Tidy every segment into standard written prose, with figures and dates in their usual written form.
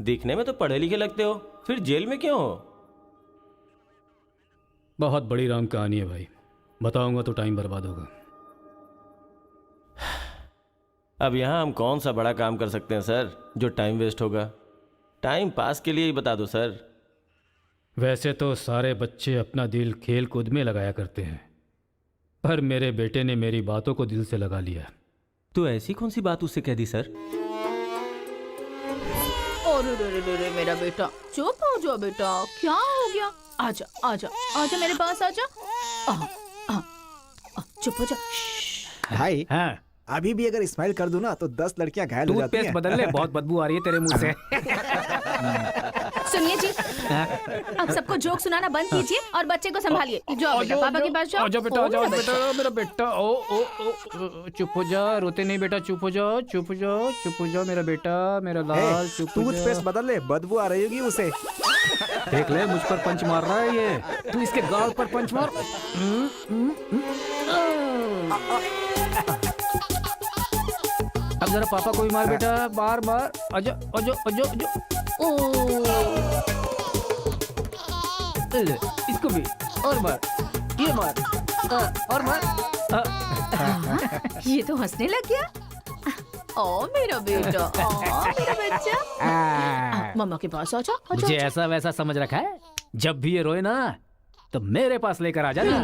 दिखने में तो पढ़े लिखे लगते हो, फिर जेल में क्यों हो? बहुत बड़ी राम कहानी है भाई, बताऊंगा तो टाइम बर्बाद होगा। अब यहाँ हम कौन सा बड़ा काम कर सकते हैं सर जो टाइम वेस्ट होगा? टाइम पास के लिए ही बता दो सर। वैसे तो सारे बच्चे अपना दिल खेल कूद में लगाया करते हैं, पर मेरे बेटे ने मेरी बातों को दिल से लगा लिया। तो ऐसी कौन सी बात उससे कह दी सर? अरे मेरा बेटा, चुप हो जाओ बेटा, क्या हो गया? आजा आजा आजा मेरे पास आजा। चुप हो जा। भाई हाँ, अभी भी अगर स्माइल कर दूं ना तो 10 लड़कियां घायल हो जाती टूथपेस्ट हैं। बदल ले, बहुत बदबू आ रही है तेरे मुंह से। सुनिए जी, अब सबको जोक सुनाना बंद कीजिए और बच्चे को संभालिए। जाओ बेटा, पापा के पास जाओ। आजा बेटा, ओ, आजा मेरा बेटा, मेरा बेटा। ओ ओ ओ, चुप हो जा, रोते नहीं बेटा, चुप हो जाओ, चुप हो जाओ, चुप हो जाओ मेरा बेटा, मेरा लाल, चुप हो टूथपेस्ट जा। बदल ले, बदबू आ रही होगी उसे। देख ले, मुझ पर पंच मार रहा है ये, तू इसके गाल पर पंच मार। अब जरा पापा को भी मार बेटा, बार बार। आजा आजा आजा आजा। ले, इसको भी और मार, ये मार, और मार। ये तो हंसने लग गया। ओ मेरा बेटा, ओ मेरा बच्चा, मम्मा के पास आजा आजा। मुझे ऐसा वैसा समझ रखा है? जब भी ये रोए ना तो मेरे पास लेकर आ जाना।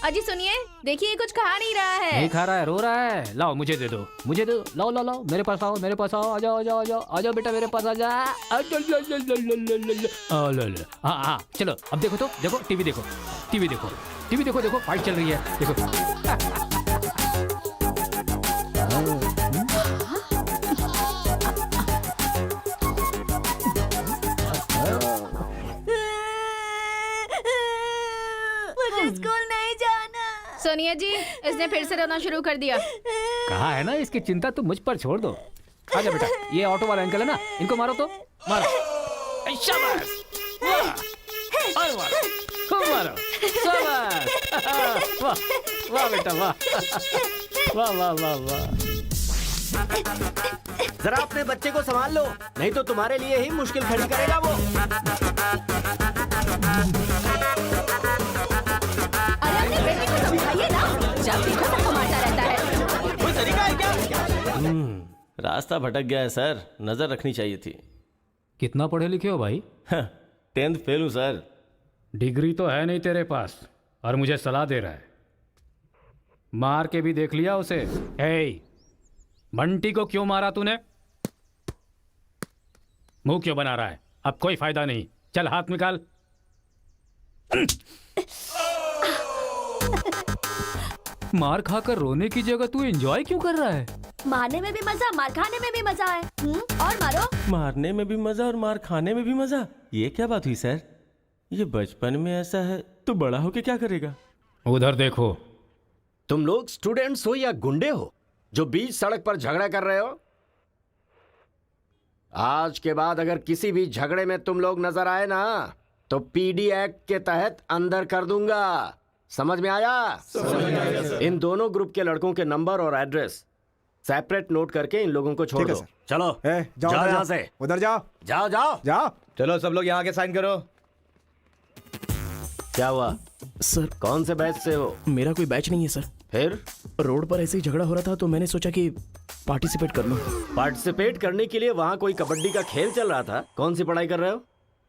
अजी सुनिए, देखिए कुछ खा नहीं रहा है। नहीं खा रहा है, रो रहा है। लाओ मुझे दे दो, मुझे दो, लाओ लाओ लाओ, मेरे पास आओ, मेरे पास आओ, आ जाओ आ जाओ आ जाओ आ जाओ बेटा, मेरे पास आ जा। हाँ हाँ, चलो अब देखो तो, देखो टीवी देखो, टीवी देखो, टीवी देखो, देखो फाइट चल रही है, देखो। मुझे स्कूल नहीं जाना। सोनिया जी, इसने फिर से रोना शुरू कर दिया। कहा है ना, इसकी चिंता तुम मुझ पर छोड़ दो। आजा बेटा, ये ऑटो वाला अंकल है ना, इनको मारो तो, मारो। शाबाश, वाह, और मारो, खूब मारो, शाबाश। वाह वाह बेटा, वाह वाह वाह वाह वाह। जरा अपने बच्चे को संभाल लो, नहीं तो तुम्हारे लिए ही मुश्किल खड़ी करेगा वो। अरे अपने बेटे को समझाइए ना, जब देखो सबको मारता रहता है। कोई तरीका है क्या? रास्ता भटक गया है सर, नजर रखनी चाहिए थी। कितना पढ़े लिखे हो भाई? 10th फेल हूँ सर। डिग्री तो है नहीं तेरे पास और मुझे सलाह दे रहा है। मार के भी देख लिया उसे। हे, बंटी को क्यों मारा तूने? मुंह क्यों बना रहा है? अब कोई फायदा नहीं, चल हाथ निकाल। मार खाकर रोने की जगह तू एंजॉय क्यों कर रहा है? मारने में भी मजा, मार खाने में भी मजा है। और मारो। मारने में भी मजा और मार खाने में भी मजा, ये क्या बात हुई सर? ये बचपन में ऐसा है तो बड़ा होके क्या करेगा? उधर देखो। तुम लोग स्टूडेंट्स हो या गुंडे हो जो बीच सड़क पर झगड़ा कर रहे हो? आज के बाद अगर किसी भी झगड़े में तुम लोग नजर आए ना तो पीडी एक्ट के तहत अंदर कर दूंगा। समझ में आया? इन दोनों ग्रुप के लड़कों के नंबर और एड्रेस सेपरेट नोट करके इन लोगों को छोड़ ठीक है, दो। सर। चलो जाओ जाओ उधर यहाँ जाओ, से, उधर जाओ जाओ जाओ जाओ। चलो सब लोग यहाँ आके साइन करो। क्या हुआ? सर, कौन से बैच से हो? मेरा कोई बैच नहीं है सर। फिर रोड पर ऐसे ही झगड़ा हो रहा था तो मैंने सोचा कि पार्टिसिपेट कर लूं। पार्टिसिपेट करने के लिए वहाँ कोई कबड्डी का खेल चल रहा था? कौन सी पढ़ाई कर रहे हो?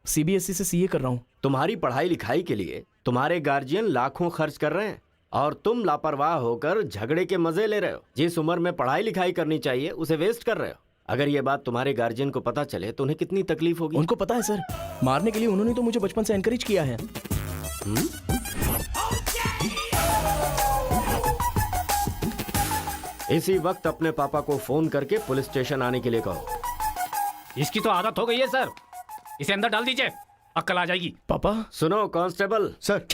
सीबीएसई से सीए कर रहा हूँ। तुम्हारी पढ़ाई लिखाई के लिए तुम्हारे गार्जियन लाखों खर्च कर रहे हैं और तुम लापरवाह होकर झगड़े के मजे ले रहे हो। जिस उम्र में पढ़ाई लिखाई करनी चाहिए उसे वेस्ट कर रहे हो। अगर ये बात तुम्हारे गार्जियन को पता चले तो उन्हें कितनी तकलीफ होगी। उनको पता है सर, मारने के लिए उन्होंने तो मुझे बचपन से एनकरेज किया है। इसी वक्त अपने पापा को फोन करके पुलिस स्टेशन आने के लिए कहो। इसकी तो आदत हो गई है सर, इसे अंदर डाल दीजिए, अक्ल आ जाएगी। पापा। सुनो कांस्टेबल, सर।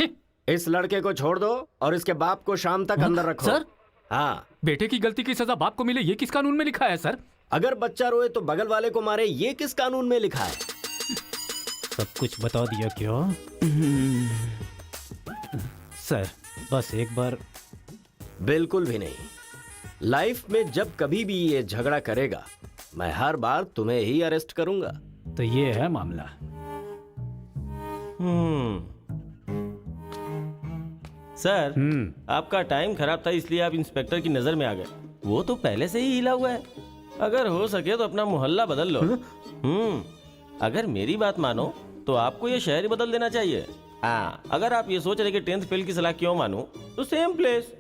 इस लड़के को छोड़ दो और इसके बाप को शाम तक अंदर रखो। सर? हाँ। बेटे की गलती की सजा बाप को मिले, ये किस कानून में लिखा है सर? अगर बच्चा रोए तो बगल वाले को मारे, ये किस कानून में लिखा है? सब कुछ बता दिया क्या? सर बस एक बार। बिल्कुल भी नहीं। लाइफ में जब कभी भी ये झगड़ा करेगा मैं हर बार तुम्हें ही अरेस्ट करूंगा। तो ये है मामला। सर, आपका टाइम खराब था इसलिए आप इंस्पेक्टर की नजर में आ गए। वो तो पहले से ही हिला हुआ है। अगर हो सके तो अपना मोहल्ला बदल लो। अगर मेरी बात मानो तो आपको ये शहर ही बदल देना चाहिए। हाँ, अगर आप ये सोच रहे कि 10th फेल की सलाह क्यों मानूं, तो सेम प्लेस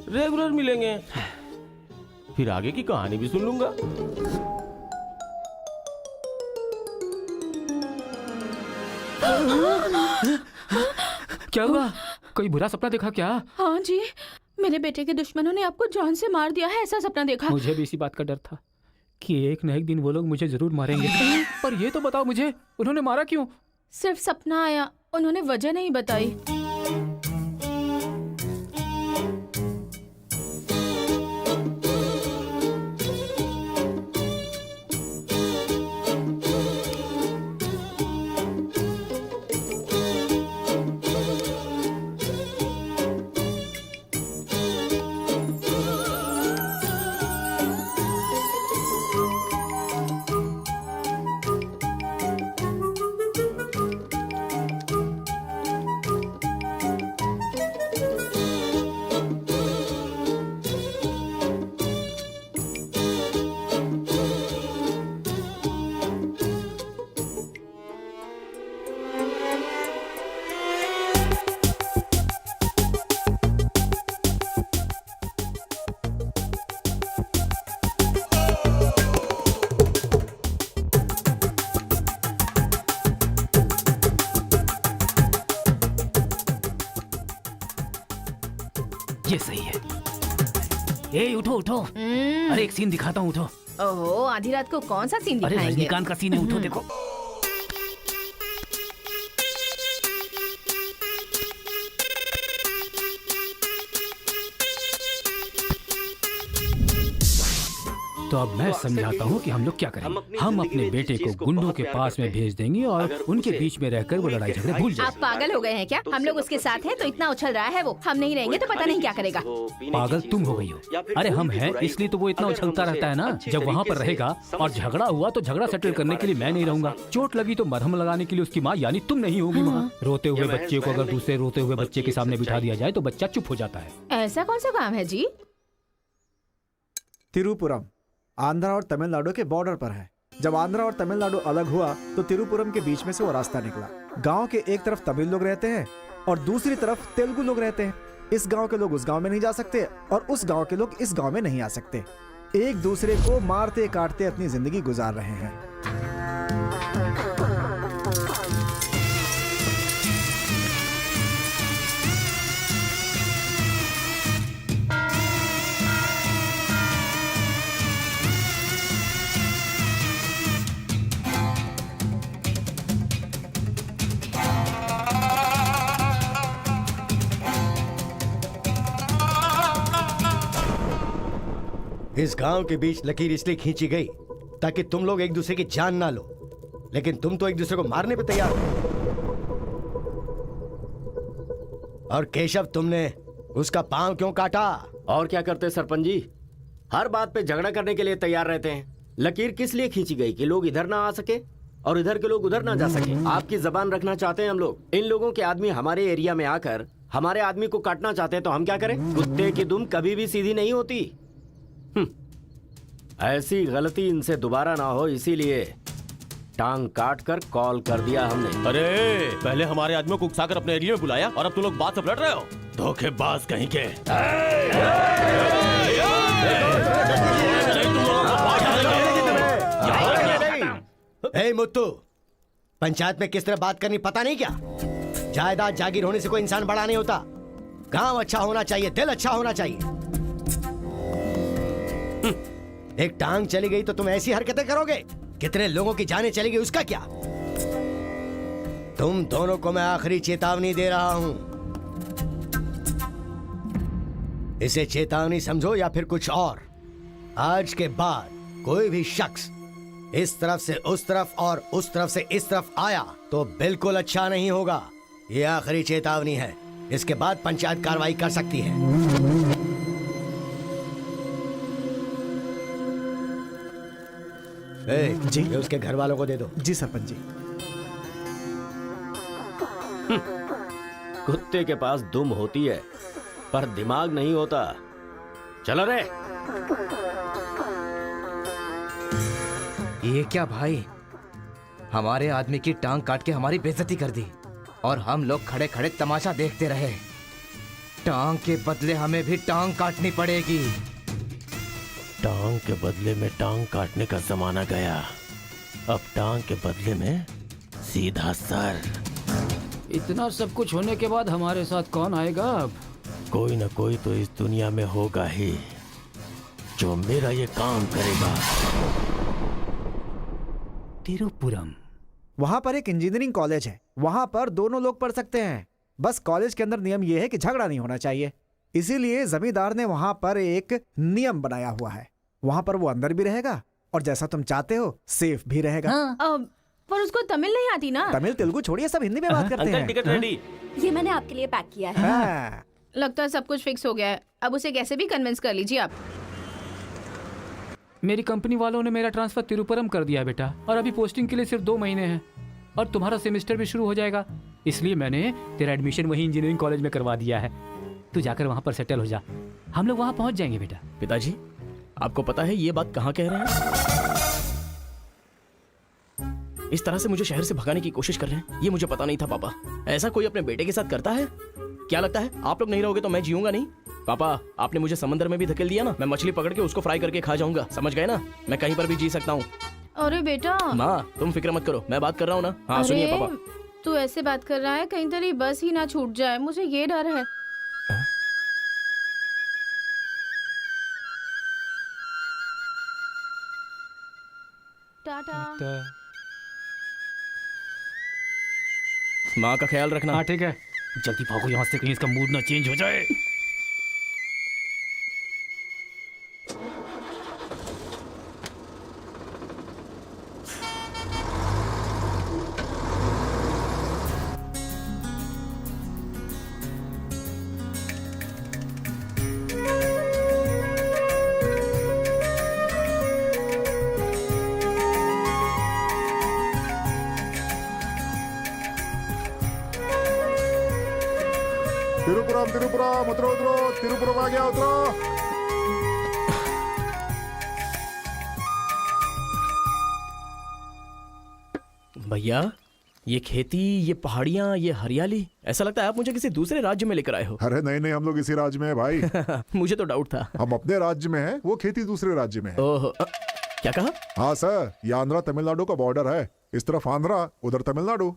रेगुलर मिलेंगे। फिर आगे की कहानी भी सुन लूंगा। क्या हुआ? कोई बुरा सपना देखा क्या? हाँ जी, मेरे बेटे के दुश्मनों ने आपको जान से मार दिया है, ऐसा सपना देखा। मुझे भी इसी बात का डर था कि एक न एक दिन वो लोग मुझे जरूर मारेंगे। पर ये तो बताओ मुझे, उन्होंने मारा क्यों? सिर्फ सपना आया, उन्होंने वजह नहीं बताई। ये सही है। ए उठो उठो, अरे एक सीन दिखाता हूँ, उठो। ओहो, आधी रात को कौन सा सीन अरे दिखाएंगे? रजनीकांत का सीन है, उठो देखो। तो अब मैं समझाता हूँ कि हम लोग क्या करेंगे। हम अपने बेटे को गुंडों के पास में भेज देंगे और उनके बीच में रहकर वो लड़ाई झगड़े भूल आप जाएंगे। पागल हो गए हैं क्या? हम लोग उसके साथ हैं तो इतना उछल रहा है वो। हम नहीं रहेंगे तो पता नहीं क्या करेगा। पागल तुम हो गई हो। अरे हम हैं इसलिए तो वो इतना उछलता रहता है ना। जब वहाँ पर रहेगा और झगड़ा हुआ तो झगड़ा सेटल करने के लिए मैं नहीं रहूंगा। चोट लगी तो मरहम लगाने के लिए उसकी माँ यानी तुम नहीं होगी वहाँ। रोते हुए बच्चे को अगर दूसरे रोते हुए बच्चे के सामने बिठा दिया जाए तो बच्चा चुप हो जाता है। ऐसा कौन सा काम है जी? तिरुपुरम आंध्रा और तमिलनाडु के बॉर्डर पर है। जब आंध्रा और तमिलनाडु अलग हुआ तो तिरुपुरम के बीच में से वो रास्ता निकला। गांव के एक तरफ तमिल लोग रहते हैं और दूसरी तरफ तेलुगु लोग रहते हैं। इस गांव के लोग उस गांव में नहीं जा सकते और उस गांव के लोग इस गांव में नहीं आ सकते। एक दूसरे को मारते काटते अपनी जिंदगी गुजार रहे हैं। इस गांव के बीच लकीर इसलिए खींची गई ताकि तुम लोग एक दूसरे की जान ना लो, लेकिन तुम तो एक दूसरे को मारने पे तैयार हो। और केशव, तुमने उसका पांव क्यों काटा? और क्या करते सरपंच जी, हर बात पे झगड़ा करने के लिए तैयार रहते हैं। लकीर किस लिए खींची गई कि लोग इधर ना आ सके और इधर के लोग उधर ना जा सके। आपकी जबान रखना चाहते हैं हम लोग। इन लोगों के आदमी हमारे एरिया में आकर हमारे आदमी को काटना चाहते हैं तो हम क्या करें? कुत्ते की दुम कभी भी सीधी नहीं होती। ऐसी गलती इनसे दोबारा ना हो इसीलिए टांग काट कर कॉल कर दिया हमने। अरे पहले हमारे आदमियों को उकसाकर अपने एरिया में बुलाया और अब तुम लोग बात से लड़ रहे हो। धोखेबाज कहीं के। हे मुत्तू, पंचायत में किस तरह बात करनी पता नहीं क्या? जायदाद जागीर होने से कोई इंसान बड़ा नहीं होता। गांव अच्छा होना चाहिए, दिल अच्छा होना चाहिए। एक टांग चली गई तो तुम ऐसी हरकतें करोगे? कितने लोगों की जानें चली गई उसका क्या? तुम दोनों को मैं आखिरी चेतावनी दे रहा हूं। इसे चेतावनी समझो या फिर कुछ और। आज के बाद कोई भी शख्स इस तरफ से उस तरफ और उस तरफ से इस तरफ आया तो बिल्कुल अच्छा नहीं होगा। ये आखिरी चेतावनी है। इसके बाद पंचायत कार्रवाई कर सकती है। जी ये उसके घर वालों को दे दो। जी सरपंच जी। कुत्ते के पास दुम होती है पर दिमाग नहीं होता। चलो रे। ये क्या भाई, हमारे आदमी की टांग काट के हमारी बेइज्जती कर दी और हम लोग खड़े खड़े तमाशा देखते रहे। टांग के बदले हमें भी टांग काटनी पड़ेगी। टांग के बदले में टांग काटने का जमाना गया। अब टांग के बदले में सीधा सर। इतना सब कुछ होने के बाद हमारे साथ कौन आएगा अब? कोई ना कोई तो इस दुनिया में होगा ही जो मेरा ये काम करेगा। तिरुपुरम। वहां पर एक इंजीनियरिंग कॉलेज है, वहां पर दोनों लोग पढ़ सकते हैं। बस कॉलेज के अंदर नियम यह है कि झगड़ा नहीं होना चाहिए। इसीलिए जमींदार ने वहां पर एक नियम बनाया हुआ है। वहां पर वो अंदर भी रहेगा और जैसा तुम चाहते हो सेफ भी रहेगा। पर उसको तमिल नहीं आती ना। तमिल तेलुगु छोड़िए, सब हिंदी में बात करते अंकल हैं। Ticket ready. ये मैंने आपके लिए पैक किया है। हाँ। लगता है सब कुछ फिक्स हो गया है। अब उसे कैसे भी कन्विंस कर लीजिए आप। मेरी कंपनी वालों ने मेरा ट्रांसफर तिरुपुरम कर दिया बेटा, और अभी पोस्टिंग के लिए सिर्फ 2 महीने हैं और तुम्हारा सेमेस्टर भी शुरू हो जाएगा। इसलिए मैंने तेरा एडमिशन वही इंजीनियरिंग कॉलेज में करवा दिया है। तू जाकर वहां पर सेटल हो जा, हम लोग वहां पहुंच जाएंगे बेटा। पिताजी, आपको पता है ये बात कहाँ कह रहे हैं? इस तरह से मुझे शहर से भगाने की कोशिश कर रहे हैं, ये मुझे पता नहीं था पापा। ऐसा कोई अपने बेटे के साथ करता है? क्या लगता है आप लोग नहीं रहोगे तो मैं जीऊंगा नहीं? पापा, आपने मुझे समंदर में भी धकेल दिया ना, मैं मछली पकड़ के उसको फ्राई करके खा जाऊंगा, समझ गए ना? मैं कहीं पर भी जी सकता हूँ। अरे बेटा। माँ तुम फिक्र मत करो, मैं बात कर रहा हूँ ना। हाँ सुनिए अरे, पापा। तू ऐसे बात कर रहा है कहीं तेरी बस ही ना छूट जाए, मुझे ये डर है। टाटा। माँ का ख्याल रखना। हाँ ठीक है, जल्दी भागो यहाँ से, कहीं इसका मूड ना चेंज हो जाए। तिरुपुरम तिरुपुरम उतरो उतरो, तिरुपुरम आ गया, उतरो। भैया, ये खेती, ये पहाड़ियाँ, ये हरियाली, ऐसा लगता है आप मुझे किसी दूसरे राज्य में लेकर आए हो। अरे नहीं नहीं, हम लोग इसी राज्य में है भाई। मुझे तो डाउट था। हम अपने राज्य में है, वो खेती दूसरे राज्य में है। ओह, क्या कहा? हाँ सर, ये आंध्रा तमिलनाडु का बॉर्डर है। इस तरफ आंध्रा, उधर तमिलनाडु।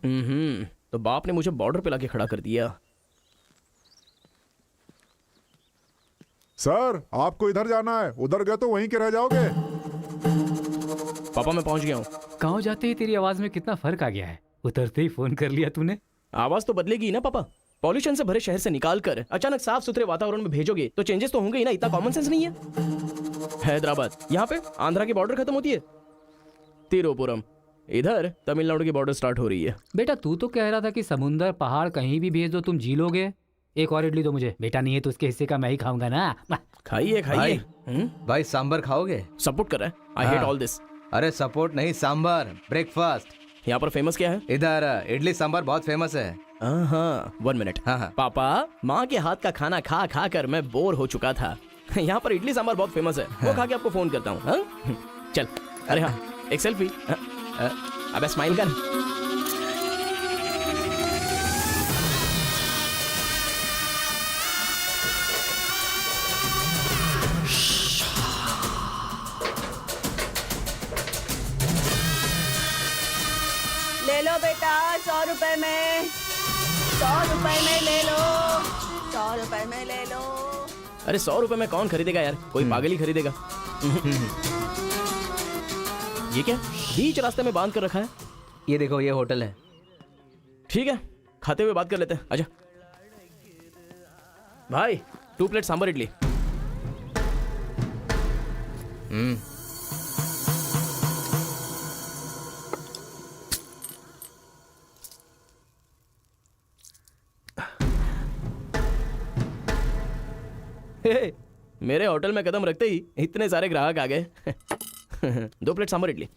तो बाप ने मुझे बॉर्डर पे लाके खड़ा कर दिया। सर आपको इधर जाना है, उधर गए तो वहीं के रह जाओगे। पापा मैं पहुंच गया हूँ। गाँव जाते ही तेरी आवाज में कितना फर्क आ गया है। उतरते ही फोन कर लिया तूने। आवाज तो बदलेगी ना पापा। पॉल्यूशन से भरे शहर से निकाल कर अचानक साफ सुथरे वातावरण में भेजोगे तो चेंजेस तो होंगे ही ना। इतना कॉमन सेंस नहीं है? हैदराबाद, यहाँ पे आंध्रा की बॉर्डर खत्म होती है। तिरुपुरम, इधर तमिलनाडु की बॉर्डर स्टार्ट हो रही है। बेटा तू तो कह रहा था कि समुंदर पहाड़ कहीं भी भेज दो तुम जी लोगे। एक और इडली दो मुझे। बेटा नहीं है तो उसके हिस्से का मैं ही खाऊंगा ना। खाइए खाइए। भाई सांबर खाओगे? सपोर्ट कर रहा है। I hate all this. अरे सपोर्ट नहीं, सांबर, ब्रेकफास्ट। यहाँ पर फेमस क्या है? इधर इडली सांबर बहुत फेमस है। हाँ, 1 मिनट। हाँ। पापा, माँ के हाथ का खाना खा खा कर मैं बोर हो चुका था। यहाँ पर इडली सांबर बहुत फेमस है, वो खा के आपको फोन करता हूँ। चल। अरे हाँ, एक सेल्फी। अबे स्माइल कर। ले लो बेटा, 100 रुपए में, 100 रुपए में ले लो, 100 रुपए में ले लो। अरे 100 रुपए में कौन खरीदेगा यार, कोई पागल ही खरीदेगा। ये क्या बीच रास्ते में बांध कर रखा है? ये देखो, ये होटल है। ठीक है, खाते हुए बात कर लेते हैं। आजा भाई, 2 प्लेट सांबर इडली। मेरे होटल में कदम रखते ही इतने सारे ग्राहक आ गए। 2 प्लेट सांबर इडली।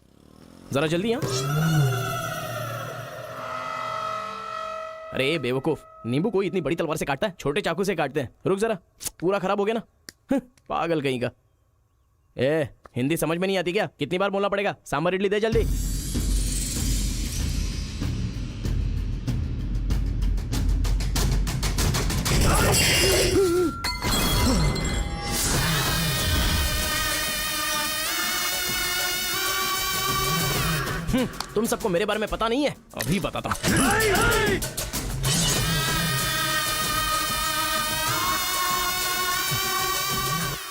जरा जल्दी यहाँ। अरे बेवकूफ, नींबू कोई इतनी बड़ी तलवार से काटता है? छोटे चाकू से काटते हैं। रुक जरा, पूरा खराब हो गया ना। पागल कहीं का। हिंदी समझ में नहीं आती क्या? कितनी बार बोलना पड़ेगा? सांभर इडली दे जल्दी। तुम सबको मेरे बारे में पता नहीं है? अभी बताता हूं।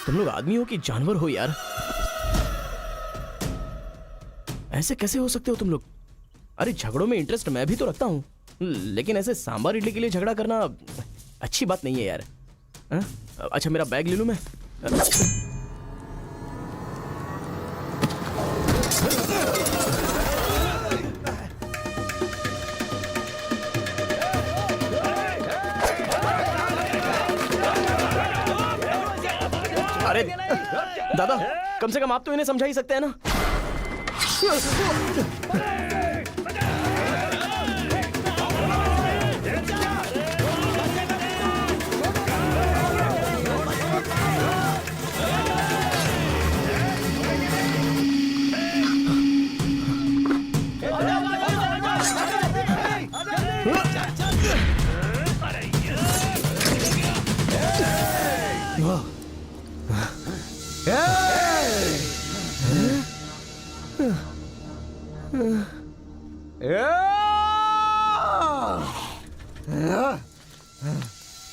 तुम लोग आदमी हो कि जानवर हो यार? ऐसे कैसे हो सकते हो तुम लोग? अरे झगड़ों में इंटरेस्ट मैं भी तो रखता हूं, लेकिन ऐसे सांभर इडली के लिए झगड़ा करना अच्छी बात नहीं है यार। अच्छा मेरा बैग ले लूं मैं? अरे दादा, कम से कम आप तो इन्हें समझा ही सकते हैं ना।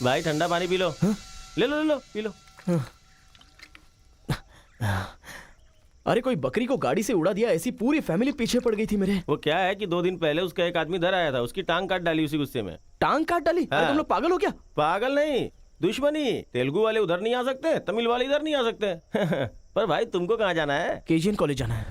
भाई ठंडा पानी पी लो। ले लो ले लो, पी लो। अरे कोई बकरी को गाड़ी से उड़ा दिया, ऐसी पूरी फैमिली पीछे पड़ गई थी मेरे। वो क्या है कि 2 दिन पहले उसका एक आदमी इधर आया था, उसकी टांग काट डाली उसी गुस्से में। टांग काट डाली? अरे तुम लोग पागल हो क्या? पागल नहीं, दुश्मनी। तेलुगु वाले उधर नहीं आ सकते, तमिल वाले इधर नहीं आ सकते। पर भाई तुमको कहाँ जाना है? केजीएन कॉलेज जाना है।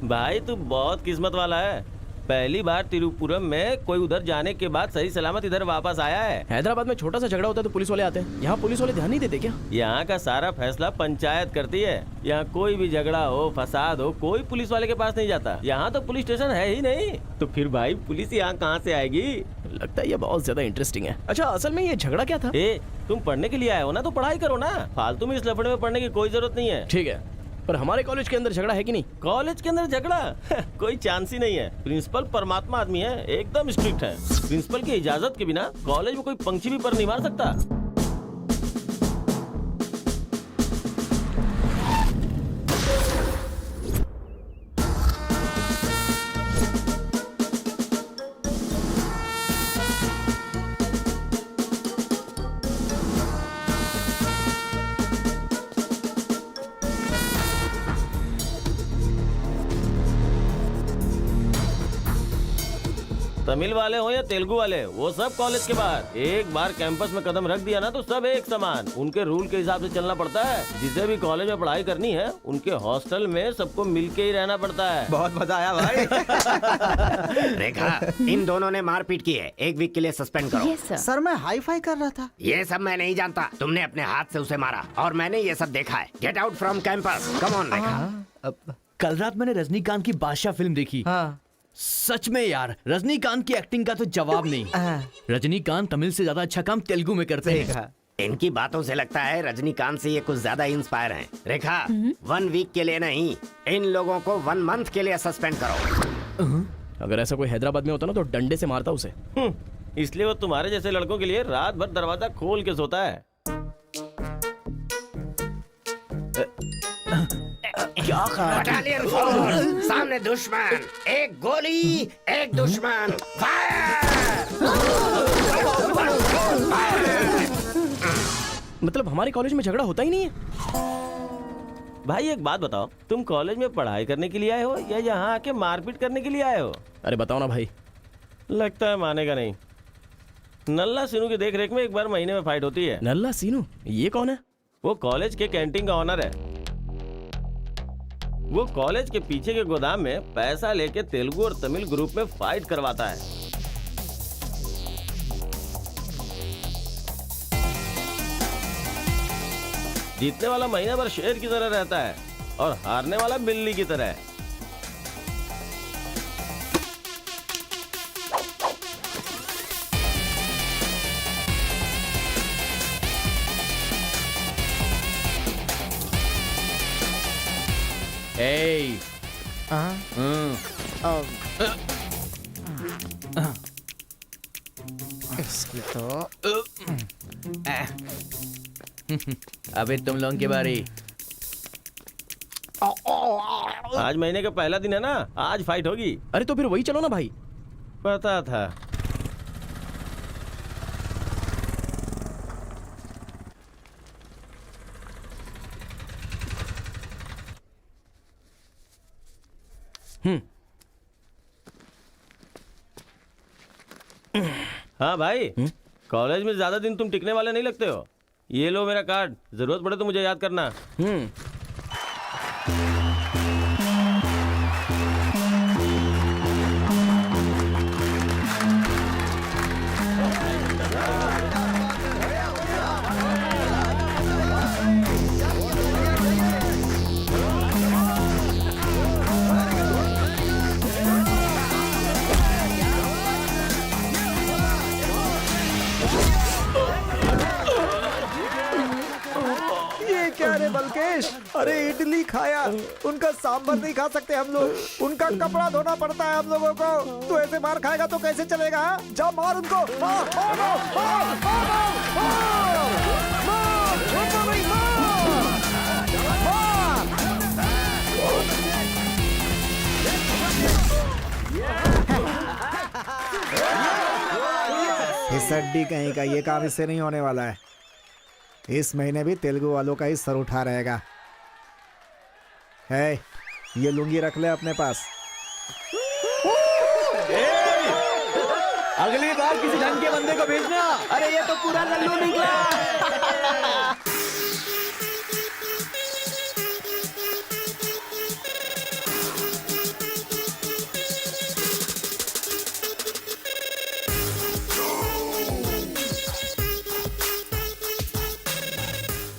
भाई तू बहुत किस्मत वाला है, पहली बार तिरुपुरम में कोई उधर जाने के बाद सही सलामत इधर वापस आया है। हैदराबाद में छोटा सा झगड़ा होता है तो पुलिस वाले आते हैं, यहाँ पुलिस वाले ध्यान नहीं देते क्या? यहाँ का सारा फैसला पंचायत करती है। यहाँ कोई भी झगड़ा हो, फसाद हो, कोई पुलिस वाले के पास नहीं जाता। यहाँ तो पुलिस स्टेशन है ही नहीं, तो फिर भाई पुलिस यहाँ कहाँ से आएगी? लगता है ये बहुत ज्यादा इंटरेस्टिंग है। अच्छा असल में ये झगड़ा क्या था? तुम पढ़ने के लिए आए हो ना, तो पढ़ाई करो ना, फालतू में इस लफड़े में पढ़ने की कोई जरूरत नहीं है। ठीक है, पर हमारे कॉलेज के अंदर झगड़ा है कि नहीं? कॉलेज के अंदर झगड़ा? कोई चांस ही नहीं है। प्रिंसिपल परमात्मा आदमी है, एकदम स्ट्रिक्ट है। प्रिंसिपल की इजाजत के बिना कॉलेज में कोई पंछी भी पर नहीं मार सकता। तमिल वाले हो या तेलुगु वाले, वो सब कॉलेज के बाहर। एक बार कैंपस में कदम रख दिया ना तो सब एक समान। उनके रूल के हिसाब से चलना पड़ता है। जिसे भी कॉलेज में पढ़ाई करनी है, उनके हॉस्टल में सबको मिलके ही रहना पड़ता है। बहुत मजा आया भाई। रेखा, इन दोनों ने मारपीट की है, 1 वीक के लिए सस्पेंड करो। Yes sir. सर मैं हाई फाई कर रहा था। ये सब मैं नहीं जानता, तुमने अपने हाथ से उसे मारा और मैंने ये सब देखा है। Get out from campus, come on Rekha. कल रात मैंने रजनीकांत की बादशाह फिल्म देखी। हाँ। सच में यार, रजनीकांत की एक्टिंग का तो जवाब नहीं। रजनीकांत तमिल से ज्यादा अच्छा काम तेलुगु में करते हैं। इनकी बातों से लगता है रजनीकांत से ये कुछ ज्यादा इंस्पायर हैं। रेखा, 1 वीक के लिए नहीं, इन लोगों को 1 मंथ के लिए सस्पेंड करो। अगर ऐसा कोई हैदराबाद में होता ना तो डंडे से मारता उसे। इसलिए वो तुम्हारे जैसे लड़कों के लिए रात भर दरवाजा खोल के सोता है। क्या बटालियन फॉरवर्ड, सामने दुश्मन, एक गोली, एक दुश्मन, फायर! मतलब हमारे कॉलेज में झगड़ा होता ही नहीं है? भाई एक बात बताओ, तुम कॉलेज में पढ़ाई करने के लिए आए हो या यहाँ आके मारपीट करने के लिए आए हो? अरे बताओ ना भाई। लगता है मानेगा नहीं। नल्ला सीनू की देख रेख में एक बार महीने में फाइट होती है। नल्ला सीनू? ये कौन है? वो कॉलेज के कैंटीन का ऑनर है। वो कॉलेज के पीछे के गोदाम में पैसा लेके तेलुगु और तमिल ग्रुप में फाइट करवाता है। जीतने वाला महीना भर शेर की तरह रहता है और हारने वाला बिल्ली की तरह। बारी। इसकी तो अबे तुम लोगों की बारी। आज महीने का पहला दिन है ना, आज फाइट होगी। अरे तो फिर वही चलो ना भाई। पता था। हाँ भाई, कॉलेज में ज्यादा दिन तुम टिकने वाले नहीं लगते हो। ये लो मेरा कार्ड, जरूरत पड़े तो मुझे याद करना। ये क्या रे बलकेश, अरे इडली खाया, उनका सांभर नहीं खा सकते हम लोग, उनका कपड़ा धोना पड़ता है हम लोगों को। तू ऐसे मार खाएगा तो कैसे चलेगा? हाँ? जा मार उनको, मार, मारो, मार, मारो, मार, मार, छोड़ो नहीं, मार, मार। इस हड्डी कहीं का ये काम इससे नहीं होने वाला है। इस महीने भी तेलुगु वालों का ही सर उठा रहेगा। है, ये लुंगी रख ले अपने पास। अगली बार किसी ढंग के बंदे को भेजना। अरे ये तो पूरा लल्लू निकला।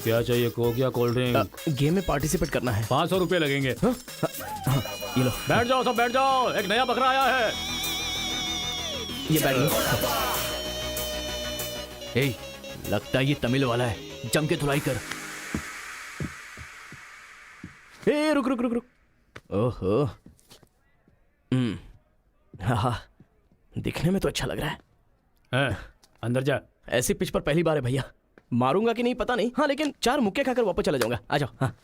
क्या चाहिए, कोक या कोल्ड ड्रिंक? गेम में पार्टिसिपेट करना है। 500 रुपए लगेंगे। ये लो। बैठ जाओ, सब बैठ जाओ, एक नया बकरा आया है। ये बैग लो। ए, लगता है ये तमिल वाला है, जम के धुलाई कर। ए रुक रुक रुक रुक। ओहो। हाँ, दिखने में तो अच्छा लग रहा है। अंदर जा। ऐसी पिच पर पहली बार है भैया। मारूंगा कि नहीं पता नहीं, हाँ लेकिन 4 मुक्के खाकर वापस चला जाऊंगा। आ जाओ। हाँ।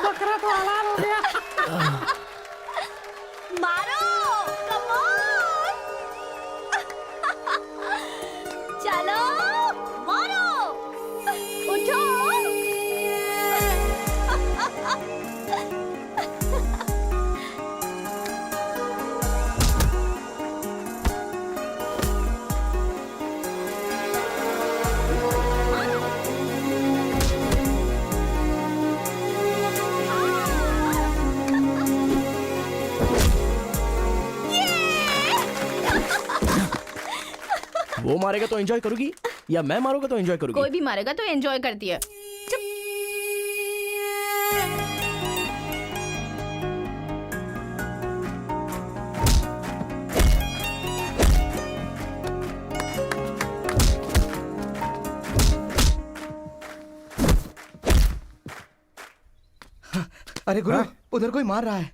बकरा तो हलाल हो गया। मारो, कम ऑन। चलो, मारो, उठो। वो मारेगा तो एंजॉय करोगी या मैं मारूंगा तो एंजॉय करोगी? कोई भी मारेगा तो एंजॉय करती है। चुप। अरे गुरु, उधर कोई मार रहा है।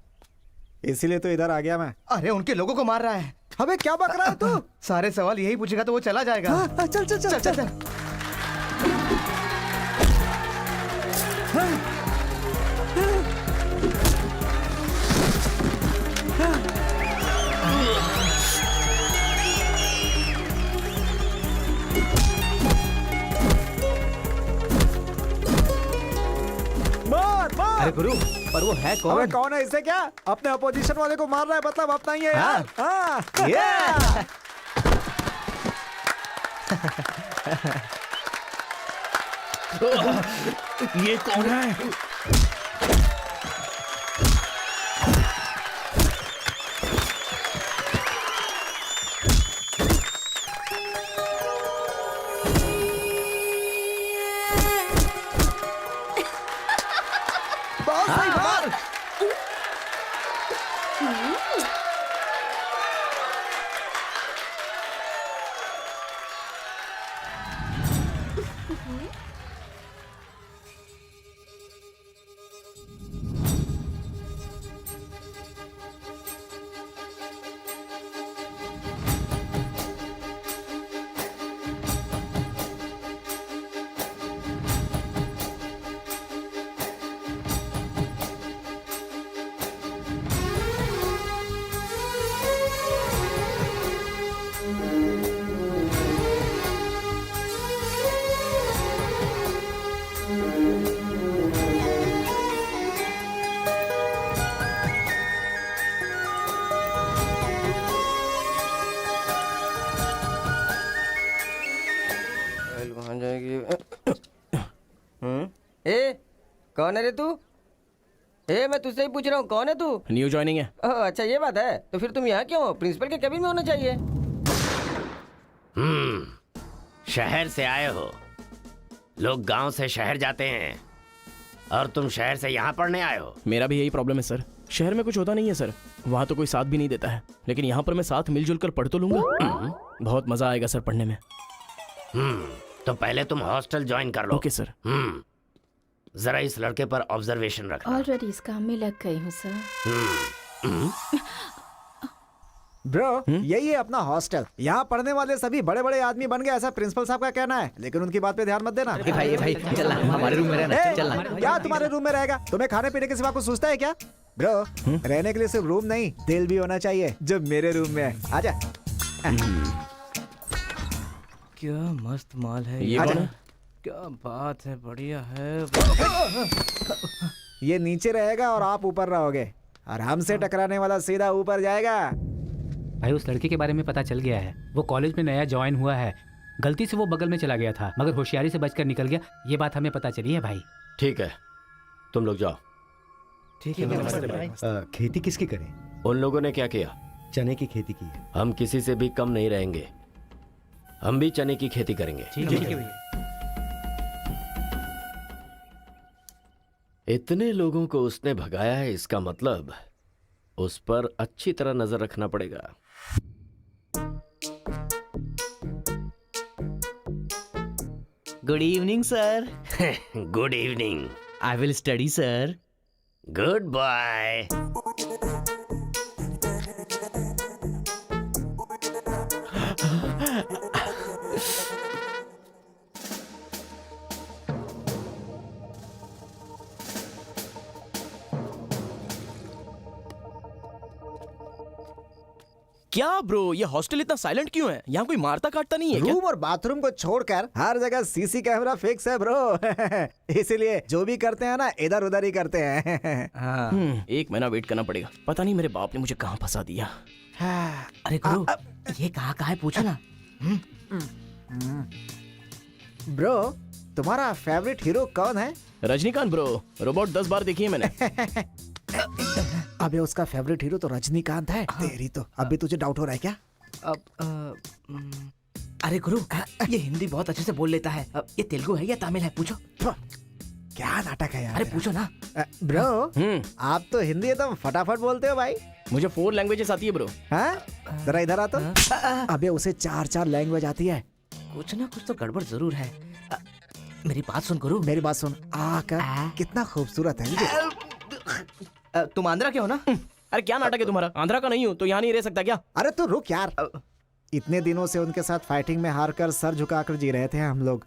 इसीलिए तो इधर आ गया मैं। अरे उनके लोगों को मार रहा है। अबे क्या बक रहा है तू? सारे सवाल यही पूछेगा तो वो चला जाएगा। हाँ, चल चल चल चल, चल। मार मार। अरे गुरु, पर वो है कौन? अबे कौन है? इससे क्या? अपने अपोजिशन वाले को मार रहा है, मतलब अपना ही है यार। हाँ। ये कौन है? बहुत सही बात। कौन है रे तू? ए मैं तुझसे ही पूछ रहा हूँ, कौन है तू? न्यू ज्वाइनिंग है। ओह अच्छा ये बात है, तो फिर तुम यहाँ क्यों हो? प्रिंसिपल के केबिन में होना चाहिए। शहर से आए हो। लोग गांव से शहर जाते हैं और तुम शहर से यहाँ पढ़ने आए हो। मेरा भी यही प्रॉब्लम है सर, शहर में कुछ होता नहीं है सर, वहाँ तो कोई साथ भी नहीं देता है, लेकिन यहाँ पर मैं साथ मिलजुल कर पढ़ तो लूंगा। बहुत मजा आएगा सर पढ़ने में। तो पहले तुम हॉस्टल ज्वाइन कर लो। Okay sir. जरा इस लड़के पर ऑब्जर्वेशन रखना। ऑलरेडी इस काम में लग गई हूँ सर। ब्रो यही है अपना हॉस्टल, यहाँ पढ़ने वाले सभी बड़े बड़े आदमी बन गए, ऐसा प्रिंसिपल साहब का कहना है, लेकिन उनकी बात पे ध्यान मत देना। भाई चल हमारे रूम में रहना, चल क्या तुम्हारे रूम में रहेगा? तुम्हें खाने पीने के सिवा कुछ सोचता है क्या? ब्रो रहने के लिए सिर्फ रूम नहीं, दिल भी होना चाहिए, जो मेरे रूम में है। आजा। क्या मस्त माल है ये कौन है? क्या बात है, बढ़िया है। ये नीचे रहेगा और आप ऊपर रहोगे, और हमसे टकराने वाला सीधा ऊपर जाएगा। भाई उस लड़के के बारे में पता चल गया है, वो कॉलेज में नया ज्वाइन हुआ है, गलती से वो बगल में चला गया था मगर होशियारी से बचकर निकल गया, ये बात हमें पता चली है भाई। ठीक है तुम लोग जाओ। ठीक है। खेती किसकी करें? उन लोगों ने क्या किया? चने की खेती की है। हम किसी से भी कम नहीं रहेंगे, हम भी चने की खेती करेंगे। ठीक है। इतने लोगों को उसने भगाया है, इसका मतलब उस पर अच्छी तरह नजर रखना पड़ेगा। Good evening sir. Good evening. I will study sir. Good bye. क्या ब्रो ये हॉस्टल इतना साइलेंट क्यों है? यहाँ कोई मारता काटता नहीं है क्या? रूम और बाथरूम को छोड़कर हर जगह सीसी कैमरा फिक्स है ब्रो। इसीलिए जो भी करते हैं ना इधर उधर ही करते हैं। एक महीना वेट करना पड़ेगा, पता नहीं मेरे बाप ने मुझे कहाँ फंसा दिया। अरे गुरु ये कहाँ है पूछो ना। ब्रो तुम्हारा फेवरेट हीरो कौन है? रजनीकांत ब्रो, रोबोट 10 बार देखी है मैंने। अबे उसका फेवरेट हीरो तो रजनीकांत है। तेरी तो अभी तुझे डाउट हो रहा है क्या? अरे गुरु ये हिंदी बहुत अच्छे से बोल लेता है, ये तेलुगु है या तमिल है पूछो। क्या नाटक है यार। अरे पूछो ना। ब्रो आप तो हिंदी एकदम फटाफट बोलते हो भाई। मुझे 4 लैंग्वेजेस आती है ब्रो। जरा इधर आ तो। अबे उसे 4 लैंग्वेज आती है। कुछ ना कुछ तो गड़बड़ जरूर है। मेरी बात सुन गुरु। मेरी बात सुन। कितना खूबसूरत है। तुम आंध्रा के हो ना? अरे क्या नाटक है तुम्हारा? आंध्रा का नहीं हूँ तो यहाँ नहीं रह सकता क्या? अरे तू रुक यार। इतने दिनों से उनके साथ फाइटिंग में हारकर सर झुकाकर जी रहे थे हम लोग।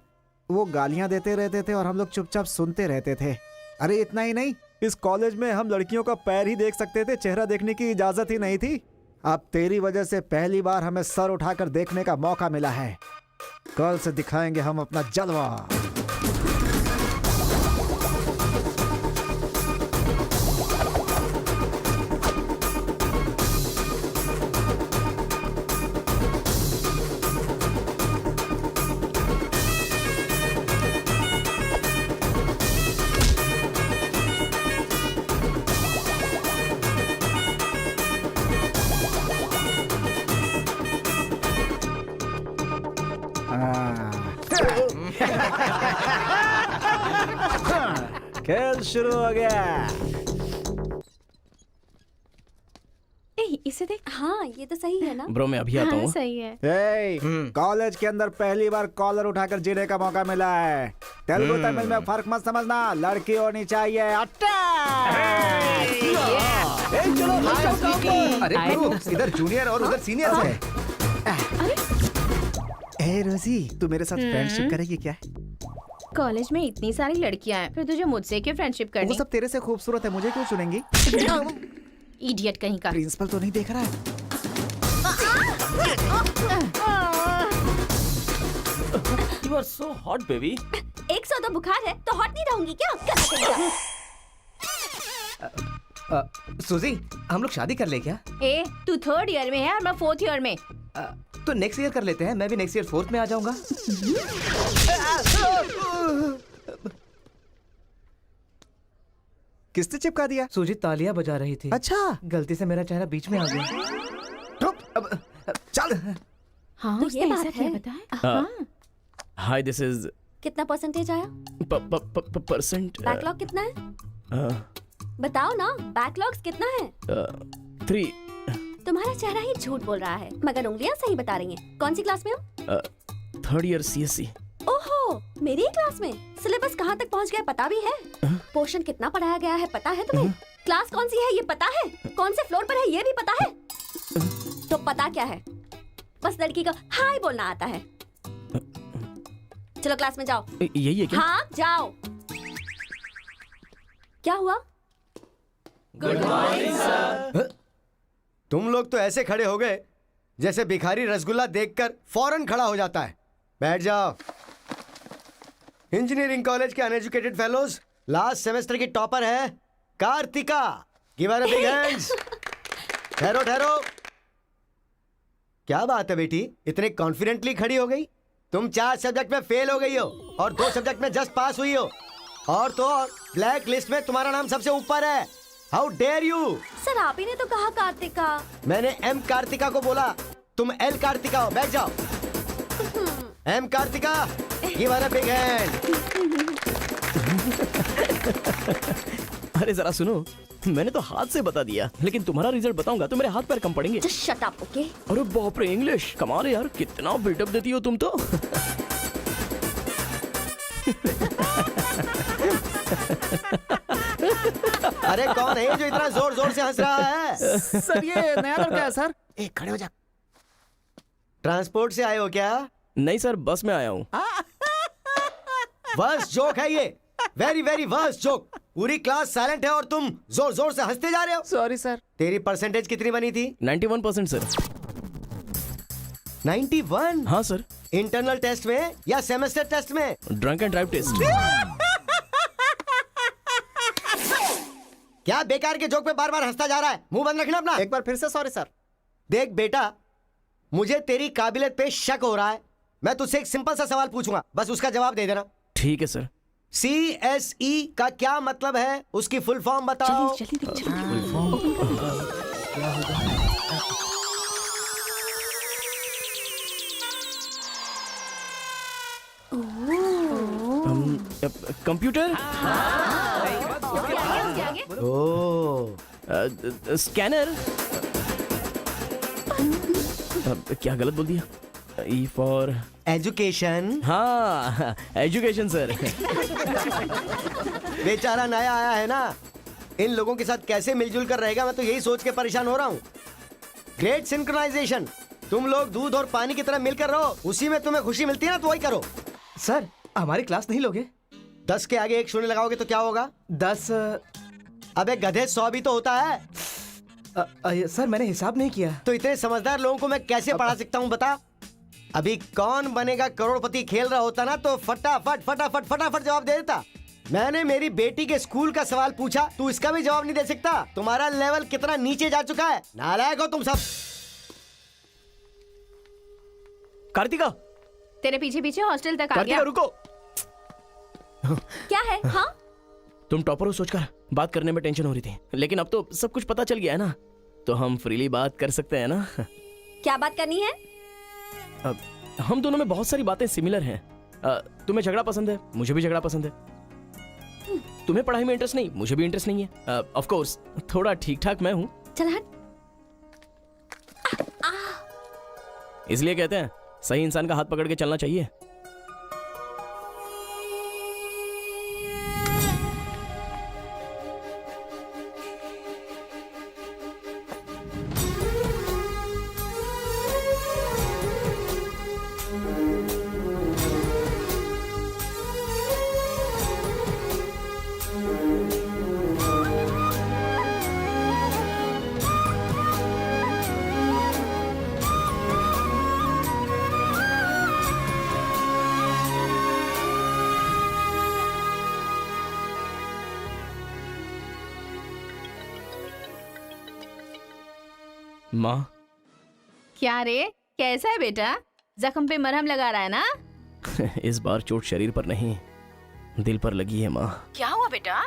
वो गालियां देते रहते थे और हम लोग चुपचाप सुनते रहते थे। अरे इतना ही नहीं, इस कॉलेज में हम लड़कियों का पैर ही देख सकते थे, चेहरा देखने की इजाजत ही नहीं थी। अब तेरी वजह से पहली बार हमें सर उठाकर देखने का मौका मिला है। कल से दिखाएंगे हम अपना जलवा। खेल शुरू हो गया। इसे देख। हाँ ये तो सही है ना ब्रो मैं अभी आता हूँ। सही है। कॉलेज के अंदर पहली बार कॉलर उठाकर जीने का मौका मिला है। तेलुगु तमिल में फर्क मत समझना, लड़की होनी चाहिए। अरे इधर जूनियर और उधर सीनियर है। ए रोजी तू मेरे साथ फ्रेंडशिप करेगी क्या? कॉलेज में इतनी सारी लड़कियां हैं, फिर तुझे मुझसे क्यों फ्रेंडशिप करनी? वो सब तेरे से खूबसूरत है, मुझे क्यों चुनेंगी? इडियट कहीं का। प्रिंसिपल तो नहीं देख रहा है? You are so hot, baby. 100 तो बुखार है तो हॉट नहीं रहूंगी क्या? सुजी हम लोग शादी कर ले क्या? ए तू 3rd ईयर में है और मैं 4th ईयर में। तो नेक्स्ट ईयर कर लेते हैं, मैं भी नेक्स्ट ईयर 4th में आ जाऊंगा। किसने चिपका दिया? सुजीत तालियां बजा रही थी। अच्छा, गलती से मेरा चेहरा बीच में आ गया। चल। हाँ, तो ये बात है। हाँ। हाय, दिस इज कितना परसेंटेज आया? परसेंट। बैकलॉग कितना है? बताओ ना, बैकलॉग्स कितना है? 3। तुम्हारा चेहरा ही झूठ बोल रहा है, मगर उंगलियां सही बता रही हैं। कौन सी क्लास में हो? 3rd year CSC। ओहो, मेरी ही क्लास में। सिलेबस कहाँ तक पहुँच गया पता भी है? पोर्शन कितना पढ़ाया गया है पता है तुम्हें? क्लास कौन सी है ये पता है? कौन से फ्लोर पर है ये भी पता है? तो पता क्या है? बस लड़की को हाय बोलना आता है। चलो क्लास में जाओ। यही है क्या? हाँ, जाओ। क्या हुआ? Good morning sir. तुम लोग तो ऐसे खड़े हो गए जैसे भिखारी रसगुल्ला देखकर फौरन खड़ा हो जाता है। बैठ जाओ। इंजीनियरिंग कॉलेज के अनएजुकेटेड फेलोज, लास्ट सेमेस्टर की टॉपर है Kartika. Give her a big hands. ठहरो ठहरो। क्या बात है बेटी, इतने कॉन्फिडेंटली खड़ी हो गई? तुम 4 सब्जेक्ट में फेल हो गई हो और 2 सब्जेक्ट में जस्ट पास हुई हो, और तो और ब्लैक लिस्ट में तुम्हारा नाम सबसे ऊपर है। How dare you! सर आप ही ने तो कहा कार्तिका। मैंने एम कार्तिका को बोला, तुम एल कार्तिका हो। बैठ जाओ। एम Kartika, give her a big hand. अरे जरा सुनो, मैंने तो हाथ से बता दिया, लेकिन तुम्हारा रिजल्ट बताऊंगा तो मेरे हाथ पैर कम पड़ेंगे। Just shut up, okay? अरे बाप रे, इंग्लिश कमाल है यार, कितना बिल्डअप देती हो तुम तो। अरे कौन है जो इतना जोर जोर से हंस रहा है? सर ये नया लड़का है सर। एक खड़े हो जा। ट्रांसपोर्ट से आए हो क्या? नहीं सर, बस में आया हूँ। वर्स्ट जोक है ये, वेरी वेरी वर्स्ट जोक। पूरी क्लास साइलेंट है और तुम जोर जोर से हंसते जा रहे हो। Sorry sir. तेरी परसेंटेज कितनी बनी थी? 91% सर। 91? हाँ सर। इंटरनल टेस्ट में या सेमेस्टर टेस्ट में? Drunk and drive test. क्या बेकार के जोक पे बार बार हंसता जा रहा है? मुंह बंद रखना अपना। एक बार फिर से सॉरी सर। देख बेटा, मुझे तेरी काबिलियत पे शक हो रहा है। मैं तुझसे एक सिंपल सा सवाल पूछूंगा, बस उसका जवाब दे देना। ठीक है सर। CSE का क्या मतलब है? उसकी फुल फॉर्म बताओ। Computer, scanner. क्या गलत बोल दिया? E for education. हाँ, एजुकेशन सर। बेचारा नया आया है ना, इन लोगों के साथ कैसे मिलजुल कर रहेगा, मैं तो यही सोच के परेशान हो रहा हूँ। Great synchronisation. तुम लोग दूध और पानी की तरह मिलकर रहो, उसी में तुम्हें खुशी मिलती है ना, तो वही करो। सर हमारी क्लास नहीं लोगे? 10 के आगे 1 शून्य लगाओगे तो क्या होगा? 10। अबे गधे 100 भी तो होता है। सर मैंने हिसाब नहीं किया। तो इतने समझदार लोगों को मैं कैसे पढ़ा सकता हूँ बता? अभी कौन बनेगा करोड़पति खेल रहा होता ना, तो फटाफट फटाफट फटाफट जवाब दे देता। मैंने मेरी बेटी के स्कूल का सवाल पूछा, तू इसका भी जवाब नहीं दे सकता? तुम्हारा लेवल कितना नीचे जा चुका है। नालायक हो तुम सब। कार्तिका, तेरे पीछे पीछे हॉस्टल तक आ कार्तिका गया। रुको। क्या है? हाँ, तुम टॉपर हो सोचकर बात करने में टेंशन हो रही थी, लेकिन अब तो सब कुछ पता चल गया है ना, तो हम फ्रीली बात कर सकते हैं ना। क्या बात करनी है? अब हम दोनों में बहुत सारी बातें सिमिलर हैं। तुम्हें झगड़ा पसंद है, मुझे भी झगड़ा पसंद है। तुम्हें पढ़ाई में इंटरेस्ट नहीं, मुझे भी इंटरेस्ट नहीं है। ऑफ कोर्स थोड़ा ठीक ठाक मैं हूँ, चल हट। इसलिए कहते हैं सही इंसान का हाथ पकड़ के चलना चाहिए। माँ, क्या रे, कैसा है बेटा? जख्म पे मरहम लगा रहा है ना? इस बार चोट शरीर पर नहीं, दिल पर लगी है माँ। क्या हुआ बेटा?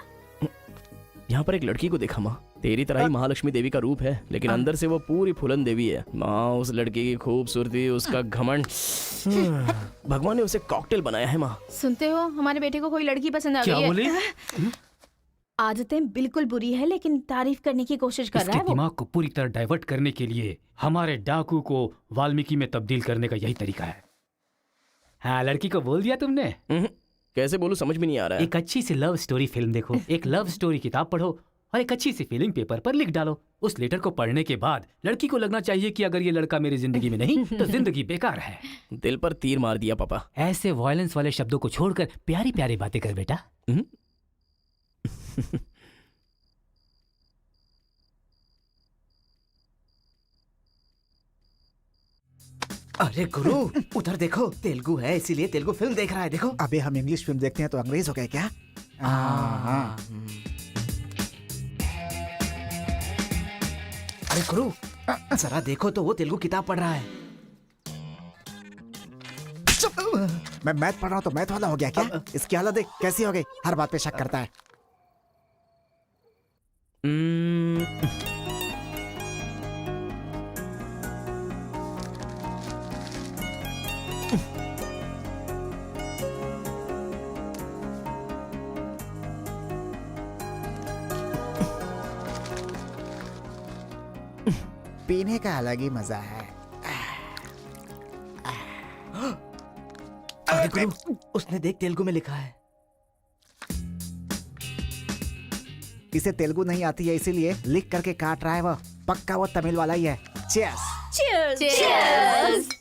यहाँ पर एक लड़की को देखा माँ, तेरी तरह ही महालक्ष्मी देवी का रूप है, लेकिन अंदर से वो पूरी फूलन देवी है। माँ उस लड़की की खूबसूरती, उसका घमंड, भगवान ने उसे कॉकटेल बनाया है माँ। सुनते हो, हमारे बेटे को कोई लड़की पसंद आ गई है। क्या बोली? आदतें बिल्कुल बुरी है, लेकिन तारीफ करने की कोशिश कर रहा इसके है वो। दिमाग को पूरी तरह डाइवर्ट करने के लिए हमारे डाकू को वाल्मीकि में तब्दील करने का यही तरीका है। हाँ, लड़की को बोल दिया तुमने? कैसे बोलूं, समझ में नहीं आ रहा है। एक अच्छी सी लव स्टोरी फिल्म देखो, एक लव स्टोरी किताब पढ़ो और एक अच्छी सी फीलिंग पेपर पर लिख डालो। उस लेटर को पढ़ने के बाद लड़की को लगना चाहिए कि अगर ये लड़का मेरी जिंदगी में नहीं तो जिंदगी बेकार है। दिल पर तीर मार दिया पापा। ऐसे वायलेंस वाले शब्दों को छोड़कर प्यारी प्यारी बातें कर बेटा। अरे गुरु, उधर देखो, तेलुगु है इसीलिए तेलुगु फिल्म देख रहा है। देखो। अबे हम इंग्लिश फिल्म देखते हैं तो अंग्रेज हो गए क्या? हाँ। अरे गुरु, जरा देखो तो वो तेलुगु किताब पढ़ रहा है। मैं मैथ पढ़ रहा हूँ तो मैथ वाला हो गया क्या? इसकी हालत देख कैसी हो गई, हर बात पे शक करता है। पीने का अलग ही मजा है। अरे गुरु, उसने देख तेलुगु में लिखा है। इसे तेलुगु नहीं आती है इसीलिए लिख करके काट रहा है वो। पक्का वो तमिल वाला ही है। चीयर्स। Cheers!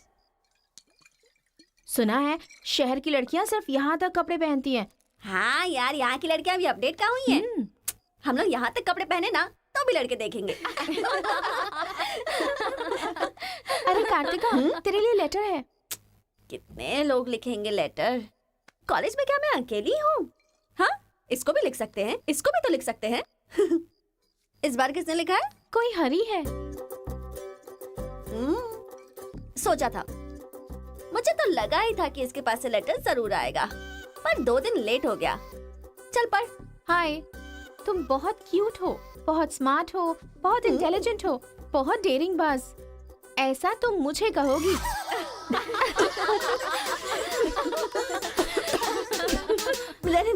सुना है शहर की लड़कियां सिर्फ यहाँ तक कपड़े पहनती हैं। हाँ यार, यहाँ की लड़कियां भी अपडेट कहाँ हुई हैं? हम लोग यहाँ तक कपड़े पहने ना तो भी लड़के देखेंगे। अरे कार्तिका, तेरे लिए लेटर है। कितने लोग लिखेंगे लेटर? कॉलेज में क्या मैं अकेली हूँ? हाँ, इसको भी लिख सकते हैं, इसको भी तो लिख सकते हैं। इस बार किसने लिखा है? कोई हरी है। सोचा था, मुझे तो लगा ही था कि इसके पास से लेटर जरूर आएगा, पर 2 दिन लेट हो गया। चल पढ़। हाय, तुम बहुत क्यूट हो, बहुत स्मार्ट हो, बहुत इंटेलिजेंट हो, बहुत डेयरिंग बाज। ऐसा तुम मुझे कहोगी? रहने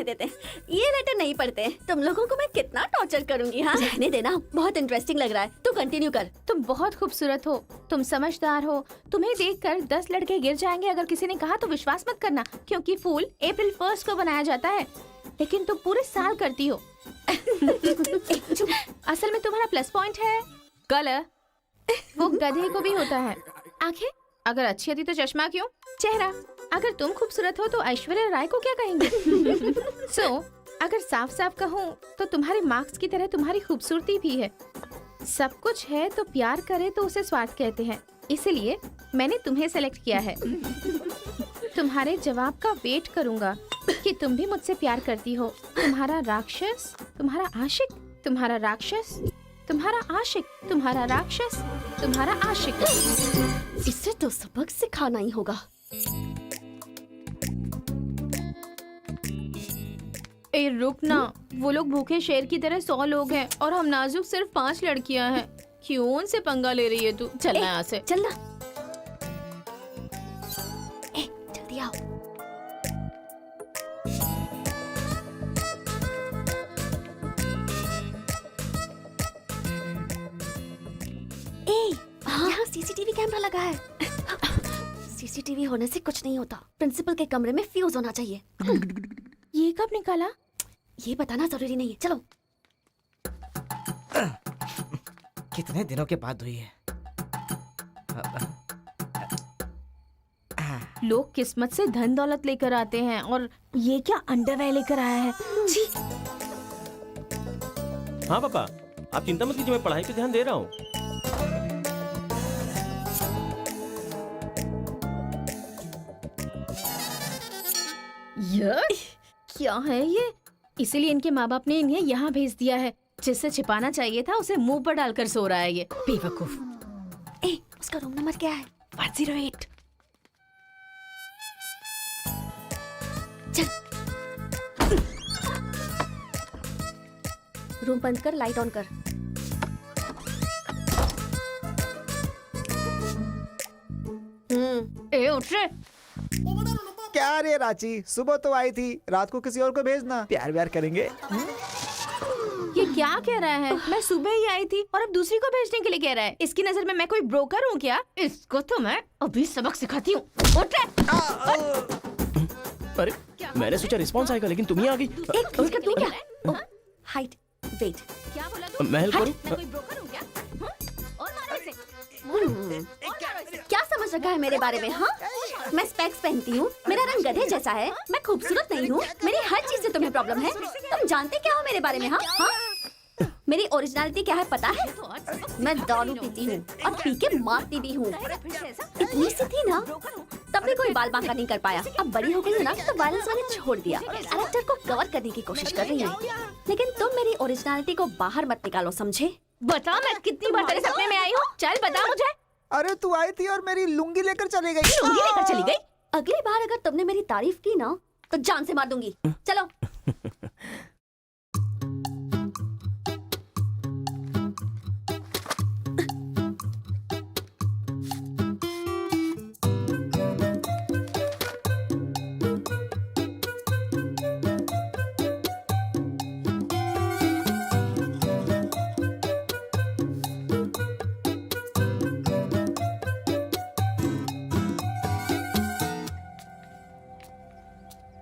देते हैं। ये लेटर नहीं पढ़ते। तुम लोगों को मैं कितना टॉर्चर करूंगी। हाँ, रहने देना, बहुत इंटरेस्टिंग लग रहा है। तू कंटिन्यू कर। तुम बहुत खूबसूरत हो, तुम समझदार हो। तुम्हें देखकर 10 लड़के गिर जाएंगे। अगर किसी ने कहा तो विश्वास मत करना, क्योंकि फूल अप्रैल 1 को बनाया जाता है, लेकिन तुम पूरे साल करती हो। असल में तुम्हारा प्लस पॉइंट है कलर। वो गधे को भी होता है। आंखें अगर अच्छी थी तो चश्मा क्यों? चेहरा अगर तुम खूबसूरत हो तो ऐश्वर्या राय को क्या कहेंगे? अगर साफ साफ कहूँ तो तुम्हारे मार्क्स की तरह तुम्हारी खूबसूरती भी है। सब कुछ है तो प्यार करे तो उसे स्वार्थ कहते हैं, इसलिए मैंने तुम्हें सेलेक्ट किया है। तुम्हारे जवाब का वेट करूंगा कि तुम भी मुझसे प्यार करती हो। तुम्हारा राक्षस, तुम्हारा आशिक, तुम्हारा राक्षस, तुम्हारा आशिक, तुम्हारा राक्षस, तुम्हारा आशिक। इसे तो सबक सिखाना ही होगा। ए रुक ना, वो लोग भूखे शेर की तरह 100 लोग हैं और हम नाजुक सिर्फ 5 लड़कियां हैं। क्यों उनसे पंगा ले रही है तू? चलना यहाँ से। चलना। जल्दी आओ। यहाँ सीसीटीवी कैमरा लगा है। सीसीटीवी होने से कुछ नहीं होता। प्रिंसिपल के कमरे में फ्यूज होना चाहिए। ये कब निकाला? ये बताना जरूरी नहीं है। चलो। कितने दिनों के बाद हुई है। लोग किस्मत से धन दौलत लेकर आते हैं और ये क्या अंडरवेयर लेकर आया है। छी। हाँ पापा, आप चिंता मत कीजिए, मैं पढ़ाई पे ध्यान दे रहा हूँ। क्या है ये? इसीलिए इनके माँ बाप ने इन्हें यहाँ भेज दिया है। जिससे छिपाना चाहिए था उसे मुंह पर डालकर सो रहा है ये बेवकूफ। उसका रूम नंबर क्या है? 108। रूम बंद कर, लाइट ऑन कर। ए उठ रे। क्या रे रांची, सुबह तो आई थी, रात को किसी और को भेजना, प्यार व्यार करेंगे। ये क्या कह रहा है? मैं सुबह ही आई थी और अब दूसरी को भेजने के लिए कह रहा है। इसकी नजर में मैं कोई ब्रोकर हूँ क्या? इसको तो मैं अभी सबक सिखाती हूँ। उठ रे। अरे मैंने सोचा रिस्पॉन्स आएगा, लेकिन तुम ही आ गई। एक मिनट, तू क्या? Height, weight. क्या बोला तू? मैं हेल्प करूं? मैं कोई ब्रोकर हूँ क्या? और मारो इसे। क्या समझ रखा है मेरे बारे में? हाँ, मैं स्पेक्स पहनती हूँ, मेरा रंग गधे जैसा है, मैं खूबसूरत नहीं हूँ, मेरी हर चीज से तुम्हें प्रॉब्लम है। तुम जानते क्या हो मेरे बारे में? हाँ हाँ, मेरी ओरिजिनलिटी क्या है पता है? मैं दारू पीती हूँ और पी के मारती भी हूँ। इतनी सी थी ना, तब भी कोई बाल बांका नहीं कर पाया। अब बड़ी हो गई हूँ ना, तो वायलेंस मैंने छोड़ दिया। कैरेक्टर को कवर करने की कोशिश कर रही हूँ, लेकिन तुम मेरी ओरिजिनलिटी को बाहर मत निकालो, समझे? बता मैं कितनी बार तेरे सपने में आई हूँ? चल बता मुझे। अरे तू आई थी और मेरी लुंगी लेकर चली गई। लुंगी लेकर चली गई? अगली बार अगर तुमने मेरी तारीफ की ना, तो जान से मार दूंगी। चलो।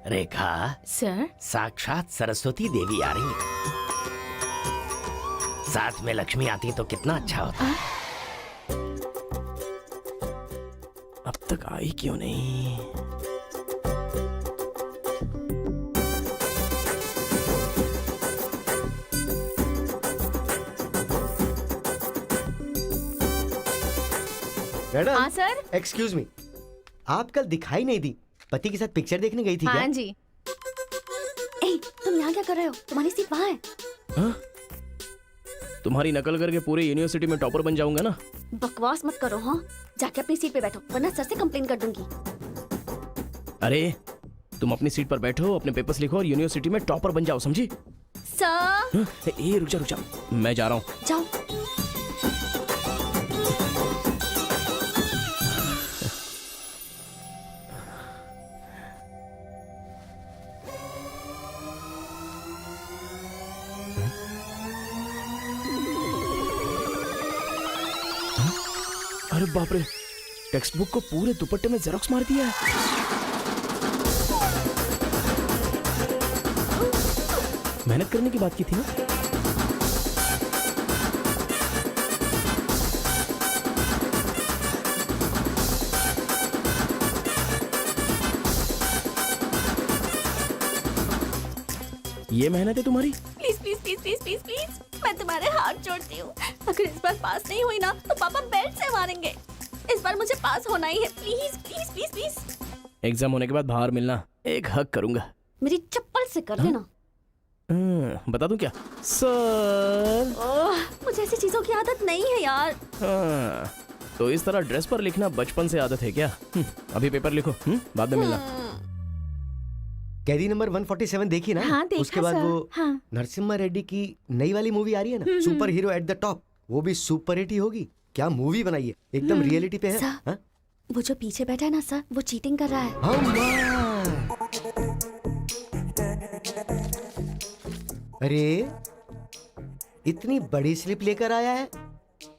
रेखा, सर, साक्षात सरस्वती देवी आ रही है। साथ में लक्ष्मी आती तो कितना अच्छा होता। अब तक आई क्यों नहीं? मैडम, हाँ सर। एक्सक्यूज मी, आप कल दिखाई नहीं दी, पति के साथ पिक्चर देखने गई थी क्या? हाँ जी। ए, तुम यहाँ क्या कर रहे हो? तुम्हारी सीट वहाँ है। हाँ? तुम्हारी नकल करके पूरे यूनिवर्सिटी में टॉपर बन जाऊंगा ना। बकवास मत करो। हाँ, जाके अपनी सीट पे बैठो, वरना सर से कंप्लेन कर दूंगी। अरे तुम अपनी सीट पर बैठो, अपने पेपर्स लिखो और यूनिवर्सिटी में टॉपर बन जाओ, समझी? सर। हाँ? ए रुक जा, मैं जा रहा हूँ। जाओ। अरे बाप रे, टेक्स्ट बुक को पूरे दुपट्टे में जेरोक्स मार दिया है। मेहनत करने की बात की थी ना। ये मेहनत है तुम्हारी? Please please please please please please, मैं तुम्हारे हाथ जोड़ती हूँ। अगर इस बार पास नहीं हुई ना, तो पापा बेल्ट से मारेंगे। इस बार मुझे पास होना ही है। Please please please please. Exam होने के बाद बाहर मिलना, एक हक करूंगा। मेरी चप्पल से कर लेना। बता दूं क्या? सर, मुझे ऐसी चीजों की आदत नहीं है यार। तो इस तरह ड्रेस पर लिखना बचपन से आदत है क्या? अभी पेपर लिखो, बाद में मिलना। कैदी नंबर 147 देखी ना? हाँ, देखा उसके बाद सर। वो हाँ। नरसिम्हा रेड्डी की नई वाली मूवी आ रही है ना, super hero at the top, वो भी सुपर हिट ही होगी। क्या मूवी बनाई है, एकदम रियलिटी पे है। सर, हाँ? वो जो पीछे बैठा है ना सर, वो चीटिंग कर रहा है। अरे इतनी बड़ी स्लिप लेकर आया है।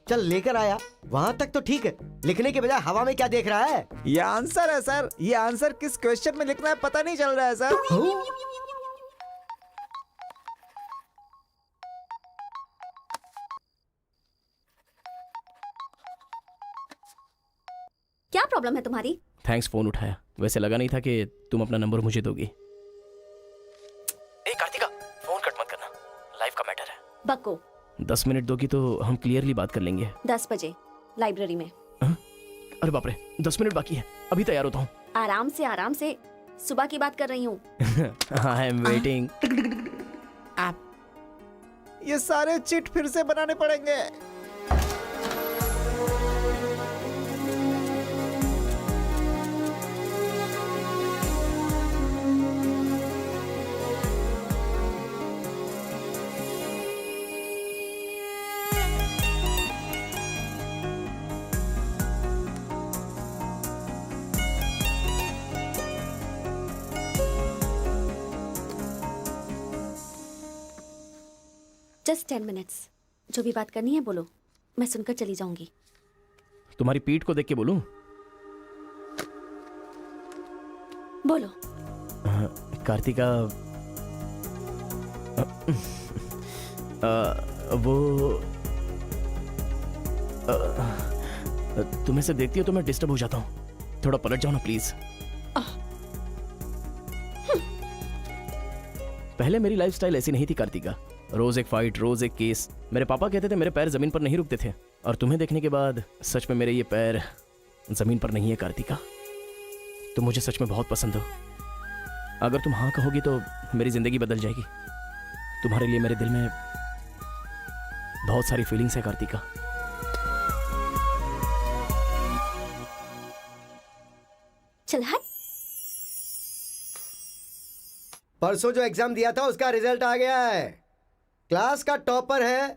चल लेकर आया, वहां तक तो ठीक है, लिखने के बजाय हवा में क्या देख रहा है? ये आंसर है सर। ये आंसर किस क्वेश्चन में लिखना है पता नहीं चल रहा है सर। क्या प्रॉब्लम है तुम्हारी? थैंक्स फोन उठाया, वैसे लगा नहीं था कि तुम अपना नंबर मुझे दोगी। ए कार्तिका, फोन कट मत करना, लाइफ का मैटर है। बको। 10 मिनट दोगी तो हम क्लियरली बात कर लेंगे। 10 बजे लाइब्रेरी में। अरे बाप रे, 10 मिनट बाकी है, अभी तैयार होता हूँ। आराम से, सुबह की बात कर रही हूँ। I am waiting. ये सारे चिट फिर से बनाने पड़ेंगे। Just 10 minutes. जो भी बात करनी है बोलो, मैं सुनकर चली जाऊंगी। तुम्हारी पीठ को देख के बोलूं? बोलो। कार्तिका, वो तुम्हें से देखती हो तो मैं डिस्टर्ब हो जाता हूँ। थोड़ा पलट जाओ ना प्लीज। पहले मेरी लाइफस्टाइल ऐसी नहीं थी कार्तिका। रोज एक फाइट, रोज एक केस। मेरे पापा कहते थे मेरे पैर जमीन पर नहीं रुकते थे, और तुम्हें देखने के बाद सच में मेरे ये पैर जमीन पर नहीं है कार्तिका। तुम मुझे सच में बहुत पसंद हो। अगर तुम हाँ कहोगी तो मेरी जिंदगी बदल जाएगी। तुम्हारे लिए मेरे दिल में बहुत सारी फीलिंग्स है कार्तिका। चल हट। परसों जो एग्जाम दिया था उसका रिजल्ट आ गया है। क्लास का टॉपर है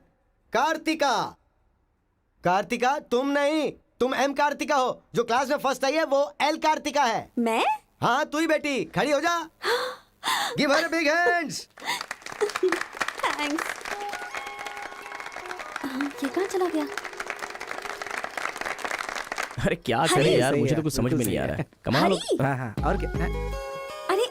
कार्तिका। कार्तिका तुम नहीं, तुम एम कार्तिका हो। जो क्लास में फर्स्ट आई है वो एल कार्तिका है। मैं? हाँ तू ही बेटी, खड़ी हो जा। Give her big hands. Thanks. ये कहाँ चला गया? अरे क्या करें यार, मुझे तो कुछ समझ में नहीं आ रहा है। कमाल। हाँ हाँ, और क्या? अरे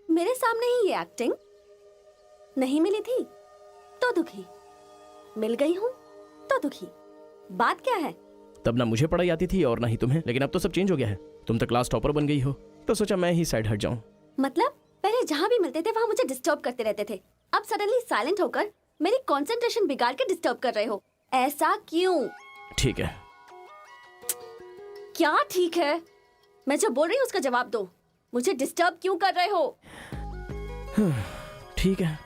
मेरे सामने ही ये एक्टिंग नहीं मिली थी तो दुखी, मिल गई हूँ तो दुखी। बात क्या है? तब ना मुझे पढ़ाई आती थी और ना ही तुम्हें, लेकिन अब तो सब चेंज हो गया है। तुम तो क्लास टॉपर बन गई हो, तो सोचा मैं ही साइड हट जाऊं। मतलब पहले जहाँ भी मिलते थे वहाँ मुझे डिस्टर्ब करते रहते थे, अब सडनली साइलेंट होकर मेरी कंसंट्रेशन बिगाड़ के डिस्टर्ब कर रहे हो। ऐसा क्यों? ठीक है। क्या ठीक है? मैं जो बोल रही हूँ उसका जवाब दो। मुझे डिस्टर्ब क्यों कर रहे हो? ठीक है।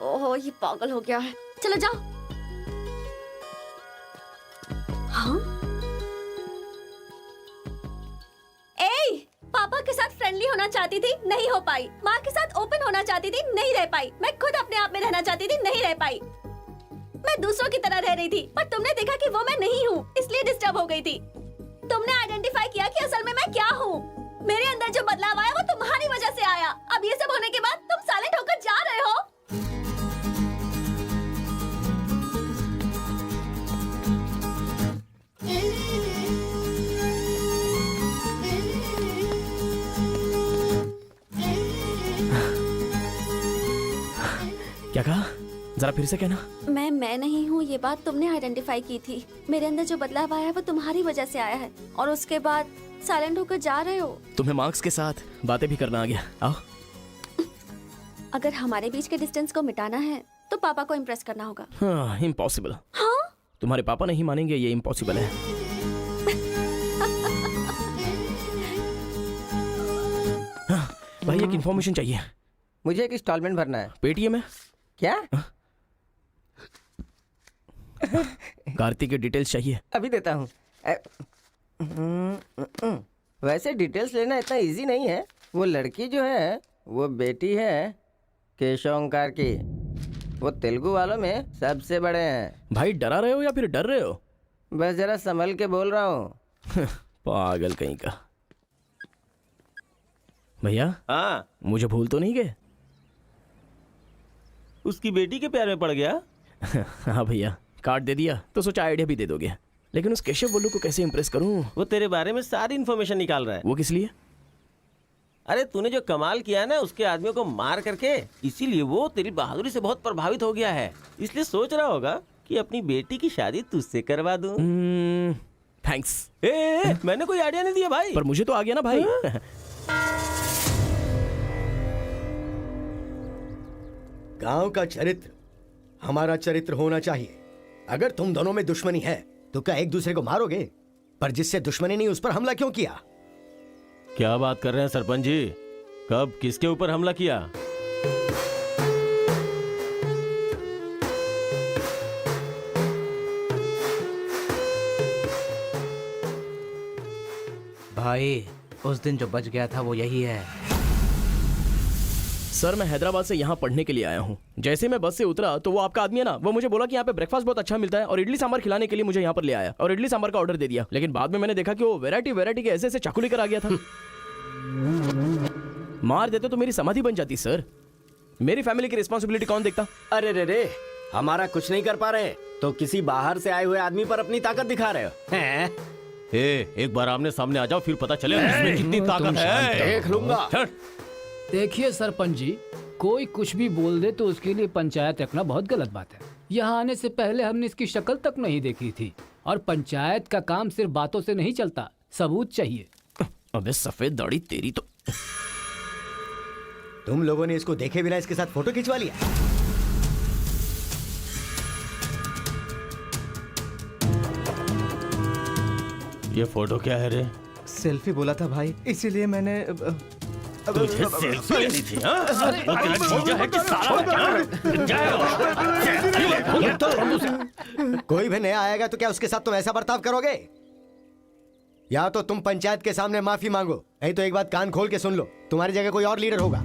ओहो ये पागल हो गया है। चलो जाओ। हाँ? ए, पापा के साथ फ्रेंडली होना चाहती थी, नहीं हो पाई। माँ के साथ ओपन होना चाहती थी, नहीं रह पाई। मैं खुद अपने आप में रहना चाहती थी, नहीं रह पाई। मैं दूसरों की तरह रह रही थी, पर तुमने देखा कि वो मैं नहीं हूँ, इसलिए डिस्टर्ब हो गई थी। तुमने आइडेंटिफाई किया कि असल में मैं क्या हूँ। मेरे अंदर जो बदलाव आया वो तुम्हारी वजह से आया। अब ये सब होने के बाद तुम साइलेंट होकर जा रहे हो। क्या कहा? जरा फिर से कहना। मैं नहीं हूँ, ये बात तुमने आइडेंटिफाई की थी। मेरे अंदर जो बदलाव आया है वो तुम्हारी वजह से आया है, और उसके बाद साइलेंट होकर जा रहे हो। तुम्हें मार्क्स के साथ बातें भी करना आ गया। आओ। अगर हमारे बीच के डिस्टेंस को मिटाना है तो पापा को इम्प्रेस करना होगा। हाँ, इम्पॉसिबल। हाँ? तुम्हारे पापा नहीं मानेंगे, ये इम्पॉसिबल है। हाँ, भाई एक इन्फॉर्मेशन चाहिए। मुझे एक इंस्टॉलमेंट भरना है। पेटीएम है क्या? कार्तिक की डिटेल्स चाहिए। अभी देता हूँ। वैसे डिटेल्स लेना इतना इजी नहीं है। वो लड़की जो है वो बेटी है केशव ओंकार की। वो तेलुगु वालों में सबसे बड़े हैं। भाई डरा रहे हो या फिर डर रहे हो? बस जरा संभल के बोल रहा हूँ। पागल कहीं का। भैया हाँ, मुझे भूल तो नहीं गए? उसकी बेटी के प्यार में पड़ गया। हाँ भैया, कार्ड दे दिया तो सोचा आइडिया भी दे दोगे। लेकिन उस केशव बोलू को कैसे इंप्रेस करूं? वो तेरे बारे में सारी इन्फॉर्मेशन निकाल रहा है। वो किस लिए? अरे तूने जो कमाल किया है ना उसके आदमियों को मार करके, इसीलिए वो तेरी बहादुरी से बहुत प्रभावित हो गया है। इसलिए सोच रहा होगा कि अपनी बेटी की शादी तुझसे करवा दूं। थैंक्स। मैंने कोई आइडिया नहीं दिया भाई। पर मुझे तो आ गया ना भाई। गांव का चरित्र हमारा चरित्र होना चाहिए। अगर तुम दोनों में दुश्मनी है तो क्या एक दूसरे को मारोगे? पर जिससे दुश्मनी नहीं उस पर हमला क्यों किया? क्या बात कर रहे हैं सरपंच जी? कब किसके ऊपर हमला किया? भाई उस दिन जो बच गया था वो यही है। सर मैं हैदराबाद से यहाँ पढ़ने के लिए आया हूँ। जैसे मैं बस से उतरा तो वो आपका आदमी है ना, वो मुझे बोला कि यहाँ पे ब्रेकफास्ट बहुत अच्छा मिलता है और इडली सांभर खिलाने के लिए मुझे यहाँ पर ले आया और इडली सांभर का ऑर्डर दे दिया। लेकिन बाद में मैंने देखा कि वो वैरायटी के ऐसे चाकू लेकर आ गया था। मार देते तो मेरी समाधि बन जाती सर। मेरी फैमिली की रिस्पॉन्सिबिलिटी कौन देखता? अरे रे हमारा कुछ नहीं कर पा रहे तो किसी बाहर से आए हुए आदमी पर अपनी ताकत दिखा रहे हो हैं? एक बार आमने सामने आ जाओ, फिर पता चले इसमें कितनी ताकत है। देख लूंगा। देखिए सरपंच जी, कोई कुछ भी बोल दे तो उसके लिए पंचायत रखना बहुत गलत बात है। यहाँ आने से पहले हमने इसकी शक्ल तक नहीं देखी थी और पंचायत का काम सिर्फ बातों से नहीं चलता, सबूत चाहिए। अबे सफेद दाढ़ी तेरी तो। तुम लोगों ने इसको देखे बिना इसके साथ फोटो खिंचवा लिया। ये फोटो क्या है रे? सेल्फी बोला था भाई, इसीलिए मैंने तुझे सेल्फी लेनी थी हाँ? वो तेरा जीजा है कि साला कोई भी नया आएगा तो क्या उसके साथ तुम ऐसा बर्ताव करोगे? या तो तुम पंचायत के सामने माफी मांगो, नहीं तो एक बात कान खोल के सुन लो, तुम्हारी जगह कोई और लीडर होगा।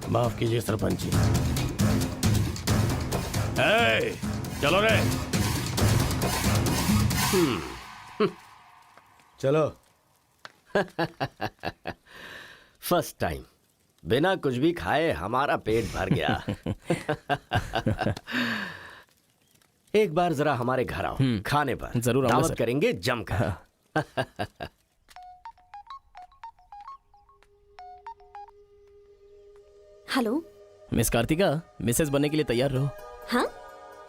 माफ कीजिए सरपंच जी। चलो रे। चलो। फर्स्ट टाइम बिना कुछ भी खाए हमारा पेट भर गया। एक बार जरा हमारे घर आओ, खाने पर जरूर आऊंगा दावत सर। करेंगे जमकर। हेलो। मिस कार्तिका, मिसेस बनने के लिए तैयार रहो। हाँ?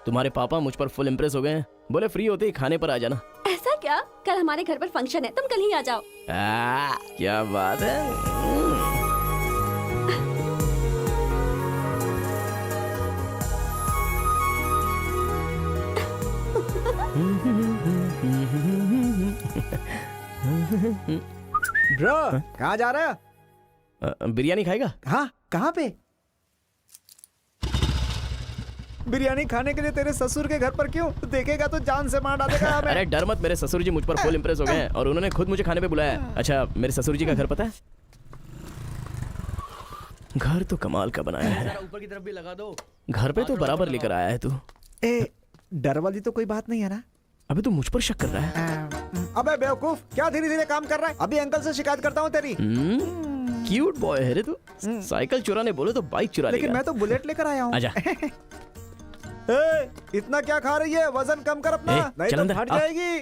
तुम्हारे पापा मुझ पर फुल इम्प्रेस हो गए हैं, बोले फ्री होते ही खाने पर आ जाना। ऐसा क्या? कल हमारे घर पर फंक्शन है, तुम कल ही आ जाओ। क्या बात है। ब्रो कहाँ जा रहा है? बिरयानी खाएगा? हाँ, कहाँ पे? बिरयानी खाने के लिए तेरे ससुर के घर पर क्यों? देखेगा तो जान से मार डालेगा हमें। अरे डर मत, मेरे ससुर जी मुझ पर फुल इम्प्रेस हो गए हैं और उन्होंने खुद मुझे खाने पे बुलाया है। अच्छा, मेरे ससुर जी का घर पता है? घर तो कमाल का बनाया है। ऊपर की तरफ भी लगा दो। घर पे तो बराबर लेकर आया है तू। ए, डर वाली तो कोई बात नहीं है ना? अबे तू मुझ पर शक कर रहा है? अबे बेवकूफ, क्या धीरे धीरे काम कर रहा है? अभी अंकल से शिकायत करता हूँ तेरी। क्यूट बॉय है रे तू। साइकिल चुराने बोले तो बाइक चुरा लेगा। लेकिन मैं तो बुलेट लेकर आया हूँ। आजा। इतना क्या खा रही है? वजन कम कर अपना, नहीं चल तो अंदर, फट आ। जाएगी।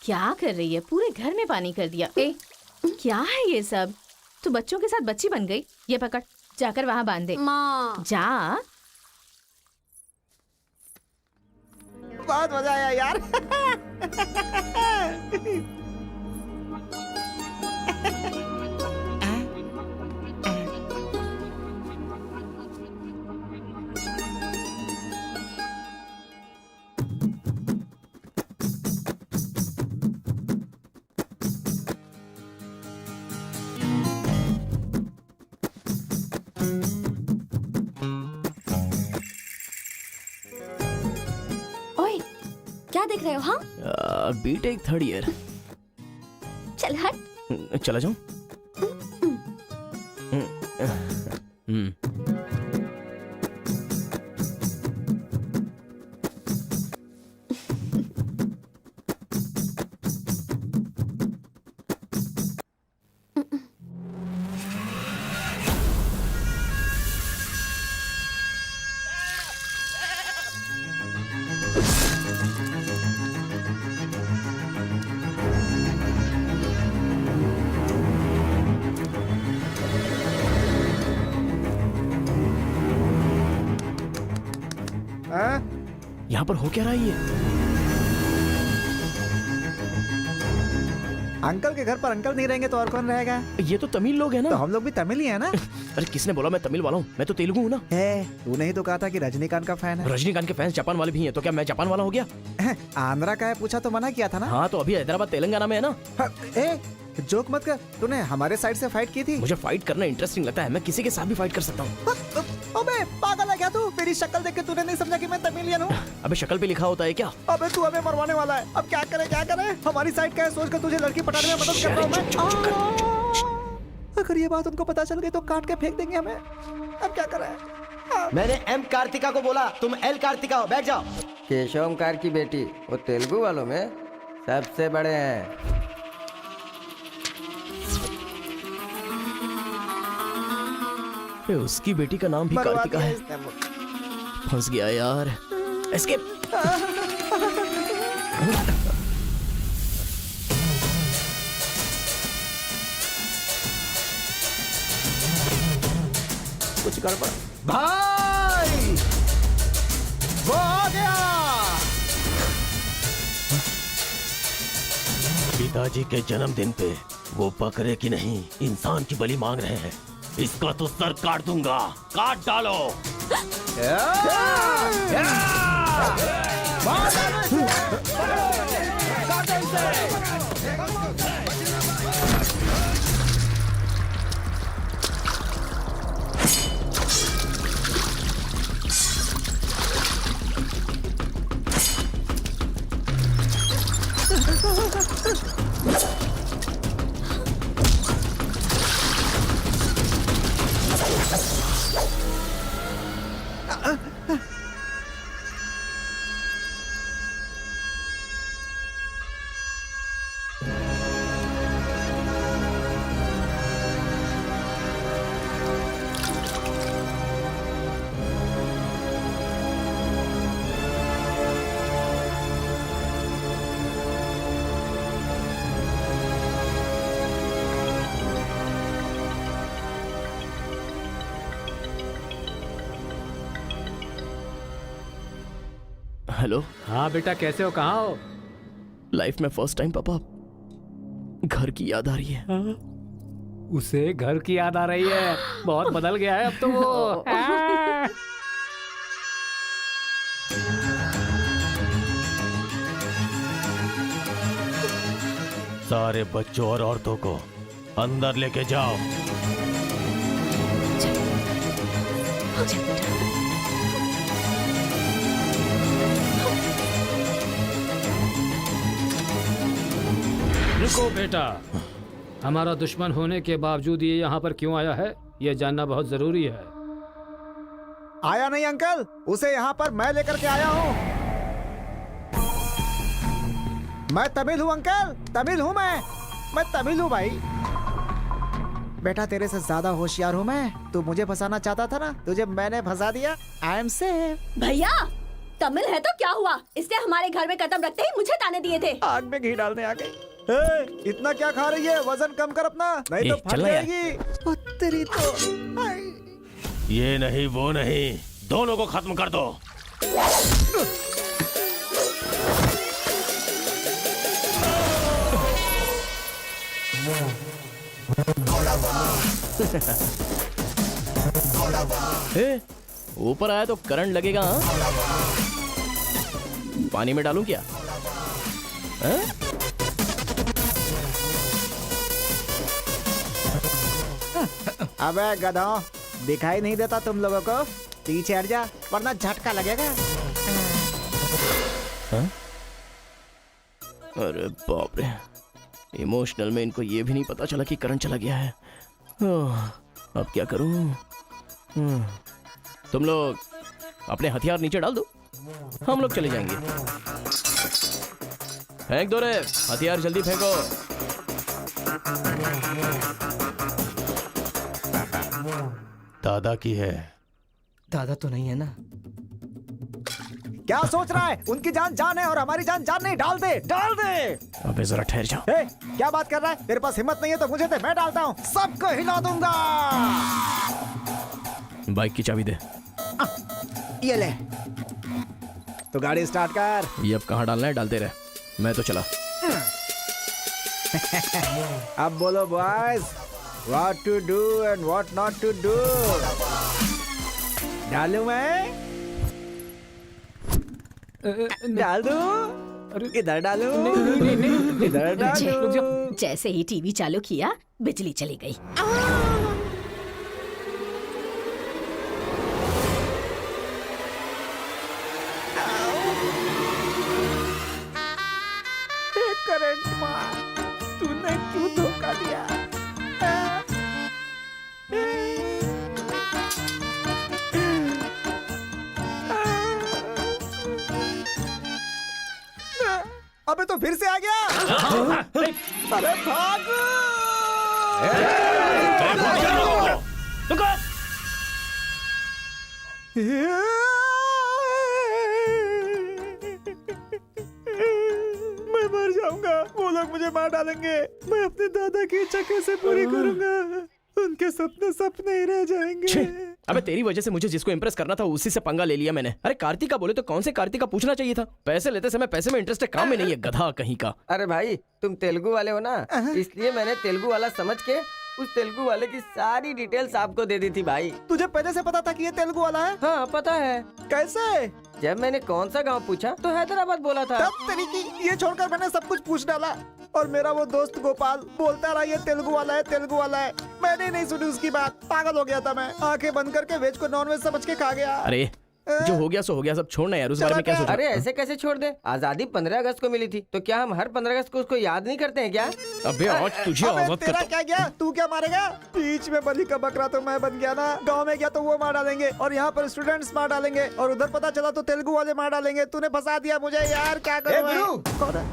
क्या कर रही है? पूरे घर में पानी कर दिया। क्या है ये सब? तू बच्चों के साथ बच्ची बन गई। ये पकड़, जाकर वहाँ बांध दे। माँ। जा। बहुत मजा आया यार। ओए, क्या देख रहे हो? हाँ, बीटेक थर्ड ईयर। चल हट। चला जाऊं? यहाँ पर हो क्या रहा है ये? अंकल के घर पर अंकल नहीं रहेंगे तो और कौन रहेगा? ये तो तमिल लोग हैं ना? तो हम लोग भी तमिल ही है ना? अरे किसने बोला मैं तमिल वाला हूँ? मैं तो तेलुगु हूँ ना। तूने ही तो कहा था कि रजनीकांत का फैन है। रजनीकांत के फैंस जापान वाले भी हैं, तो क्या मैं जापान वाला हो गया? आंध्रा का है पूछा तो मना किया था ना? हाँ तो अभी हैदराबाद तेलंगाना में है ना। जोक मत कर, तूने हमारे साइड से फाइट की थी। मुझे फाइट करना इंटरेस्टिंग लगता है, मैं किसी के साथ भी फाइट कर सकता हूँ। अबे पागल है क्या तू? मेरी शक्ल देख के तूने नहीं समझा कि मैं तमिलियन हूँ? अबे शक्ल पे लिखा होता है क्या? अबे तू हमें मरवाने वाला है। अब क्या करे क्या करे? हमारी साइड का है, सोच कर तुझे लड़की पटाने में मदद कर रहा हूँ मैं। अगर ये बात उनको पता चल गई तो काट के फेंक देंगे हमें। अब क्या करें? मैंने एम कार्तिका को बोला, तुम एल कार्तिका हो, बैठ जाओ। केशवकार की बेटी, वो तेलुगु वालों में सबसे बड़े हैं। उसकी बेटी का नाम भी कार्तिका है। फंस गया यार। एस्केप। कुछ गड़बड़। भाई वो आ गया। पिताजी के जन्मदिन पे वो बकरे की नहीं इंसान की बलि मांग रहे हैं। इसका तो सर काट दूंगा। काट डालो। हेलो। हाँ बेटा, कैसे हो? कहाँ हो? लाइफ में फर्स्ट टाइम पापा घर की याद आ रही है। उसे घर की याद आ रही है? बहुत बदल गया है अब तो वो। सारे बच्चों और औरतों को अंदर लेके जाओ। रुको बेटा, हमारा दुश्मन होने के बावजूद ये यहाँ पर क्यों आया है, ये जानना बहुत जरूरी है। आया नहीं अंकल, उसे यहाँ पर मैं लेकर के आया हूँ। मैं तमिल हूँ अंकल, तमिल हूँ मैं तमिल हूँ भाई। बेटा तेरे से ज्यादा होशियार हूँ मैं। तू मुझे फंसाना चाहता था ना, तुझे मैंने फंसा दिया। I am safe. भैया तमिल है तो क्या हुआ, इसने हमारे घर में कदम रखते ही मुझे ताने दिए थे। आग में घी डालने आ गई। इतना क्या खा रही है? वजन कम कर अपना, नहीं तो फट जाएगी। ओ तेरी तो। ये नहीं वो नहीं, दोनों को खत्म कर दो। ऊपर आया तो करंट लगेगा। हाँ? पानी में डालूं क्या? अबे गधों, दिखाई नहीं देता तुम लोगों को? पीछे हट जा वरना झटका लगेगा। अरे बाप रे, इमोशनल में इनको ये भी नहीं पता चला कि करंट चला गया है। अब क्या करूं? तुम लोग अपने हथियार नीचे डाल दो, हम लोग चले जाएंगे। फेंक दो रे हथियार, जल्दी फेंको। दादा की है। दादा तो नहीं है ना? क्या सोच रहा है? उनकी जान जान है और हमारी जान जान नहीं। डाल दे, डाल दे। अबे जरा ठहर जाओ। क्या बात कर रहा है? तेरे पास हिम्मत नहीं है तो मुझे दे, मैं डालता हूँ, सबको हिला दूंगा। बाइक की चाबी दे। ये ले, तो गाड़ी स्टार्ट कर। ये अब कहाँ डालना है डालते रहे, मैं तो चला। अब बोलो boys, what to do and what not to do. डालूं मैं? डाल दूं? इधर डालूं? इधर डालूं? जैसे ही टीवी चालू किया बिजली चली गई। करंट माँ, तूने क्यों धोखा दिया? अबे तो फिर से आ गया। अरे भागो! मैं मर जाऊंगा, वो लोग मुझे मार डालेंगे। मैं अपने दादा की इच्छा कैसे पूरी करूंगा? उनके सपने सपने ही रह जाएंगे। अबे तेरी वजह से मुझे जिसको इम्प्रेस करना था उसी से पंगा ले लिया मैंने। अरे कार्तिका बोले तो कौन से कार्तिका पूछना चाहिए था। पैसे लेते समय पैसे में इंटरेस्ट है, काम में नहीं है, गधा कहीं का। अरे भाई तुम तेलुगु वाले हो ना, इसलिए मैंने तेलुगु वाला समझ के उस तेलुगु वाले की सारी डिटेल्स आपको दे दी थी भाई। तुझे पहले से पता था कि ये तेलुगु वाला है? हाँ पता है। कैसे? जब मैंने कौन सा गांव पूछा तो हैदराबाद बोला था। तब तरीकी ये छोड़कर मैंने सब कुछ पूछ डाला और मेरा वो दोस्त गोपाल बोलता रहा ये तेलुगु वाला है, तेलुगु वाला है। मैंने नहीं सुनी उसकी बात, पागल हो गया था मैं। आंखें बंद करके वेज को नॉन वेज समझ के खा गया। अरे जो हो गया सो हो गया, सब छोड़ना यार, उस बारे में क्या सोचा? अरे ऐसे कैसे छोड़ दे? आजादी 15 अगस्त को मिली थी, तो क्या हम हर 15 अगस्त को उसको याद नहीं करते हैं क्या? अबे आज तुझे आजाद तेरा करता क्या गया? तू क्या मारेगा? बीच में बलि का बकरा तो मैं बन गया ना। गांव में गया तो वो मार डालेंगे और यहाँ पर स्टूडेंट्स मार डालेंगे और उधर पता चला तो तेलुगु वाले मार डालेंगे। तूने फंसा दिया मुझे यार, क्या करूं मैं? कौन है?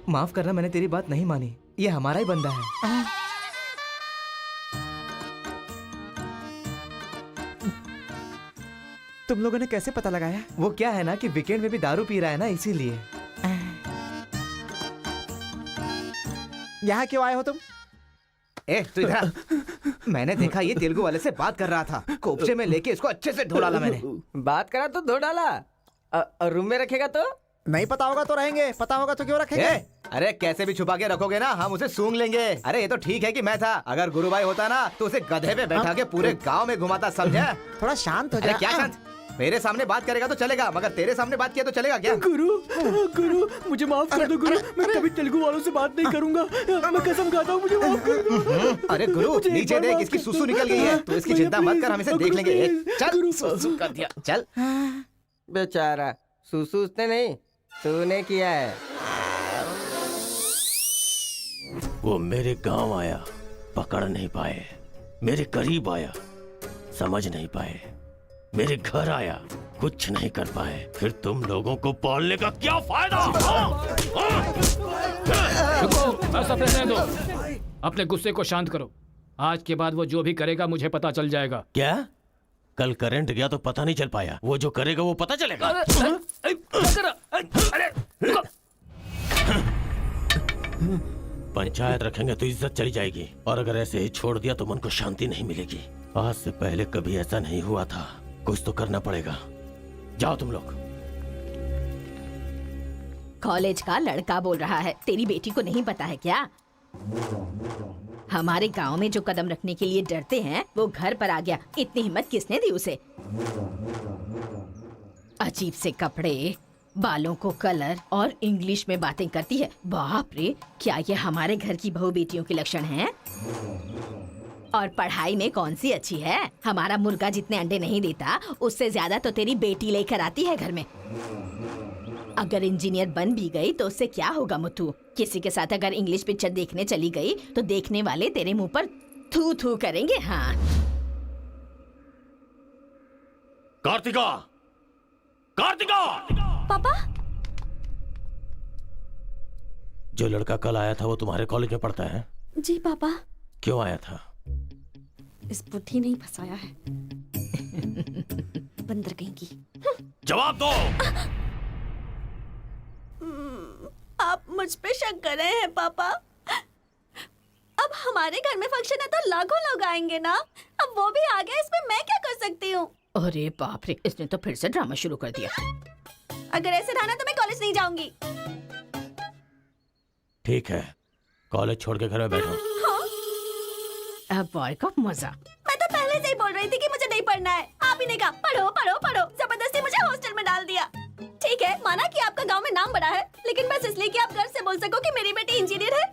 माफ करना, मैंने तेरी बात नहीं मानी। ये हमारा ही बंदा है। तुम लोगों ने कैसे पता लगाया? वो क्या है ना कि वीकेंड में भी दारू पी रहा है ना, इसीलिए। यहाँ क्यों आए हो तुम? ए तू इधर आ। मैंने देखा ये तेलुगु वाले से बात कर रहा था, कोपचे में लेके इसको अच्छे से धो डाला मैंने। बात करा तो धो डाला, और रूम में रखेगा तो? नहीं पता होगा तो रहेंगे, पता होगा तो क्यों रखेंगे? अरे कैसे भी छुपा के रखोगे ना, हम उसे सूंघ लेंगे। अरे ये तो ठीक है कि मैं था, अगर गुरु भाई होता ना तो उसे गधे पे बैठा के पूरे गांव में घुमाता, समझा? थोड़ा शांत हो जा। अरे क्या शांत? मेरे सामने बात करेगा तो चलेगा, मगर तेरे सामने बात किया तो चलेगा क्या? गुरु मुझे माफ कर दो गुरु, मैं कभी तेलुगु वालों से बात नहीं करूंगा। मैं कसम खाता हूँ, मुझे माफ कर दो। अरे गुरु नीचे देख, इसकी सुसु निकल गई है। तो इसकी चिंता मत कर, हम इसे देख लेंगे। चल सुसु कर दिया, चल। बेचारा सुसु उसने नहीं, तूने किया है। वो मेरे गांव आया, पकड़ नहीं पाए। मेरे करीब आया, समझ नहीं पाए। मेरे घर आया, कुछ नहीं कर पाए। फिर तुम लोगों को पालने का क्या फायदा? रुको, ऐसा रहने दो। अपने गुस्से को शांत करो। आज के बाद वो जो भी करेगा मुझे पता चल जाएगा। क्या? कल करंट गया तो पता नहीं चल पाया, वो जो करेगा वो पता चलेगा। पंचायत रखेंगे तो इज्जत चली जाएगी, और अगर ऐसे ही छोड़ दिया तो मन को शांति नहीं मिलेगी। आज से पहले कभी ऐसा नहीं हुआ था, कुछ तो करना पड़ेगा। जाओ तुम लोग। कॉलेज का लड़का बोल रहा है, तेरी बेटी को नहीं पता है क्या? हमारे गांव में जो कदम रखने के लिए डरते हैं वो घर पर आ गया। इतनी हिम्मत किसने दी उसे? अजीब से कपड़े, बालों को कलर और इंग्लिश में बातें करती है। बाप रे, क्या ये हमारे घर की बहू बेटियों के लक्षण हैं? और पढ़ाई में कौन सी अच्छी है? हमारा मुर्गा जितने अंडे नहीं देता उससे ज्यादा तो तेरी बेटी लेकर आती है घर में। अगर इंजीनियर बन भी गई तो उससे क्या होगा मुथु? किसी के साथ अगर इंग्लिश पिक्चर देखने चली गई तो देखने वाले तेरे मुंह पर थू थू करेंगे। हाँ कार्तिका, कार्तिका! पापा, जो लड़का कल आया था वो तुम्हारे कॉलेज में पढ़ता है? जी पापा। क्यों आया था? इस बुद्धि नहीं फंसाया है। बंदर कहीं की। जवाब दो। आप मुझ पे शक कर रहे हैं पापा? अब हमारे घर में फंक्शन है तो लाखों लोग आएंगे ना। अब वो भी आ गया, इसमें मैं क्या कर सकती हूँ? अरे बाप रे, इसने तो फिर से ड्रामा शुरू कर दिया। अगर ऐसे रहा ना तो मैं कॉलेज नहीं जाऊंगी। ठीक है, कॉलेज छोड़ के घर में बैठो। अब बॉय का मजा। मैं तो पहले से ही बोल रही थी कि मुझे नहीं पढ़ना है। आप ही ने कहा पढ़ो पढ़ो पढ़ो, जबरदस्ती मुझे हॉस्टल में डाल दिया। ठीक है, माना कि आपका गांव में नाम बड़ा है, लेकिन बस इसलिए कि आप गर्व से बोल सको कि मेरी बेटी इंजीनियर है।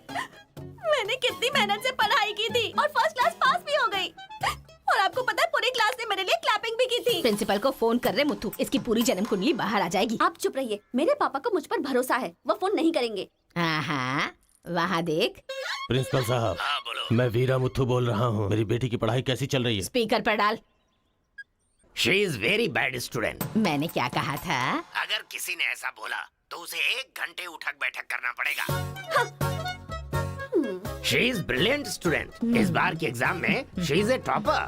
मैंने कितनी मेहनत से पढ़ाई की थी और फर्स्ट क्लास पास भी हो गई। और आपको पता है पूरी क्लास ने मेरे लिए क्लैपिंग भी की थी। प्रिंसिपल को फोन कर रहे मुथु, इसकी पूरी जन्म कुंडली बाहर आ जाएगी। आप चुप रहिए, मेरे पापा को मुझ पर भरोसा है, वो फोन नहीं करेंगे। हाँ, वहाँ देख। प्रिंसिपल साहब, मैं वीरा मुथु बोल रहा हूँ। मेरी बेटी की पढ़ाई कैसी चल रही है? स्पीकर पर डाल। She is very bad student. मैंने क्या कहा था? अगर किसी ने ऐसा बोला तो उसे 1 घंटे उठक बैठक करना पड़ेगा। She is brilliant student. इस बार के एग्जाम में शी इज ए टॉपर।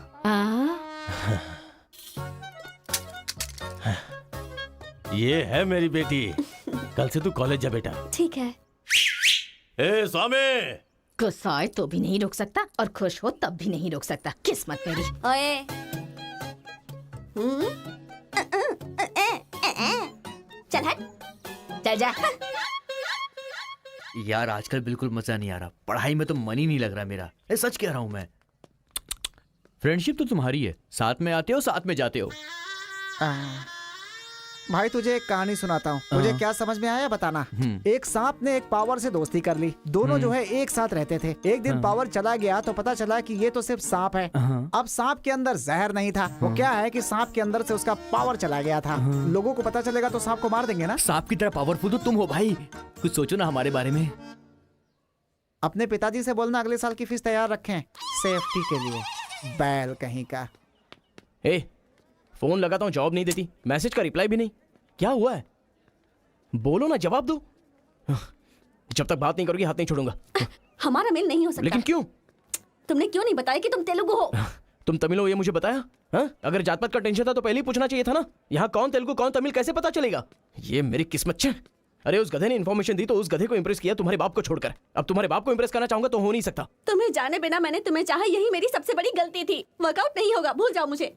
ये है मेरी बेटी। कल से तू कॉलेज जा बेटा। ठीक है। ए स्वामी, गुस्सा आए तो भी नहीं रोक सकता और खुश हो तब भी नहीं रोक सकता। किस्मत मेरी। ओए। चल हट, चल जा। यार आजकल बिल्कुल मजा नहीं आ रहा, पढ़ाई में तो मन ही नहीं लग रहा मेरा। सच कह रहा हूँ मैं। फ्रेंडशिप तो तुम्हारी है, साथ में आते हो साथ में जाते हो। भाई तुझे एक कहानी सुनाता हूँ, मुझे क्या समझ में आया बताना। एक सांप ने एक पावर से दोस्ती कर ली। दोनों जो है एक साथ रहते थे। एक दिन पावर चला गया तो पता चला कि ये तो सिर्फ सांप है। अब सांप के अंदर जहर नहीं था। वो क्या है कि सांप के अंदर से उसका पावर चला गया था। लोगों को पता चलेगा तो सांप को मार देंगे ना। सांप की तरह पावरफुल तो तुम हो भाई, कुछ सोचो ना हमारे बारे में। अपने पिताजी से बोलना अगले साल की फीस तैयार रखें, सेफ्टी के लिए। बैल कहीं का। फोन लगाता हूँ, जवाब नहीं देती, मैसेज का रिप्लाई भी नहीं। क्या हुआ है? बोलो ना, जवाब दो। जब तक बात नहीं करोगी हाथ नहीं छोड़ूंगा। हमारा मेल नहीं हो सकता। लेकिन क्यों? तुमने क्यों नहीं बताया कि तुम तेलुगु हो? तुम तमिल हो ये मुझे बताया? हाँ? अगर जात पात का टेंशन था तो पहले ही पूछना चाहिए था ना। यहाँ कौन तेलुगु कौन तमिल कैसे पता चलेगा? ये मेरी किस्मत छे। अरे उस गधे ने इन्फॉर्मेशन दी तो उस गधे को इंप्रेस किया तुम्हारे बाप को छोड़कर। अब तुम्हारे बाप को इंप्रेस करना चाहूंगा तो हो नहीं सकता। तुम्हें जाने बिना मैंने तुम्हें चाहा, यही मेरी सबसे बड़ी गलती थी। वर्कआउट नहीं होगा, भूल जाओ मुझे।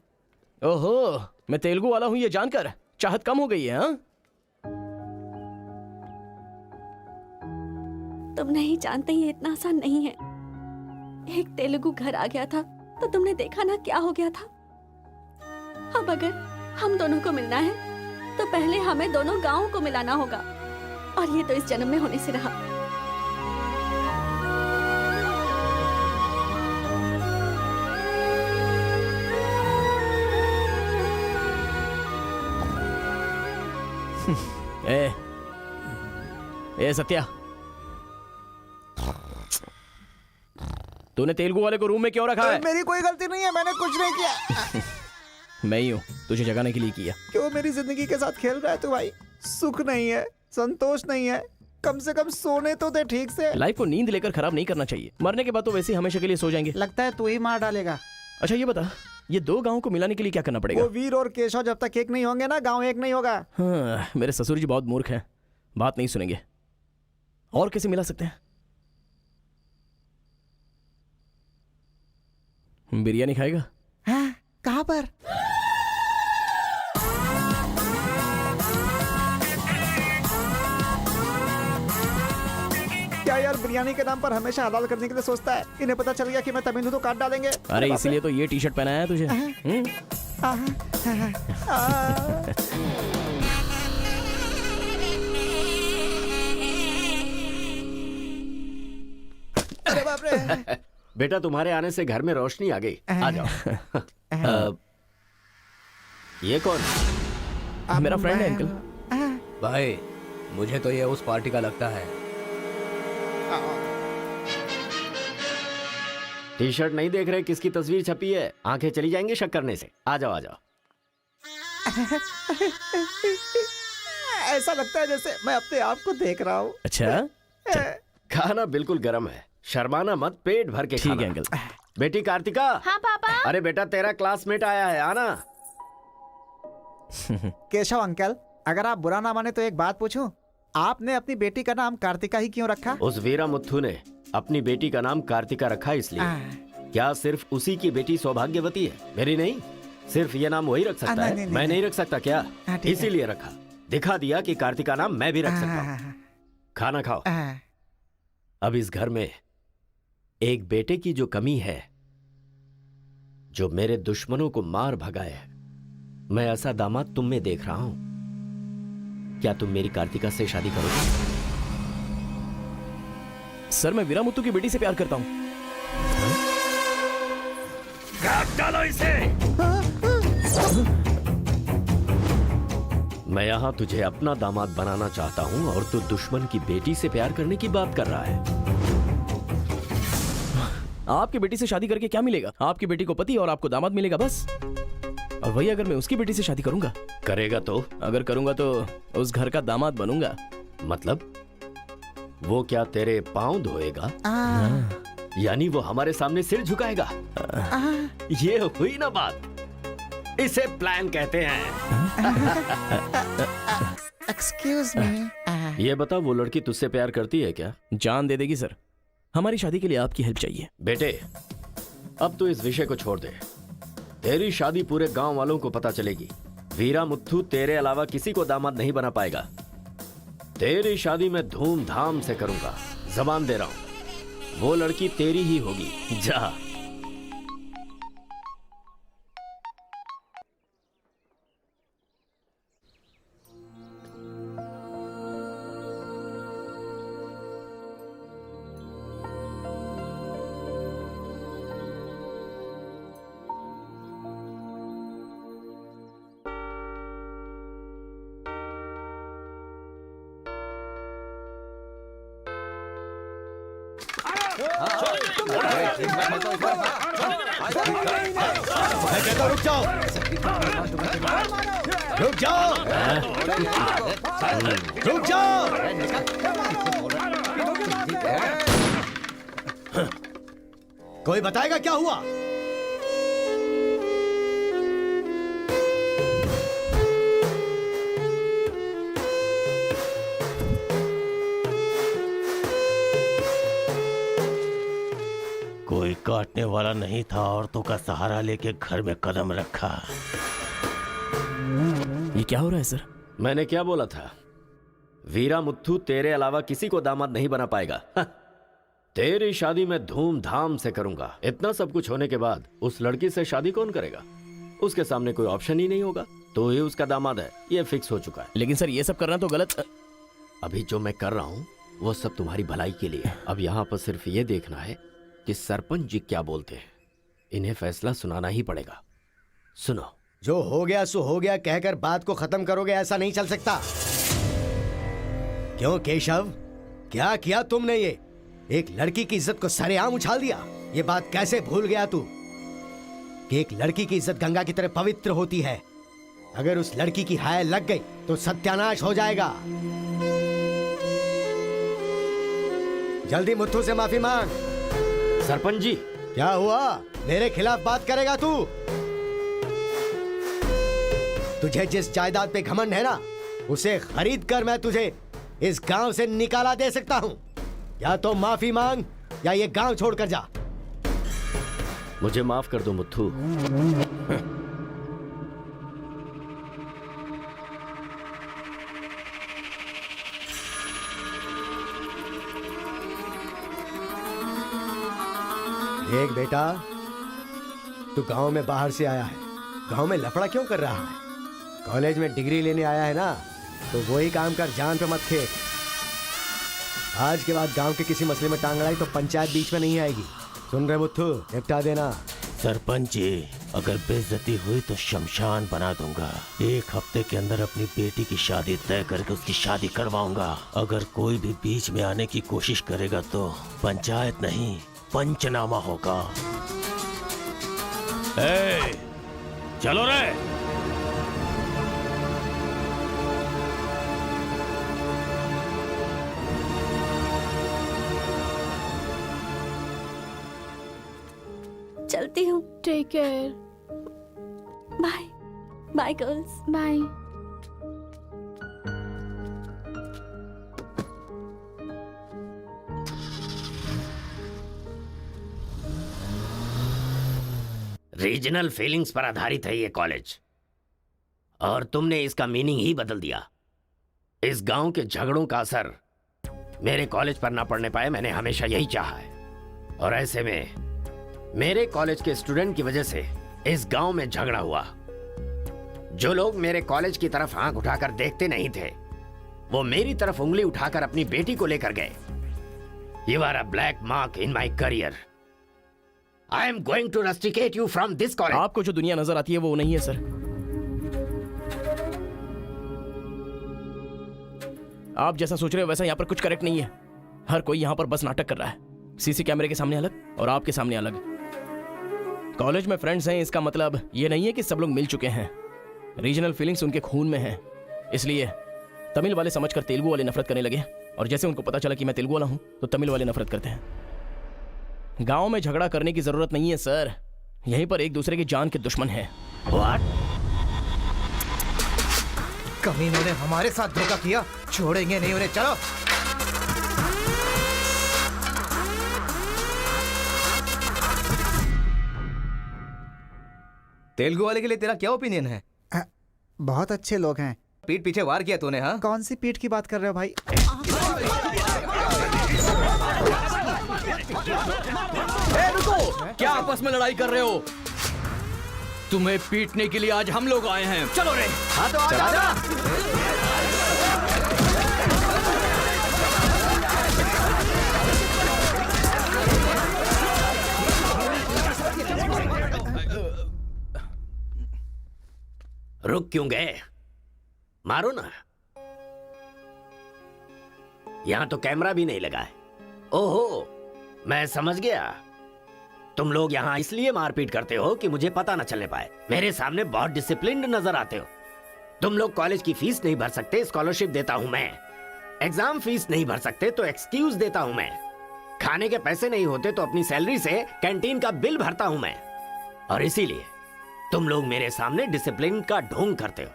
ओहो, मैं तेलुगु वाला हूँ ये जानकर चाहत कम हो गई है। हाँ? तुम नहीं जानते ये इतना आसान नहीं है। एक तेलुगु घर आ गया था तो तुमने देखा ना क्या हो गया था। अब अगर हम दोनों को मिलना है तो पहले हमें दोनों गांवों को मिलाना होगा, और ये तो इस जन्म में होने से रहा। ए सत्या, तूने तेलुगु वाले को रूम में क्यों रखा है? मेरी कोई गलती नहीं है, मैंने कुछ नहीं किया। मैं ही हूँ तुझे जगाने के लिए किया। क्यों मेरी जिंदगी के साथ खेल रहा है तू भाई? सुख नहीं है, संतोष नहीं है, कम से कम सोने तो दे ठीक से। लाइफ को नींद लेकर खराब नहीं करना चाहिए। मरने के बाद तो वैसे ही हमेशा के लिए सो जाएंगे। लगता है तू ही मार डालेगा। अच्छा ये बता, ये 2 गांवों को मिलाने के लिए क्या करना पड़ेगा? वो वीर और केशव जब तक एक नहीं होंगे ना, गांव एक नहीं होगा। हाँ, मेरे ससुर जी बहुत मूर्ख हैं, बात नहीं सुनेंगे। और कैसे मिला सकते हैं? बिरयानी खाएगा? हाँ, कहाँ पर? क्या यार बिरयानी के नाम पर हमेशा हलाल करने के लिए सोचता है। इन्हें पता चल गया कि मैं तमिल हूं तो काट डालेंगे। अरे इसीलिए तो ये टी शर्ट पहनाया है तुझे। अरे बाप रे। बेटा तुम्हारे आने से घर में रोशनी आ गई। आ जाओ। ये कौन? मेरा फ्रेंड है अंकल। भाई मुझे तो ये उस पार्टी का लगता है। टी शर्ट नहीं देख रहे किसकी तस्वीर छपी है? आंखें चली जाएंगी शक करने से। आ जाओ आ जाओ। ऐसा लगता है जैसे मैं अपने आप को देख रहा हूँ। अच्छा खाना बिल्कुल गर्म है, शर्माना मत, पेट भर के खाना। ठीक है अंकल। बेटी कार्तिका। हाँ पापा। अरे बेटा तेरा क्लासमेट आया है, आना। केशव अंकल, अगर आप बुरा ना माने तो एक बात पूछूं? आपने अपनी बेटी का नाम कार्तिका ही क्यों रखा? उस वीरा मुथु ने अपनी बेटी का नाम कार्तिका रखा इसलिए। क्या सिर्फ उसी की बेटी सौभाग्यवती है? मेरी नहीं, सिर्फ ये नाम वही रख सकता है। मैं नहीं रख सकता क्या? इसीलिए रखा, दिखा दिया कि कार्तिका नाम मैं भी रख सकता हूँ। खाना खाओ। अब इस घर में एक बेटे की जो कमी है, जो मेरे दुश्मनों को मार भगाए है, मैं ऐसा दामाद तुम में देख रहा हूं। क्या तुम मेरी कार्तिका से शादी करोगे? सर मैं वीरा मुत्तू की बेटी से प्यार करता हूं। काट डालो इसे। मैं यहां तुझे अपना दामाद बनाना चाहता हूं और तू दुश्मन की बेटी से प्यार करने की बात कर रहा है। आपकी बेटी से शादी करके क्या मिलेगा? आपकी बेटी को पति और आपको दामाद मिलेगा बस। और वही अगर मैं उसकी बेटी से शादी करूंगा। करेगा तो? अगर करूंगा तो उस घर का दामाद बनूंगा। मतलब वो क्या तेरे पांव धोएगा? यानी वो हमारे सामने सिर झुकाएगा? ये हुई ना बात। इसे प्लान कहते हैं। Excuse me. ये बता, वो लड़की तुझसे प्यार करती है क्या? जान दे देगी सर। हमारी शादी के लिए आपकी हेल्प चाहिए। बेटे, अब तो इस विषय को छोड़ दे। तेरी शादी पूरे गांव वालों को पता चलेगी। वीरा मुत्थू तेरे अलावा किसी को दामाद नहीं बना पाएगा। तेरी शादी में धूमधाम से करूंगा, जबान दे रहा हूं। वो लड़की तेरी ही होगी। जा। मैं कहता हूं, रुक जाओ। रुक जाओ। रुक जाओ। कोई बताएगा क्या हुआ? कोई काटने वाला नहीं था, औरतों का सहारा लेके घर में कदम रखा। ये क्या हो रहा है सर? मैंने क्या बोला था? वीरा मुत्थू तेरे अलावा किसी को दामाद नहीं बना पाएगा। तेरी शादी में धूमधाम से करूंगा। इतना सब कुछ होने के बाद उस लड़की से शादी कौन करेगा? उसके सामने कोई ऑप्शन ही नहीं होगा। तो ये उसका दामाद है, ये फिक्स हो चुका है। लेकिन सर ये सब करना तो गलत। अभी जो मैं कर रहा हूं वो सब तुम्हारी भलाई के लिए। अब यहाँ पर सिर्फ ये देखना है कि सरपंच जी क्या बोलते हैं। इन्हें फैसला सुनाना ही पड़ेगा। सुनो। जो हो गया सो हो गया कहकर बात को खत्म करोगे, ऐसा नहीं चल सकता। क्यों केशव, क्या किया तुमने? ये एक लड़की की इज्जत को सरेआम उछाल दिया। ये बात कैसे भूल गया तू कि एक लड़की की इज्जत गंगा की तरह पवित्र होती है। अगर उस लड़की की हाय लग गई तो सत्यानाश हो जाएगा। जल्दी मुत्थू से माफी मांग। सरपंच जी। क्या हुआ? मेरे खिलाफ बात करेगा तू? तुझे जिस जायदाद पे घमंड है ना, उसे खरीद कर मैं तुझे इस गांव से निकाला दे सकता हूं। या तो माफी मांग या ये गांव छोड़कर जा। मुझे माफ कर दो मुत्थू। एक बेटा, तू गांव में बाहर से आया है, गांव में लफड़ा क्यों कर रहा है? कॉलेज में डिग्री लेने आया है ना, तो वही काम कर, जान पे मत खेल। आज के बाद गांव के किसी मसले में टांग अड़ाई तो पंचायत बीच में नहीं आएगी। सुन रहे मुत्थू, निपटा देना। सरपंच जी, अगर बेइज्जती हुई तो शमशान बना दूंगा। 1 हफ्ते के अंदर अपनी बेटी की शादी तय करके उसकी शादी करवाऊंगा। अगर कोई भी बीच में आने की कोशिश करेगा तो पंचायत नहीं, पंचनामा होगा। चलो रे। चलती हूँ। Take care. Bye bye girls. Bye. Regional feelings पर आधारित है ये कॉलेज, और तुमने इसका मीनिंग ही बदल दिया। इस गांव के झगड़ों का असर मेरे कॉलेज पर ना पड़ने पाए, मैंने हमेशा यही चाहा है। और ऐसे में मेरे कॉलेज के स्टूडेंट की वजह से इस गांव में झगड़ा हुआ। जो लोग मेरे कॉलेज की तरफ आंख उठाकर देखते नहीं थे, वो मेरी तरफ उंगली उठाकर अपनी बेटी को लेकर गए। You are a black mark in my career. I am going to rusticate you from this college. आपको जो दुनिया नजर आती है वो नहीं है सर। आप जैसा सोच रहे हो वैसा यहाँ पर कुछ करेक्ट नहीं है। हर कोई यहाँ पर बस नाटक कर रहा है। सीसी कैमरे के सामने अलग और आपके सामने अलग। कॉलेज में फ्रेंड्स हैं, इसका मतलब ये नहीं है कि सब लोग मिल चुके हैं। रीजनल फीलिंग्स उनके खून में हैं। इसलिए तमिल वाले समझकर तेलुगु वाले नफरत करने लगे, और जैसे उनको पता चला कि मैं तेलुगु वाला हूं तो तमिल वाले नफरत करते हैं। गांव में झगड़ा करने की जरूरत नहीं है सर, यहीं पर एक दूसरे की जान के दुश्मन हैं। कमीनों ने हमारे साथ धोखा किया, छोड़ेंगे नहीं उन्हें। चलो तेलुगु वाले के लिए तेरा क्या ओपिनियन है? बहुत अच्छे लोग हैं। पीठ पीछे वार किया तूने? हाँ, कौन सी पीठ की बात कर रहे हो भाई? रुको, क्या आपस में लड़ाई कर रहे हो? तुम्हें पीटने के लिए आज हम लोग आए हैं। चलो रे। हाँ तो आजा। रुक क्यों गए? मारो ना। यहां तो कैमरा भी नहीं लगा है। ओहो, मैं समझ गया। तुम लोग यहां इसलिए मारपीट करते हो कि मुझे पता न चलने पाए। मेरे सामने बहुत डिसिप्लिन्ड नजर आते हो। तुम लोग कॉलेज की फीस नहीं भर सकते, स्कॉलरशिप देता हूं मैं। एग्जाम फीस नहीं भर सकते तो एक्सक्यूज देता हूं मैं। खाने के पैसे नहीं होते तो अपनी सैलरी से कैंटीन का बिल भरता हूं मैं। और इसीलिए तुम लोग मेरे सामने डिसिप्लिन का ढोंग करते हो।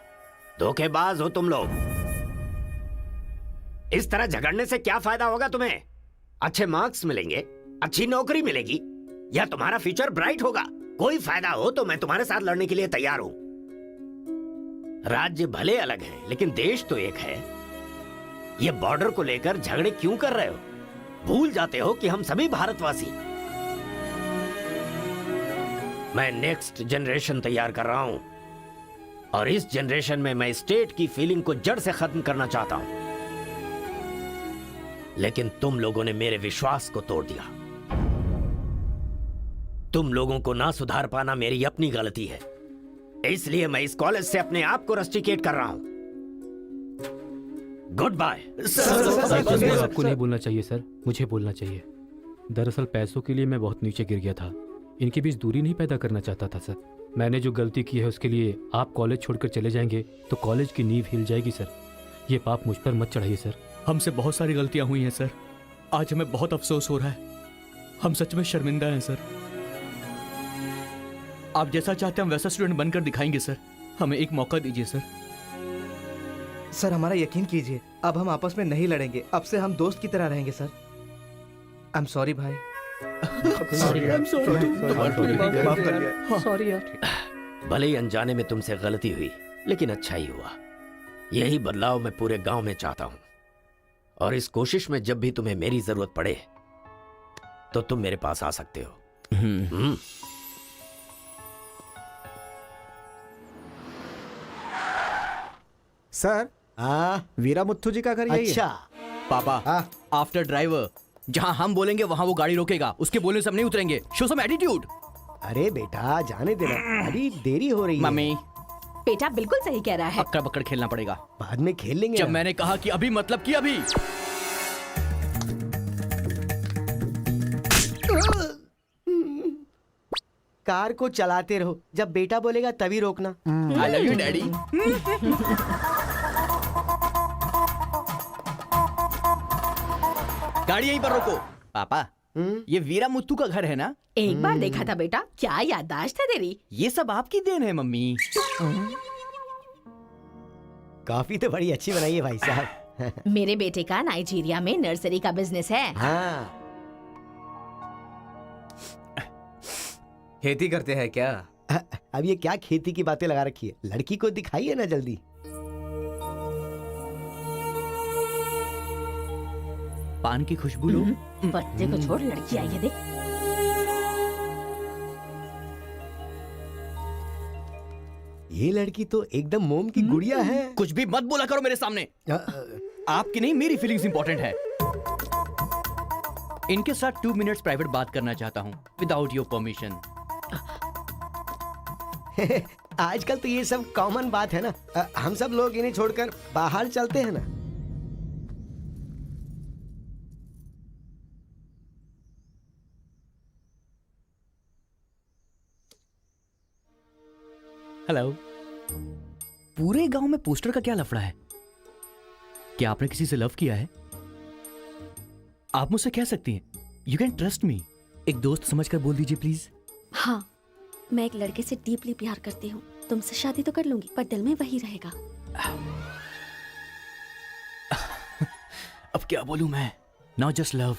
धोखेबाज हो तुम लोग। इस तरह झगड़ने से क्या फायदा होगा तुम्हें? अच्छे मार्क्स मिलेंगे, अच्छी नौकरी मिलेगी, या तुम्हारा फ्यूचर ब्राइट होगा। कोई फायदा हो तो मैं तुम्हारे साथ लड़ने के लिए तैयार हूं। राज्य भले अलग है लेकिन देश तो एक है। ये बॉर्डर को लेकर झगड़े क्यों कर रहे हो? भूल जाते हो कि हम सभी भारतवासी। मैं नेक्स्ट जनरेशन तैयार कर रहा हूं, और इस जनरेशन में मैं स्टेट की फीलिंग को जड़ से खत्म करना चाहता हूं। लेकिन तुम लोगों ने मेरे विश्वास को तोड़ दिया। तुम लोगों को ना सुधार पाना मेरी अपनी गलती है। इसलिए मैं इस कॉलेज से अपने आप को रस्टिकेट कर रहा हूं। Good bye. आपको नहीं बोलना चाहिए सर, मुझे बोलना चाहिए। दरअसल पैसों के लिए मैं बहुत नीचे गिर गया था। इनके बीच दूरी नहीं पैदा करना चाहता था सर। मैंने जो गलती की है उसके लिए आप कॉलेज छोड़कर चले जाएंगे तो कॉलेज की नींव हिल जाएगी सर। ये पाप मुझ पर मत चढ़ाइए सर। हमसे बहुत सारी गलतियां हुई हैं सर। आज हमें बहुत अफसोस हो रहा है। हम सच में शर्मिंदा हैं सर। आप जैसा चाहते हैं हम वैसा स्टूडेंट बनकर दिखाएंगे सर। हमें एक मौका दीजिए सर। सर हमारा यकीन कीजिए, अब हम आपस में नहीं लड़ेंगे। अब से हम दोस्त की तरह रहेंगे सर। आई एम सॉरी भाई। सॉरी यार। भले ही अनजाने में तुमसे गलती हुई, लेकिन अच्छा ही हुआ। यही बदलाव मैं पूरे गांव में चाहता हूं। और इस कोशिश में जब भी तुम्हें मेरी जरूरत पड़े तो तुम मेरे पास आ सकते हो। सर, वीरा मुत्थु जी का घर यही है। अच्छा पापा, आफ्टर ड्राइवर जहां हम बोलेंगे वहां वो गाड़ी रोकेगा। उसके बोलने से हम नहीं उतरेंगे। Show some attitude. अरे बेटा जाने देना, अभी देरी हो रही है। मम्मी, बेटा बिल्कुल सही कह रहा है। अक्कड़ बक्कड़ खेलना पड़ेगा। बाद में खेल लेंगे। जब मैंने कहा कि अभी मतलब कि अभी। कार को चलाते रहो, जब बेटा बोलेगा तभी रोकना। आई लव यू डैडी। गाड़ी यहीं पर रोको। पापा, ये वीरा मुत्तू का घर है ना? एक बार देखा था बेटा। क्या याददाश्त है तेरी। ये सब आपकी देन है मम्मी। कॉफी तो बड़ी अच्छी बनाई है भाई साहब। मेरे बेटे का नाइजीरिया में नर्सरी का बिजनेस है। हाँ। खेती करते हैं क्या? अब ये क्या खेती की बातें लगा रखी है? लड़की को दिखाइए ना जल्दी। पान की खुशबू लो। बच्चे को छोड़, लड़की आई है देख। ये लड़की तो एकदम मोम की गुड़िया है। कुछ भी मत बोला करो मेरे सामने। आपकी नहीं मेरी फीलिंग्स इंपॉर्टेंट है। इनके साथ 2 मिनट्स प्राइवेट बात करना चाहता हूँ विदाउट योर परमिशन। आजकल तो ये सब कॉमन बात है ना। हम सब लोग इन्हें छोड़कर बाहर चलते हैं ना। हेलो। पूरे गांव में पोस्टर का क्या लफड़ा है? क्या आपने किसी से लव किया है? आप मुझसे कह सकती हैं, यू कैन ट्रस्ट मी। एक दोस्त समझकर बोल दीजिए प्लीज। हाँ, मैं एक लड़के से डीपली प्यार करती हूँ। तुमसे शादी तो कर लूंगी पर दिल में वही रहेगा। अब क्या बोलूं मैं? Not just love,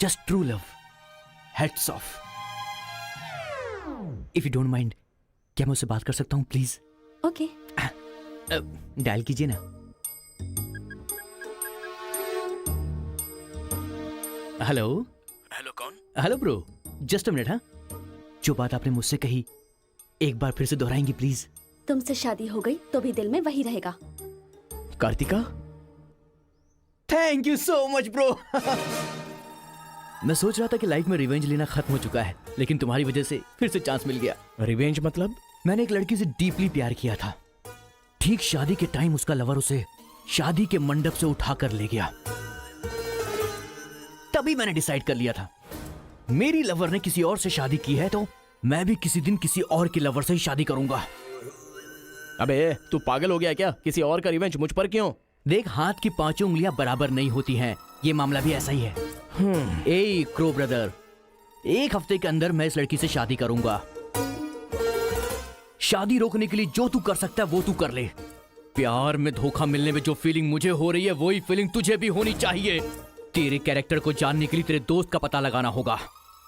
just true love. Heads of. If you don't mind, क्या मैं उससे बात कर सकता हूँ प्लीज? ओके। डायल कीजिए ना। हेलो। हेलो कौन? Hello bro, just a minute. हाँ, जो बात आपने मुझसे कही एक बार फिर से दोहराएंगी प्लीज? तुमसे शादी हो गई तो भी दिल में वही रहेगा। Kartika, thank you so much bro. मैं सोच रहा था कि लाइफ में रिवेंज लेना खत्म हो चुका है, लेकिन तुम्हारी वजह से फिर से चांस मिल गया। रिवेंज मतलब? मैंने एक लड़की से डीपली प्यार किया था। ठीक शादी के टाइम उसका लवर उसे शादी के मंडप से उठाकर ले गया। तभी मैंने डिसाइड कर लिया था, मेरी लवर ने किसी और से शादी की है तो मैं भी किसी दिन किसी और की लवर से ही शादी करूंगा। अबे तू पागल हो गया क्या? किसी और का रिवेंज मुझ पर क्यों? देख, हाथ की 5 उंगलियां बराबर नहीं होती हैं। ये मामला भी ऐसा ही है। ए क्रो ब्रदर, 1 हफ्ते के अंदर मैं इस लड़की से शादी करूंगा। शादी रोकने के लिए जो तू कर सकता है वो तू कर ले। प्यार में धोखा मिलने में जो फीलिंग मुझे हो रही है वही फीलिंग तुझे भी होनी चाहिए। तेरे कैरेक्टर को जानने के लिए तेरे दोस्त का पता लगाना होगा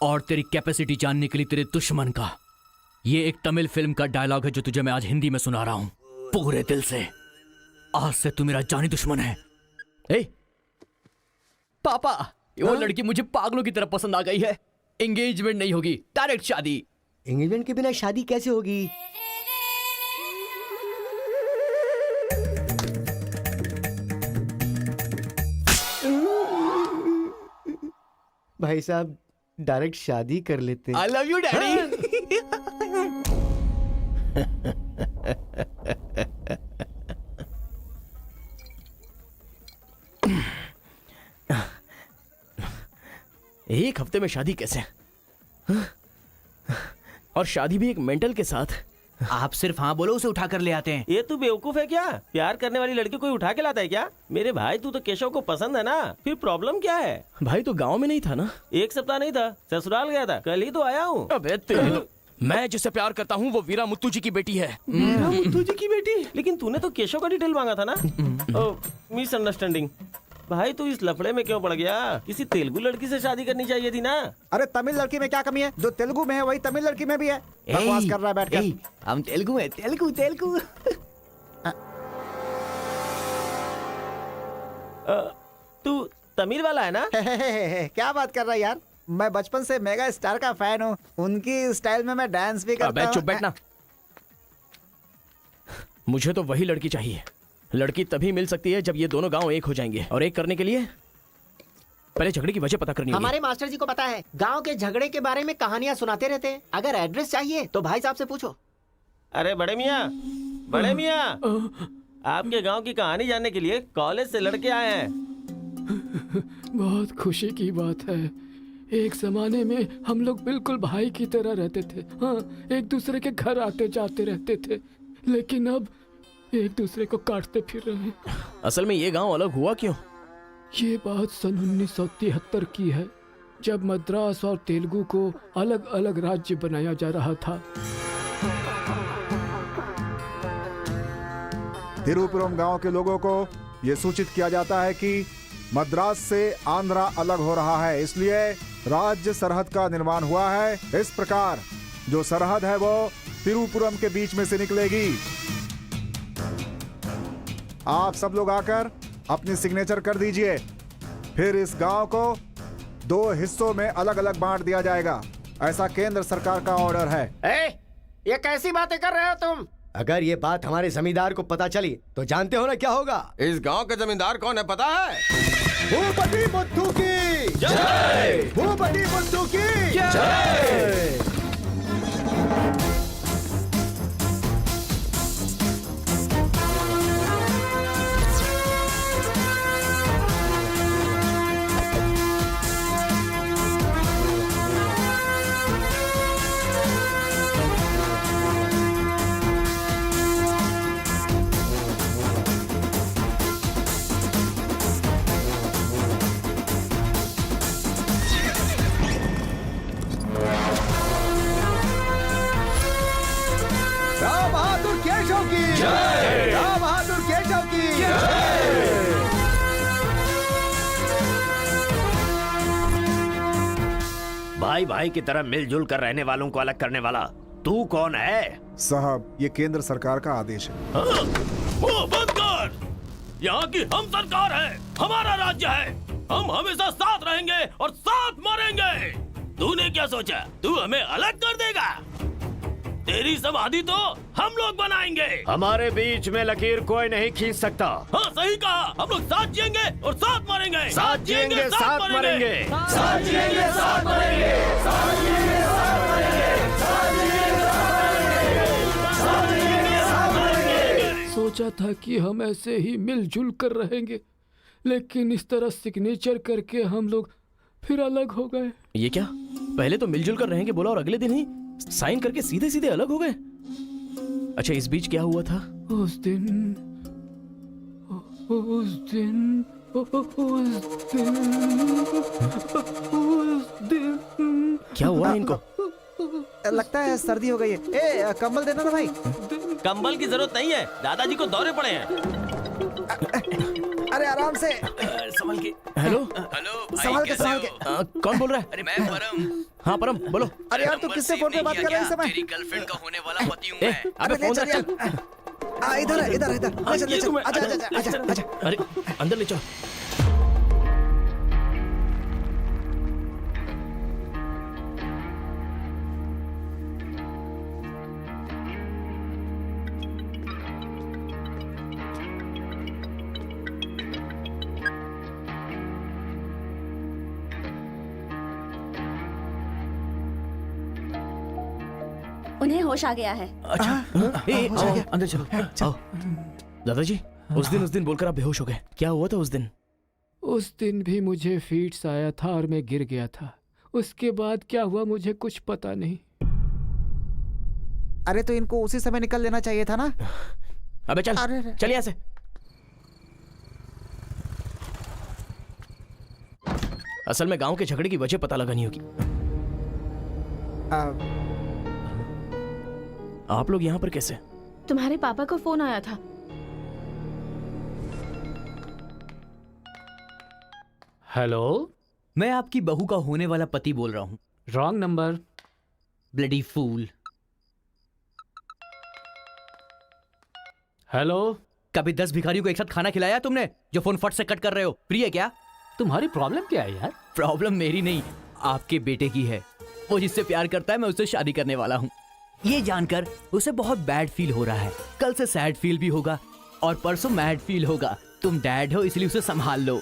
और तेरी कैपेसिटी जानने के लिए तेरे दुश्मन का। ये एक तमिल फिल्म का डायलॉग है जो तुझे मैं आज हिंदी में सुना रहा हूं पूरे दिल से। आज से तू मेरा जानी दुश्मन है। ए पापा, वो लड़की मुझे पागलों की तरह पसंद आ गई है। एंगेजमेंट नहीं होगी, डायरेक्ट शादी। एंगेजमेंट के बिना शादी कैसे होगी? भाई साहब, डायरेक्ट शादी कर लेते। आई लव यू डैडी। एक हफ्ते में शादी कैसे? और शादी भी एक मेंटल के साथ। आप सिर्फ हाँ बोलो, उसे उठा कर ले आते हैं। ये तू बेवकूफ है क्या? प्यार करने वाली लड़की कोई उठा के लाता है क्या? मेरे भाई, तू तो केशव को पसंद है ना, फिर प्रॉब्लम क्या है? भाई तो गांव में नहीं था ना? 1 सप्ताह नहीं था, ससुराल गया था, कल ही तो आया हूँ। अबे तेरे, मैं जिससे प्यार करता हूँ वो वीरा मुत्तू जी की बेटी है। वीरा मुत्तू जी की बेटी? लेकिन तूने तो केशव का डिटेल मांगा था ना। मिसअंडरस्टैंडिंग। भाई तू इस लफड़े में क्यों पड़ गया? किसी तेलुगु लड़की से शादी करनी चाहिए थी ना। अरे तमिल लड़की में क्या कमी है? जो तेलुगु में है वही तमिल लड़की में भी है। बकवास कर रहा है बैठकर। हम तेलुगु है, तेलुगु तेलुगु। तू तमिल वाला है ना? क्या बात कर रहा है यार? मैं बचपन से मेगा स्टार का फैन हूँ। उनकी स्टाइल में मैं डांस भी करता हूँ। चुप बैठना। मुझे तो वही लड़की चाहिए। लड़की तभी मिल सकती है जब ये दोनों गांव एक हो जाएंगे, और एक करने के लिए पहले झगड़े की वजह पता करनी होगी। हमारे मास्टर जी को पता है, गांव के झगड़े के बारे में कहानियां सुनाते रहते हैं। अगर एड्रेस चाहिए तो भाई साहब से पूछो। अरे बड़े मियाँ, बड़े मियाँ, आपके गांव की कहानी जानने के लिए कॉलेज से लड़के आए हैं। बहुत खुशी की बात है। एक जमाने में हम लोग बिल्कुल भाई की तरह रहते थे। हाँ, एक दूसरे के घर आते जाते रहते थे, लेकिन अब एक दूसरे को काटते फिर रहे हैं। असल में ये गांव अलग हुआ क्यों? ये बात सन 1973 की है, जब मद्रास और तेलुगु को अलग अलग राज्य बनाया जा रहा था। तिरुपुरम गांव के लोगों को ये सूचित किया जाता है कि मद्रास से आंध्रा अलग हो रहा है, इसलिए राज्य सरहद का निर्माण हुआ है। इस प्रकार जो सरहद है वो तिरुपुरम के बीच में से निकलेगी। आप सब लोग आकर अपनी सिग्नेचर कर दीजिए, फिर इस गांव को 2 हिस्सों में अलग अलग बांट दिया जाएगा। ऐसा केंद्र सरकार का ऑर्डर है। ये कैसी बातें कर रहे हो तुम? अगर ये बात हमारे जमींदार को पता चली तो जानते हो ना क्या होगा? इस गांव के जमींदार कौन है पता है? भूपति बुद्धू की जय! भूपति बुद्धू की जय! राव बहादुर केशव की जय! राव बहादुर केशव की जय! भाई भाई की तरह मिलजुल कर रहने वालों को अलग करने वाला तू कौन है? साहब, ये केंद्र सरकार का आदेश है। मुंह बंद कर। यहाँ की हम सरकार है, हमारा राज्य है। हम हमेशा साथ रहेंगे और साथ मरेंगे। तूने क्या सोचा तू हमें अलग कर देगा? तेरी समाधि तो हम लोग बनाएंगे। हमारे बीच में लकीर कोई नहीं खींच सकता। हाँ सही कहा, हम लोग साथ जिएंगे और साथ मरेंगे। साथ जिएंगे, साथ मरेंगे। साथ जिएंगे, साथ मरेंगे। साथ जिएंगे, साथ मरेंगे। साथ जिएंगे, साथ मरेंगे। साथ मरेंगे। सोचा था कि हम ऐसे ही मिलजुल कर रहेंगे, लेकिन इस तरह सिग्नेचर करके हम लोग फिर अलग हो गए। ये क्या? पहले तो मिलजुल कर रहेंगे बोला और अगले दिन ही साइन करके सीधे सीधे अलग हो गए। अच्छा, इस बीच क्या हुआ था? उस दिन क्या हुआ इनको? लगता है सर्दी हो गई है। ए, कंबल देना ना भाई। कंबल की जरूरत नहीं है, दादाजी को दौरे पड़े हैं। अरे आराम से संभल के। हेलो हेलो संभाल के संभाल के। कौन बोल रहा है? अरे मैं परम। हाँ परम बोलो। अरे यार, तू किससे फोन पे बात कर रहा है इस समय? तेरी गर्लफ्रेंड का होने वाला पति हूँ ए, मैं। अबे ले फोन चल रख यार। चल। इधर है, इधर इधर। ले चल, ले चल। आजा आजा आजा आजा। अरे अंदर ले चलो। उन्हें होश आ गया है। अच्छा आओ, अंदर चलो। आओ दादाजी, उस दिन बोलकर आप बेहोश हो गए। क्या हुआ था उस दिन? उस दिन भी मुझे फीट्स आया था और मैं गिर गया था। उसके बाद क्या हुआ मुझे कुछ पता नहीं। अरे तो इनको उसी समय निकल लेना चाहिए था ना। अबे चल चल यहाँ से। असल में गांव के झगड़े की वजह पता लगानी होगी। आप लोग यहाँ पर कैसे? तुम्हारे पापा को फोन आया था। हेलो, मैं आपकी बहू का होने वाला पति बोल रहा हूँ। Wrong number. Bloody fool. Hello, कभी 10 भिखारियों को एक साथ खाना खिलाया तुमने जो फोन फट से कट कर रहे हो? प्रिय क्या? तुम्हारी प्रॉब्लम क्या है यार? प्रॉब्लम मेरी नहीं, आपके बेटे की है। वो जिससे प्यार करता है, मैं उससे शादी करने वाला हूँ। ये जानकर उसे बहुत बैड फील हो रहा है। कल से सैड फील भी होगा और परसों मैड फील होगा। तुम डैड हो इसलिए उसे संभाल लो।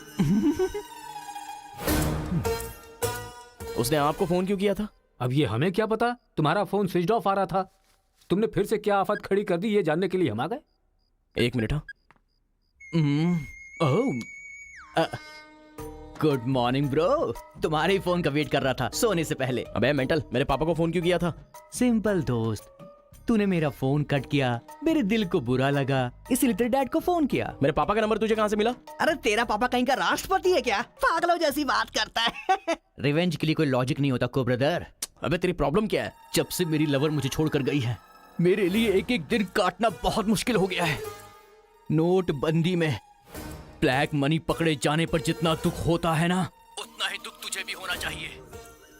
उसने आपको फोन क्यों किया था? अब ये हमें क्या पता? तुम्हारा फोन स्विच ऑफ आ रहा था। तुमने फिर से क्या आफत खड़ी कर दी ये जानने के लिए हम आ गए। एक मिनट। हाँ गुड मॉर्निंग ब्रो। तुम्हारे ही फोन का वेट कर रहा था सोने से पहले। अबे मेंटल, मेरे पापा को फोन क्यों किया था? सिंपल दोस्त, तूने मेरा फोन कट किया, मेरे दिल को बुरा लगा, इसलिए तेरे डैड को फोन किया। मेरे पापा का नंबर तुझे कहाँ से मिला? अरे तेरा पापा कहीं का राष्ट्रपति है क्या? पागलों जैसी बात करता है। रिवेंज के लिए कोई लॉजिक नहीं होता को ब्रदर। अबे तेरी प्रॉब्लम क्या है? जब से मेरी लवर मुझे छोड़कर गई है, मेरे लिए एक एक दिन काटना बहुत मुश्किल हो गया है। नोटबंदी में ब्लैक मनी पकड़े जाने पर जितना दुख होता है ना, उतना ही दुख तुझे भी होना चाहिए।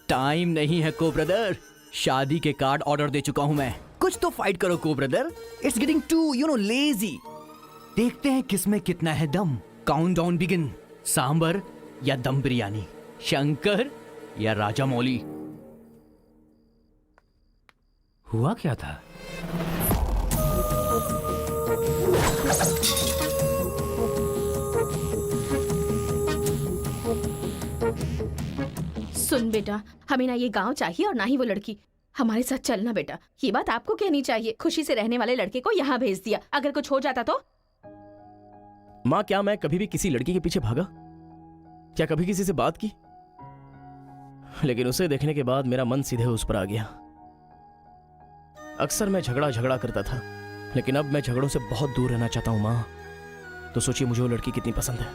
टाइम नहीं है को ब्रदर। शादी के कार्ड ऑर्डर दे चुका हूं मैं। कुछ तो फाइट करो को brother. It's getting too lazy. देखते हैं किसमें कितना है दम। Countdown begin. सांबर या दम बिरयानी, शंकर या राजा मौली। हुआ क्या था? सुन बेटा, हमें ना ये गांव चाहिए और ना ही वो लड़की। हमारे साथ चलना बेटा। ये बात आपको कहनी चाहिए। खुशी से रहने वाले लड़के को यहाँ भेज दिया, अगर कुछ हो जाता तो? माँ, क्या मैं कभी भी किसी लड़की के पीछे भागा? क्या कभी किसी से बात की? लेकिन उसे देखने के बाद मेरा मन सीधे उस पर आ गया। अक्सर मैं झगड़ा करता था, लेकिन अब मैं झगड़ों से बहुत दूर रहना चाहता हूँ माँ। तो सोचिए मुझे वो लड़की कितनी पसंद है।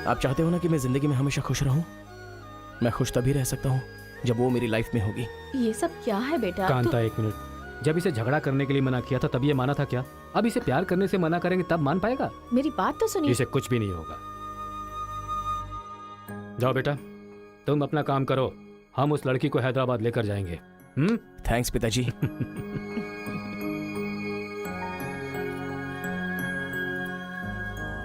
आप चाहते हो ना कि मैं जिंदगी में हमेशा खुश रहूं? मैं खुश तभी रह सकता हूं जब वो मेरी लाइफ में होगी। ये सब क्या है बेटा? कांता, एक मिनट। जब इसे झगड़ा करने के लिए मना किया था तब ये माना था क्या? अब इसे प्यार करने से मना करेंगे तब मान पाएगा? मेरी बात तो सुनिए। इसे कुछ भी नहीं होगा। जाओ बेटा, तुम अपना काम करो, हम उस लड़की को हैदराबाद लेकर जाएंगे। थैंक्स पिताजी।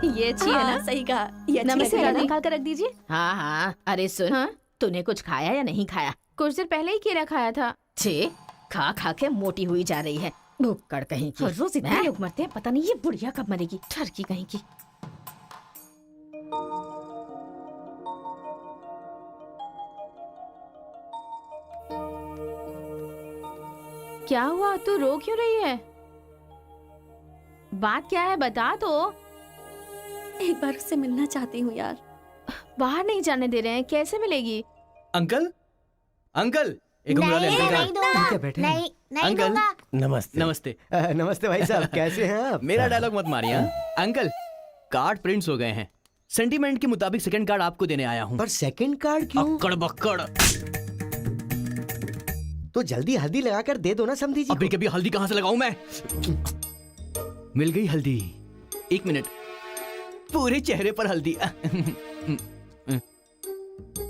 ये अच्छी है ना? सही कहा। ये नमस्ते अच्छी दादी। निकाल कर रख दीजिए। हाँ हाँ, अरे सुन, हाँ? तूने कुछ खाया या नहीं खाया? कुछ देर पहले ही केला खाया था। छे, खा खा के मोटी हुई जा रही है, भुक्कड़ कहीं की। रोज इतने लोग मरते हैं, पता नहीं ये बुढ़िया कब मरेगी। ठरकी कहीं की। क्या हुआ? तू रो क्यों रही है? बात क्या है, बता तो। एक बार उससे मिलना चाहती हूँ यार। बाहर नहीं जाने दे रहे हैं, कैसे मिलेगी? अंकल, अंकल, एक उंगला ले अंकल का। क्या बैठे हैं? अंकल, नमस्ते। नमस्ते। नमस्ते भाई साहब, कैसे हैं आप? मेरा डायलॉग मत मारिए। हाँ? अंकल, कार्ड प्रिंट्स हो गए हैं। सेंटीमेंट के मुताबिक सेकंड कार्ड आपको देने आया हूँ। पर सेकंड कार्ड क्यों? अक्कड़ बक्कड़। तो जल्दी हल्दी लगाकर दे दो ना समधी जी। अभी कभी हल्दी कहाँ से लगाऊं मैं? मिल गई हल्दी। एक मिनट, पूरे चेहरे पर हल्दी।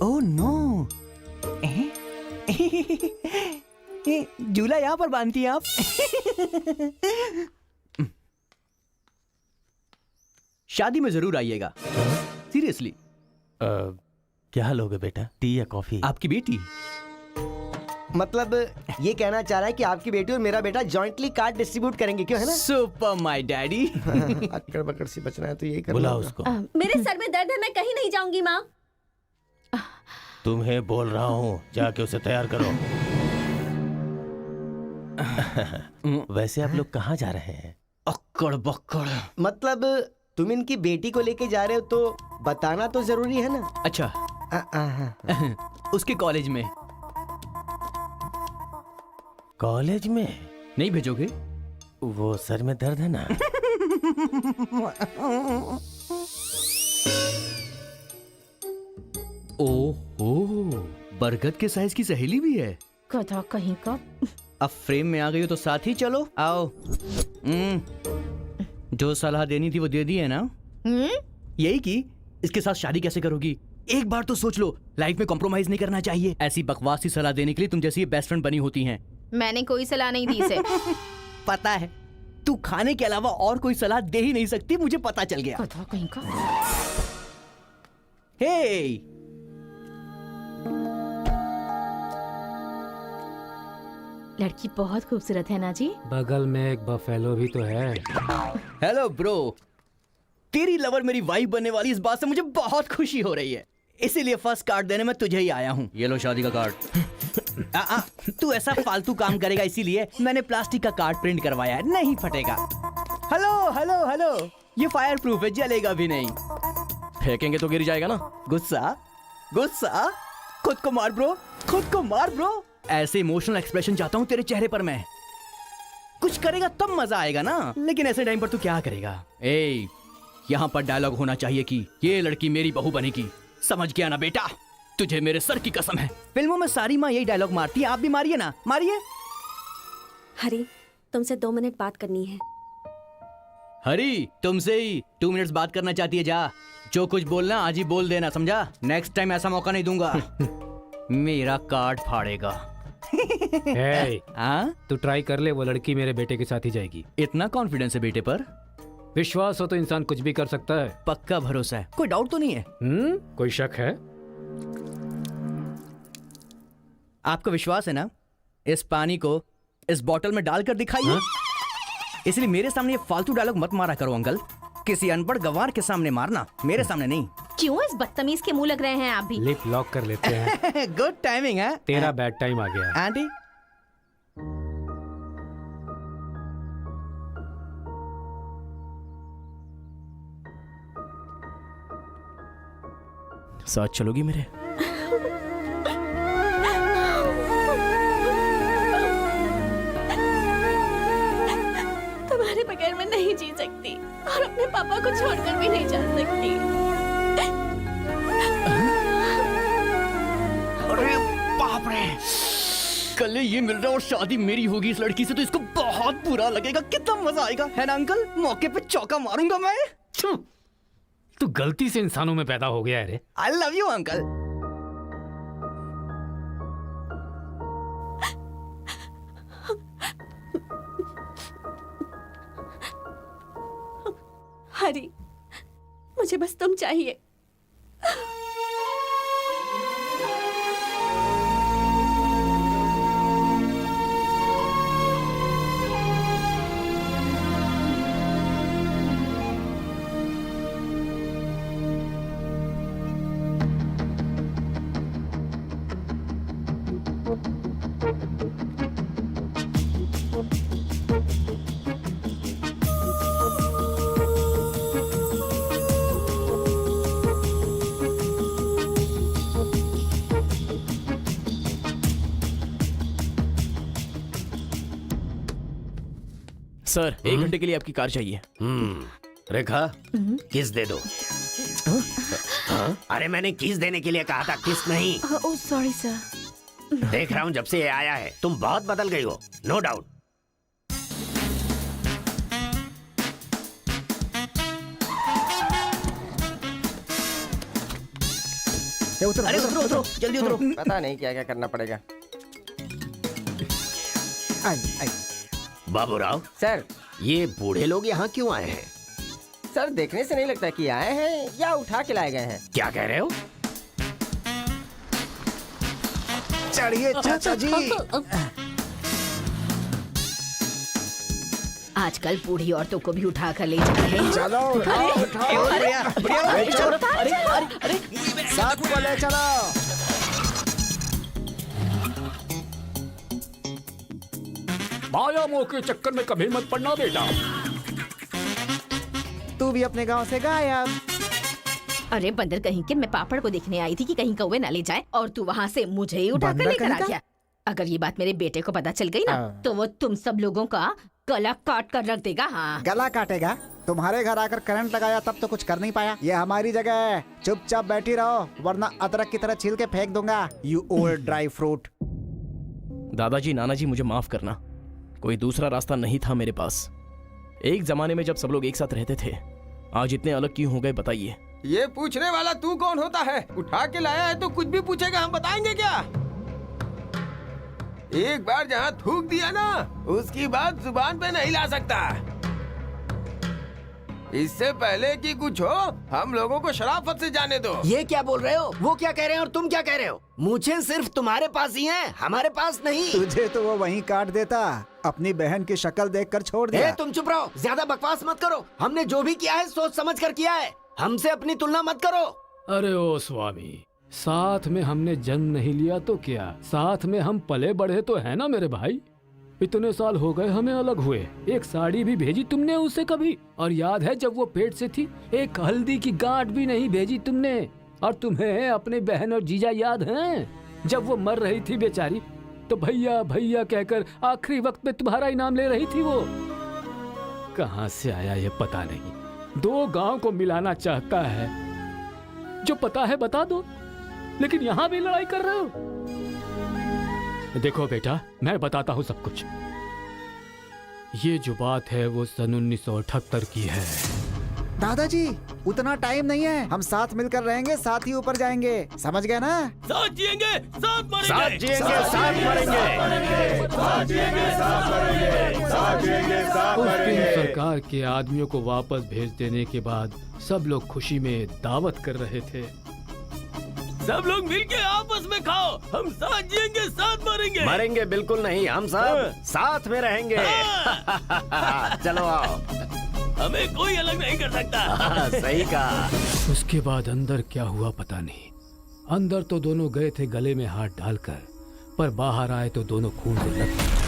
ओह नो, झूला यहाँ पर बांधती हैं आप? शादी में जरूर आइएगा, सीरियसली। क्या लोगे बेटा, टी या कॉफी? आपकी बेटी। मतलब ये कहना चाह रहा है कि आपकी बेटी और मेरा बेटा जॉइंटली कार्ड डिस्ट्रीब्यूट करेंगे, क्यों है ना? Super my daddy. अक्कड़ बकड़ से बचना है तो यही करना बुला होगा। उसको। मेरे सर में दर्द है, मैं कहीं नहीं जाऊंगी माँ। तुम्हें बोल रहा हूँ, जाके उसे तैयार करो। वैसे आप लोग कहाँ जा रहे हैं? अक्कड़ बक्कड़। मतलब तुम इनकी बेटी को लेके जा रहे हो तो बताना तो जरूरी है ना? अच्छा, उसके कॉलेज में। कॉलेज में नहीं भेजोगे? वो सर में दर्द है ना। ओह, बरगद के साइज की सहेली भी है। गधा कहीं का। अब फ्रेम में आ गई हो तो साथ ही चलो। आओ। जो सलाह देनी थी वो दे दी है ना? यही कि इसके साथ शादी कैसे करोगी? एक बार तो सोच लो, लाइफ में कॉम्प्रोमाइज नहीं करना चाहिए। ऐसी बकवास सी सलाह देने के लिए तुम जैसी बेस्ट फ्रेंड बनी होती हैं। मैंने कोई सलाह नहीं दी इसे। पता है, तू खाने के अलावा और कोई सलाह दे ही नहीं सकती, मुझे पता चल गया। गधा कहीं का। हे, लड़की बहुत खूबसूरत है ना जी? बगल में एक बफेलो भी तो है। हेलो ब्रो, तेरी लवर मेरी वाइफ बनने वाली इस बात से मुझे बहुत खुशी हो रही है, इसीलिए फर्स्ट कार्ड देने में तुझे ही आया हूँ। ये लो शादी का कार्ड। तू ऐसा फालतू काम करेगा इसीलिए मैंने प्लास्टिक का कार्ड प्रिंट करवाया है, नहीं फटेगा। हेलो हेलो हेलो, ये फायर प्रूफ है, जलेगा भी नहीं। फेंकेंगे तो गिर जाएगा ना। गुस्सा गुस्सा, खुद को मार ब्रो, खुद को मार ब्रो। ऐसे इमोशनल एक्सप्रेशन चाहता हूँ तेरे चेहरे पर मैं। कुछ करेगा तब मजा आएगा ना, लेकिन ऐसे टाइम पर तू क्या करेगा? ए, यहाँ पर डायलॉग होना चाहिए कि ये लड़की मेरी बहू बनेगी, समझ गया ना बेटा? तुझे मेरे सर की कसम है, फिल्मों में सारी माँ यही डायलॉग मारती है, आप भी मारिए ना, मारिए। हरी, तुमसे 2 मिनट बात करनी है। हरी, तुमसे ही 2 मिनट्स बात करना चाहती है? जा, जो कुछ बोलना आज ही बोल देना, समझा? नेक्स्ट टाइम ऐसा मौका नहीं दूंगा। मेरा कार्ड फाड़ेगा। तू ट्राई कर ले, वो लड़की मेरे बेटे के साथ ही जाएगी। इतना कॉन्फिडेंस है बेटे पर? विश्वास हो तो इंसान कुछ भी कर सकता है। पक्का भरोसा है, कोई डाउट तो नहीं है? कोई शक है? आपको विश्वास है ना? इस पानी को इस बोतल में डालकर दिखाइए। इसलिए मेरे सामने ये फालतू डायलॉग मत मारा करो अंकल। किसी अनपढ़ गवार के सामने मारना, मेरे सामने नहीं। क्यों इस बदतमीज के मुंह लग रहे हैं आप भी? लिप लॉक कर लेते हैं। गुड टाइमिंग है। तेरा बैड टाइम आ गया है। आंटी साथ चलोगी मेरे? तुम्हारे बगैर मैं नहीं जी सकती और अपने पापा को छोड़कर भी नहीं जा सकती। अरे बाप रे, कल ये मिल रहा और शादी मेरी होगी इस लड़की से तो इसको बहुत बुरा लगेगा। कितना मजा आएगा, है ना अंकल? मौके पे चौका मारूंगा मैं। तू गलती से इंसानों में पैदा हो गया है रे। I love you uncle. Hari, मुझे बस तुम चाहिए। सर, 1 घंटे के लिए आपकी कार चाहिए। रेखा, किस दे दो। अरे मैंने किस देने के लिए कहा था, किस नहीं। Oh sorry sir. देख रहा हूँ जब से ये आया है तुम बहुत बदल गई हो, नो डाउट। अरे उतरो, जल्दी उतरो। पता नहीं क्या क्या करना पड़ेगा। बाबूराव सर, ये बूढ़े लोग यहाँ क्यों आए हैं? सर देखने से नहीं लगता कि आए हैं या उठा के लाए गए हैं। क्या कह रहे हो? चढ़िए चाचा जी। आजकल बूढ़ी औरतों को भी उठा कर ले जा रहे हैं। चलो साथ को ले चलो। माया मोह के चक्कर में कभी मत पड़ना बेटा। तू भी अपने गांव से गायब। अरे बंदर कहीं के, मैं पापड़ को देखने आई थी कि कहीं कौवे ना ले जाए और तू वहाँ से मुझे ही उठा कर बंदर लेकर आ कहीं गया। अगर ये बात मेरे बेटे को पता चल गई ना तो वो तुम सब लोगों का गला काट कर रख देगा। हाँ, गला काटेगा? तुम्हारे घर आकर करंट लगाया तब तो कुछ कर नहीं पाया। ये हमारी जगह है, चुपचाप बैठी रहो वरना अदरक की तरह छील के फेंक दूंगा। You old dry fruit. दादाजी, नानाजी, मुझे माफ करना, कोई दूसरा रास्ता नहीं था मेरे पास। एक जमाने में जब सब लोग एक साथ रहते थे, आज इतने अलग क्यों हो गए बताइए? ये पूछने वाला तू कौन होता है? उठा के लाया है तो कुछ भी पूछेगा, हम बताएंगे क्या? एक बार जहाँ थूक दिया ना, उसकी बात जुबान पे नहीं ला सकता। इससे पहले कि कुछ हो, हम लोगों को शराफत से जाने दो। ये क्या बोल रहे हो? वो क्या कह रहे हैं और तुम क्या कह रहे हो? मुझे सिर्फ तुम्हारे पास ही है, हमारे पास नहीं। तुझे तो वो वहीं काट देता, अपनी बहन की शक्ल देखकर छोड़ दिया। तुम चुप रहो, ज्यादा बकवास मत करो। हमने जो भी किया है सोच समझ कर किया है, हमसे अपनी तुलना मत करो। अरे ओ स्वामी, साथ में हमने जन्म नहीं लिया तो क्या, साथ में हम पले बढ़े तो है ना मेरे भाई। इतने साल हो गए हमें अलग हुए, एक साड़ी भी भेजी तुमने उसे कभी? और याद है जब वो पेट से थी, एक हल्दी की गांठ भी नहीं भेजी तुमने। और तुम्हें अपने बहन और जीजा याद हैं? जब वो मर रही थी बेचारी तो भैया भैया कहकर आखिरी वक्त में तुम्हारा ही नाम ले रही थी। वो कहाँ से आया ये पता नहीं। 2 गांव को मिलाना चाहता है, जो पता है बता दो, लेकिन यहाँ भी लड़ाई कर रहे हो। देखो बेटा, मैं बताता हूँ सब कुछ। ये जो बात है वो सन 1978 की है। दादाजी, उतना टाइम नहीं है, हम साथ मिलकर रहेंगे, साथ ही ऊपर जाएंगे, समझ गए ना? साथ जिएंगे, साथ मरेंगे, साथ जिएंगे, साथ मरेंगे, साथ जिएंगे, साथ मरेंगे, साथ जिएंगे, साथ उस दिन मरेंगे। सरकार के आदमियों को वापस भेज देने के बाद सब लोग खुशी में दावत कर रहे थे। सब लोग मिलके आपस में खाओ। हम साथ जिएंगे, साथ मरेंगे। मरेंगे बिल्कुल नहीं, हम सब साथ में रहेंगे। चलो आओ। हमें कोई अलग नहीं कर सकता। सही कहा। उसके बाद अंदर क्या हुआ पता नहीं। अंदर तो दोनों गए थे गले में हाथ डालकर, पर बाहर आए तो दोनों खून से लथपथ।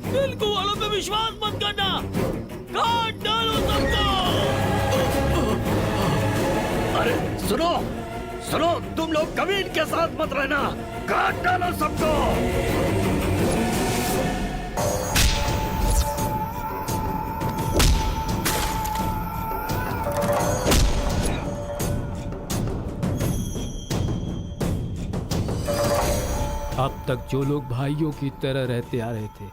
तेलुगु वालों पे विश्वास मत करना, काट डालो सबको। अरे सुनो सुनो, तुम लोग कभी इनके साथ मत रहना, काट डालो सबको। अब तक जो लोग भाइयों की तरह रहते आ रहे थे,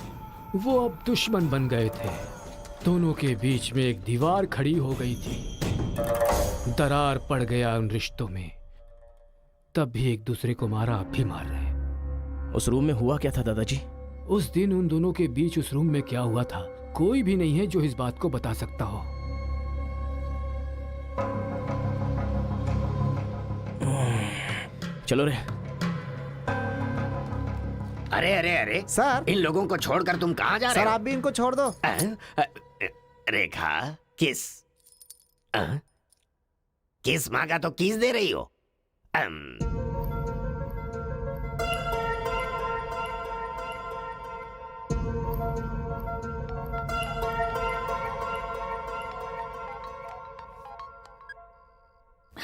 वो अब दुश्मन बन गए थे। दोनों के बीच में एक दीवार खड़ी हो गई थी। दरार पड़ गया उन रिश्तों में। तब भी एक दूसरे को मारा, अब भी मार रहे। उस रूम में हुआ क्या था दादाजी? उस दिन उन दोनों के बीच उस रूम में क्या हुआ था, कोई भी नहीं है जो इस बात को बता सकता हो। चलो रे। अरे अरे अरे सर, इन लोगों को छोड़कर तुम कहाँ जा रहे सर हो? आप भी इनको छोड़ दो। रेखा, किस किस मांगा तो किस दे रही हो?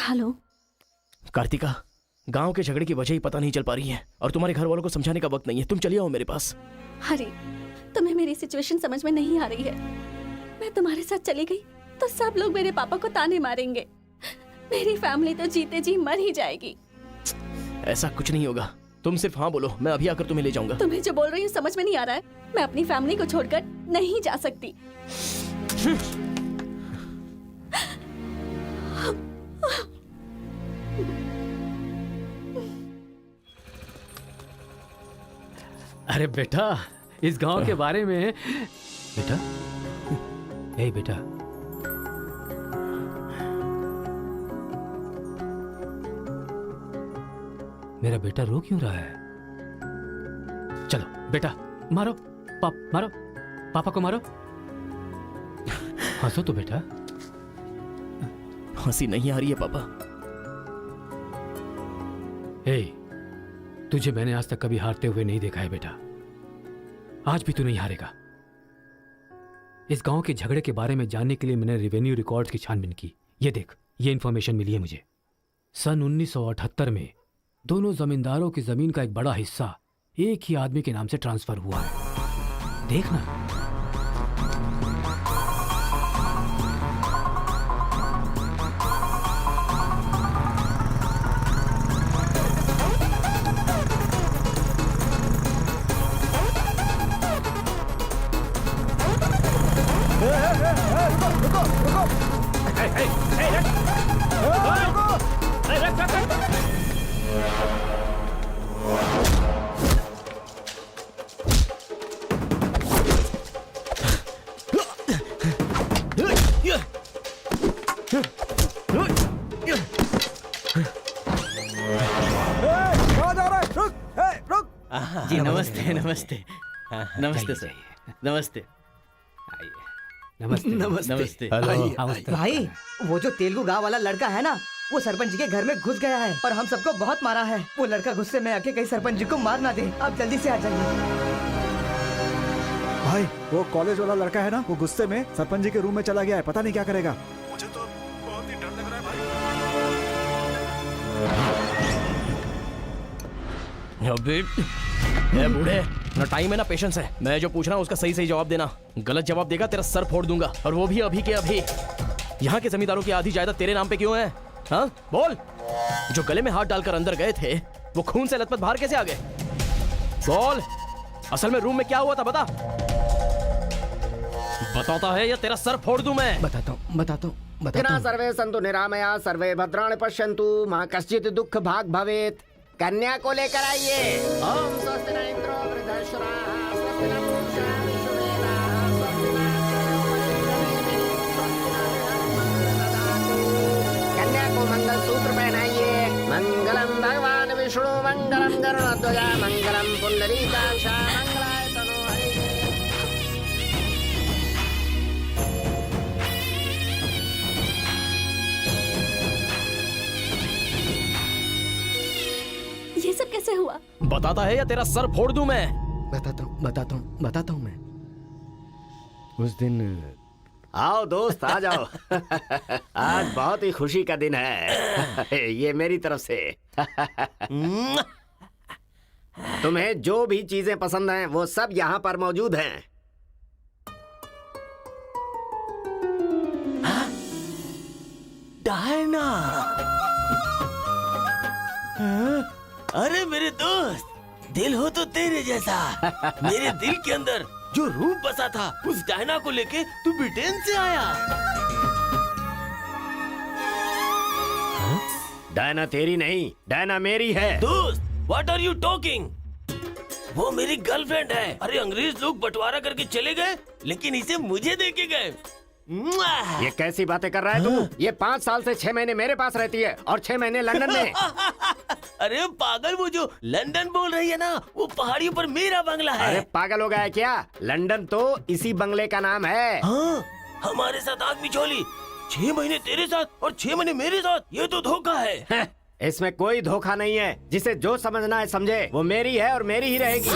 हेलो कार्तिका, गांव के झगड़े की वजह ही पता नहीं चल पा रही है और तुम्हारे घर वालों को समझाने का वक्त नहीं है। तुम चलिए आओ मेरे पास। हरी, तुम्हें मेरी सिचुएशन समझ में नहीं आ रही है। मैं तुम्हारे साथ चली गई तो सब लोग मेरे पापा को ताने मारेंगे। मेरी फैमिली तो जीते जी मर ही जाएगी। ऐसा कुछ नहीं होगा, तुम सिर्फ हाँ बोलो, मैं अभी आकर तुम्हें ले जाऊंगा। तुम्हें जो बोल रही हूँ समझ में नहीं आ रहा है। मैं अपनी फैमिली को छोड़कर नहीं जा सकती। अरे बेटा, इस गांव के बारे में। बेटा, हे बेटा, मेरा बेटा रो क्यों रहा है? चलो बेटा, मारो मारो, पापा को मारो। हंसो तो बेटा। हंसी नहीं आ रही है पापा। हे, तुझे मैंने आज तक कभी हारते हुए नहीं देखा है बेटा। आज भी तू नहीं हारेगा। इस गांव के झगड़े के बारे में जानने के लिए मैंने रेवेन्यू रिकॉर्ड्स की छानबीन की। ये देख, ये इंफॉर्मेशन मिली है मुझे। सन 1978 में दोनों जमींदारों की जमीन का एक बड़ा हिस्सा एक ही आदमी के नाम से ट्रांसफर हुआ है। देखना। जी नमस्ते नमस्ते नमस्ते सर, नमस्ते नमस्ते नमस्ते। भाई, वो जो तेलुगु गांव वाला लड़का है ना, वो सरपंच जी के घर में घुस गया है और हम सबको बहुत मारा है। वो लड़का गुस्से में आके कहीं सरपंच जी को मार ना दे। आप जल्दी से आ जाइए। भाई, वो कॉलेज वाला लड़का है ना, वो गुस्से में सरपंच जी के रूम में चला गया है। पता नहीं क्या करेगा। मुझे तो बहुत ही डर लग रहा है अबे ए बूढ़े, ना टाइम है ना पेशेंस है। मैं जो पूछ रहा हूँ उसका सही सही जवाब देना। गलत जवाब देगा तेरा सर फोड़ दूंगा, और वो भी अभी के अभी। यहाँ के जमींदारों की आधी जायदाद तेरे नाम पे क्यों है? हाँ बोल। जो गले में हाथ डालकर अंदर गए थे, वो खून से लथपथ बाहर कैसे आ गए? बोल, असल में रूम में क्या हुआ था बता। बताता है या तेरा सर फोड़ दूं मैं? बताता हूँ। सर्वे सन्तु निरामया, सर्वे भद्राणि पश्यन्तु, मां कश्चित् दुःख भाग भवेत्। कन्या को लेकर आइए। ओम स्वस्ति न इंद्रो वृद्धश्रवाः, स्वस्ति न पूषा विश्ववेदाः, विष्णु मंगलम गरुड़ध्वज मंगलम पुंडरीकाक्ष मंगलाय तनोहरि। ये सब कैसे हुआ? बताता है या तेरा सर फोड़ दूं मैं? बताता हूँ मैं। उस दिन आओ दोस्त आ जाओ। आज बहुत ही खुशी का दिन है। ये मेरी तरफ से। तुम्हें जो भी चीजें पसंद हैं वो सब यहाँ पर मौजूद हैं। डायना, हाँ? अरे मेरे दोस्त, दिल हो तो तेरे जैसा। मेरे दिल के अंदर जो रूप बसा था उस डायना को लेके तू ब्रिटेन से आया। डायना तेरी नहीं, डायना मेरी है। दोस्त, व्हाट आर यू टॉकिंग? वो मेरी गर्लफ्रेंड है। अरे अंग्रेज लोग बंटवारा करके चले गए, लेकिन इसे मुझे दे के गए। ये कैसी बातें कर रहा है तू? ये 5 साल से 6 महीने मेरे पास रहती है और 6 महीने लंदन में। अरे पागल, वो जो लंदन बोल रही है ना, वो पहाड़ियों पर मेरा बंगला है। अरे पागल हो गया है क्या? लंदन तो इसी बंगले का नाम है। हाँ, हमारे साथ आग बिछोली। 6 महीने तेरे साथ और 6 महीने मेरे साथ, ये तो धोखा है। इसमें कोई धोखा नहीं है। जिसे जो समझना है समझे। वो मेरी है और मेरी ही रहेगी।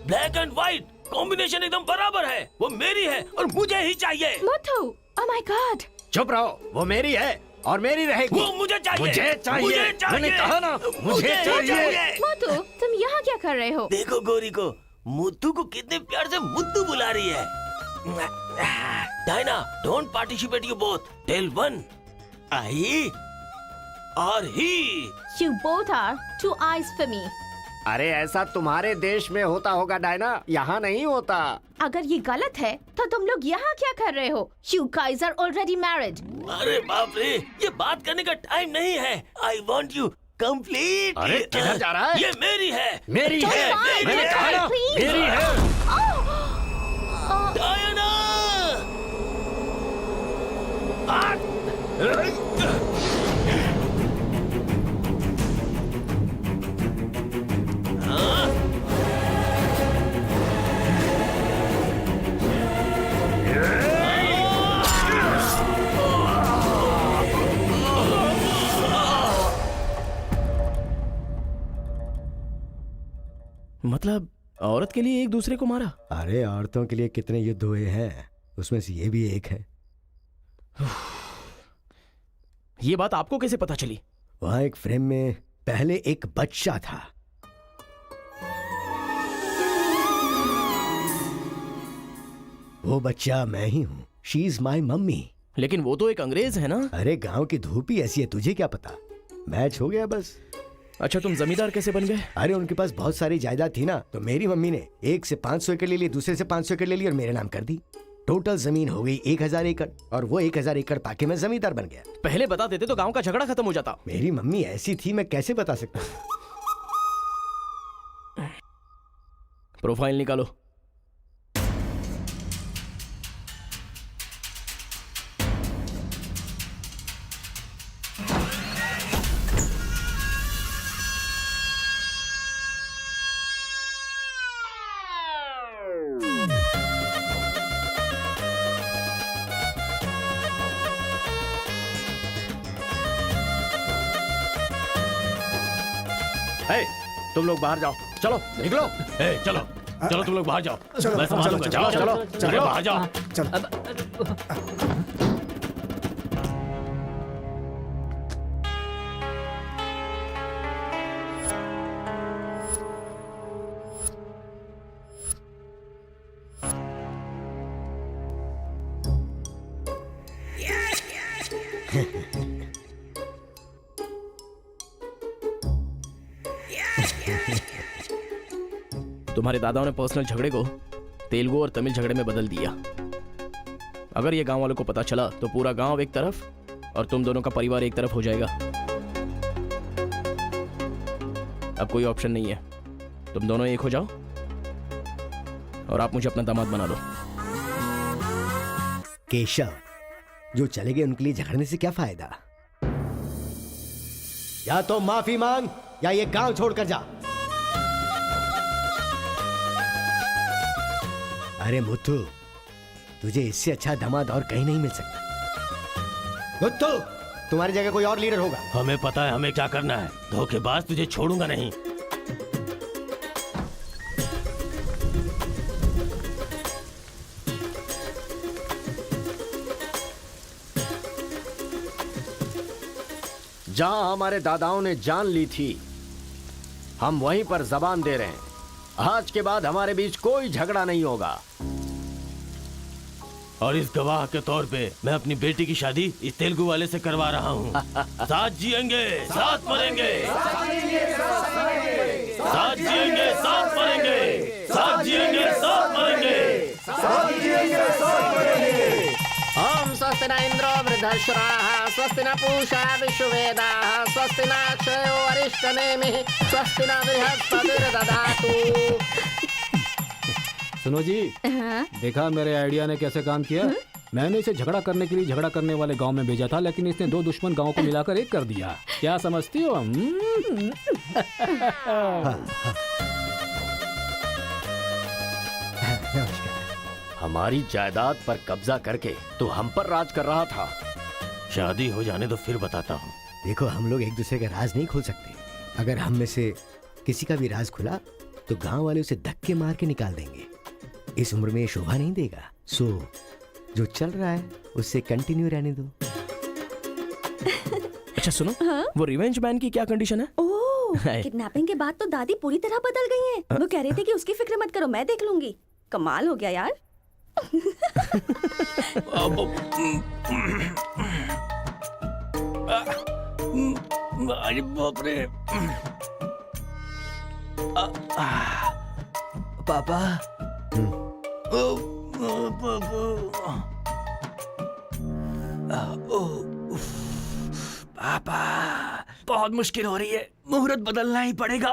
ब्लैक एंड व्हाइट कॉम्बिनेशन एकदम बराबर है। वो मेरी है और मुझे ही चाहिए। मोटू, ओह माय गॉड। चुप रहो, वो मेरी है और मेरी रहेगी। वो मुझे चाहिए। मुझे चाहिए। मैंने कहा ना, मुझे चाहिए। मोटू, तुम यहाँ क्या कर रहे हो? देखो गोरी को, मुद्दू को कितने प्यार से मुद्दू बुला रही है। Diana, don't participate you both. Tell one, I or he. You both are two eyes for me. अरे ऐसा तुम्हारे देश में होता होगा डायना, यहाँ नहीं होता। अगर ये गलत है तो तुम लोग यहाँ क्या कर रहे हो? You guys are already married. अरे बाप रे, ये बात करने का टाइम नहीं है। I want you complete. अरे किधर जा रहा है? ये मेरी है। मेरी Don't है। mind. मैंने कहा ना, Please. मेरी है। डायना! मतलब औरत के लिए एक दूसरे को मारा? अरे औरतों के लिए कितने युद्ध हुए हैं, उसमें से ये भी एक है। ये बात आपको कैसे पता चली? वहां एक फ्रेम में पहले एक बच्चा था। वो बच्चा मैं ही हूँ। She is my mummy. लेकिन वो तो एक अंग्रेज है ना? अरे गांव की धूप ही ऐसी है, तुझे क्या पता। मैच हो गया बस। अच्छा, तुम जमींदार कैसे बन गए? अरे उनके पास बहुत सारी जायदाद थी ना, तो मेरी मम्मी ने एक से 500 एकड़ ले ली, दूसरे से 500 एकड़ ले ली और मेरे नाम कर दी। टोटल जमीन हो गई 1000 एकड़ और वो 1000 एकड़ पाके मैं जमींदार बन गया। पहले बता देते तो गांव का झगड़ा खत्म हो जाता। मेरी मम्मी ऐसी थी, मैं कैसे बता सकता हूँ। प्रोफाइल निकालो। तुम लोग बाहर जाओ, चलो निकलो। चलो चलो, तुम लोग बाहर जाओ। चलो, मैं संभालूंगा। चलो, चलो चलो, चलो, चलो, बाहर जाओ। तुम्हारे दादाओं ने पर्सनल झगड़े को तेलुगु और तमिल झगड़े में बदल दिया। अगर ये गांव वालों को पता चला तो पूरा गांव एक तरफ और तुम दोनों का परिवार एक तरफ हो जाएगा। अब कोई ऑप्शन नहीं है, तुम दोनों एक हो जाओ और आप मुझे अपना दामाद बना लो। केशव, जो चले गए उनके लिए झगड़ने से क्या फायदा। या तो माफी मांग या ये गांव छोड़कर जा। अरे मुत्तू, तुझे इससे अच्छा दामाद और कहीं नहीं मिल सकता। मुत्तू, तुम्हारी जगह कोई और लीडर होगा। हमें पता है हमें क्या करना है। धोखेबाज, तुझे छोड़ूंगा नहीं। जहां हमारे दादाओं ने जान ली थी, हम वहीं पर जबान दे रहे हैं। आज के बाद हमारे बीच कोई झगड़ा नहीं होगा। और इस गवाह के तौर पे मैं अपनी बेटी की शादी इस तेलुगु वाले से करवा रहा हूँ। साथ जिएंगे, साथ मरेंगे, साथ जिएंगे, साथ मरेंगे, साथ जिएंगे, साथ मरेंगे, साथ जिएंगे, साथ मरेंगे। ओम स्वस्ति न इंद्रो वृद्धश्राः स्वस्ति न पूषा विश्ववेदाः स्वस्ति न अक्षयो अरिष्टनेमिः स्वस्ति न बृहस्पतिर्दधातु। सुनो जी, देखा मेरे आइडिया ने कैसे काम किया। मैंने इसे झगड़ा करने के लिए झगड़ा करने वाले गांव में भेजा था, लेकिन इसने दो दुश्मन गांवों को मिलाकर एक कर दिया। क्या समझती हो? हमारी जायदाद पर कब्जा करके तो हम पर राज कर रहा था। शादी हो जाने तो फिर बताता हूँ। देखो, हम लोग एक दूसरे का राज नहीं खोल सकते। अगर हम में से किसी का भी राज खुला तो गांव वाले उसे धक्के मार के निकाल देंगे। इस उम्र में ये शोभा नहीं देगा। सो जो चल रहा है उससे कंटिन्यू रहने दो। अच्छा सुनो, वो रिवेंज मैन की क्या कंडीशन है? किडनैपिंग के बाद तो दादी पूरी तरह बदल गई हैं। वो कह रही थी कि उसकी फिक्र मत करो, मैं देख लूंगी। कमाल हो गया यार। अरे बाप रे। पापा, पापा, बहुत मुश्किल हो रही है। मुहूर्त बदलना ही पड़ेगा।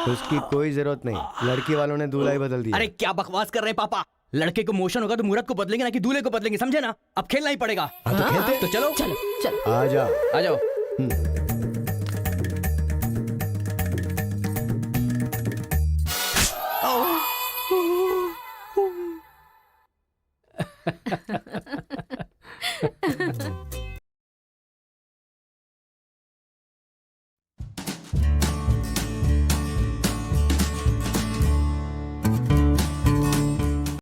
उसकी कोई जरूरत नहीं। लड़की वालों ने दूल्हा ही बदल दिया। अरे क्या बकवास कर रहे हैं पापा। लड़के को मोशन होगा तो मुहूर्त को बदलेंगे, ना कि दूल्हे को बदलेंगे, समझे ना? अब खेलना ही पड़ेगा। हाँ, तो खेलते। तो चलो चलो चलो। आ जाओ, आ जाओ।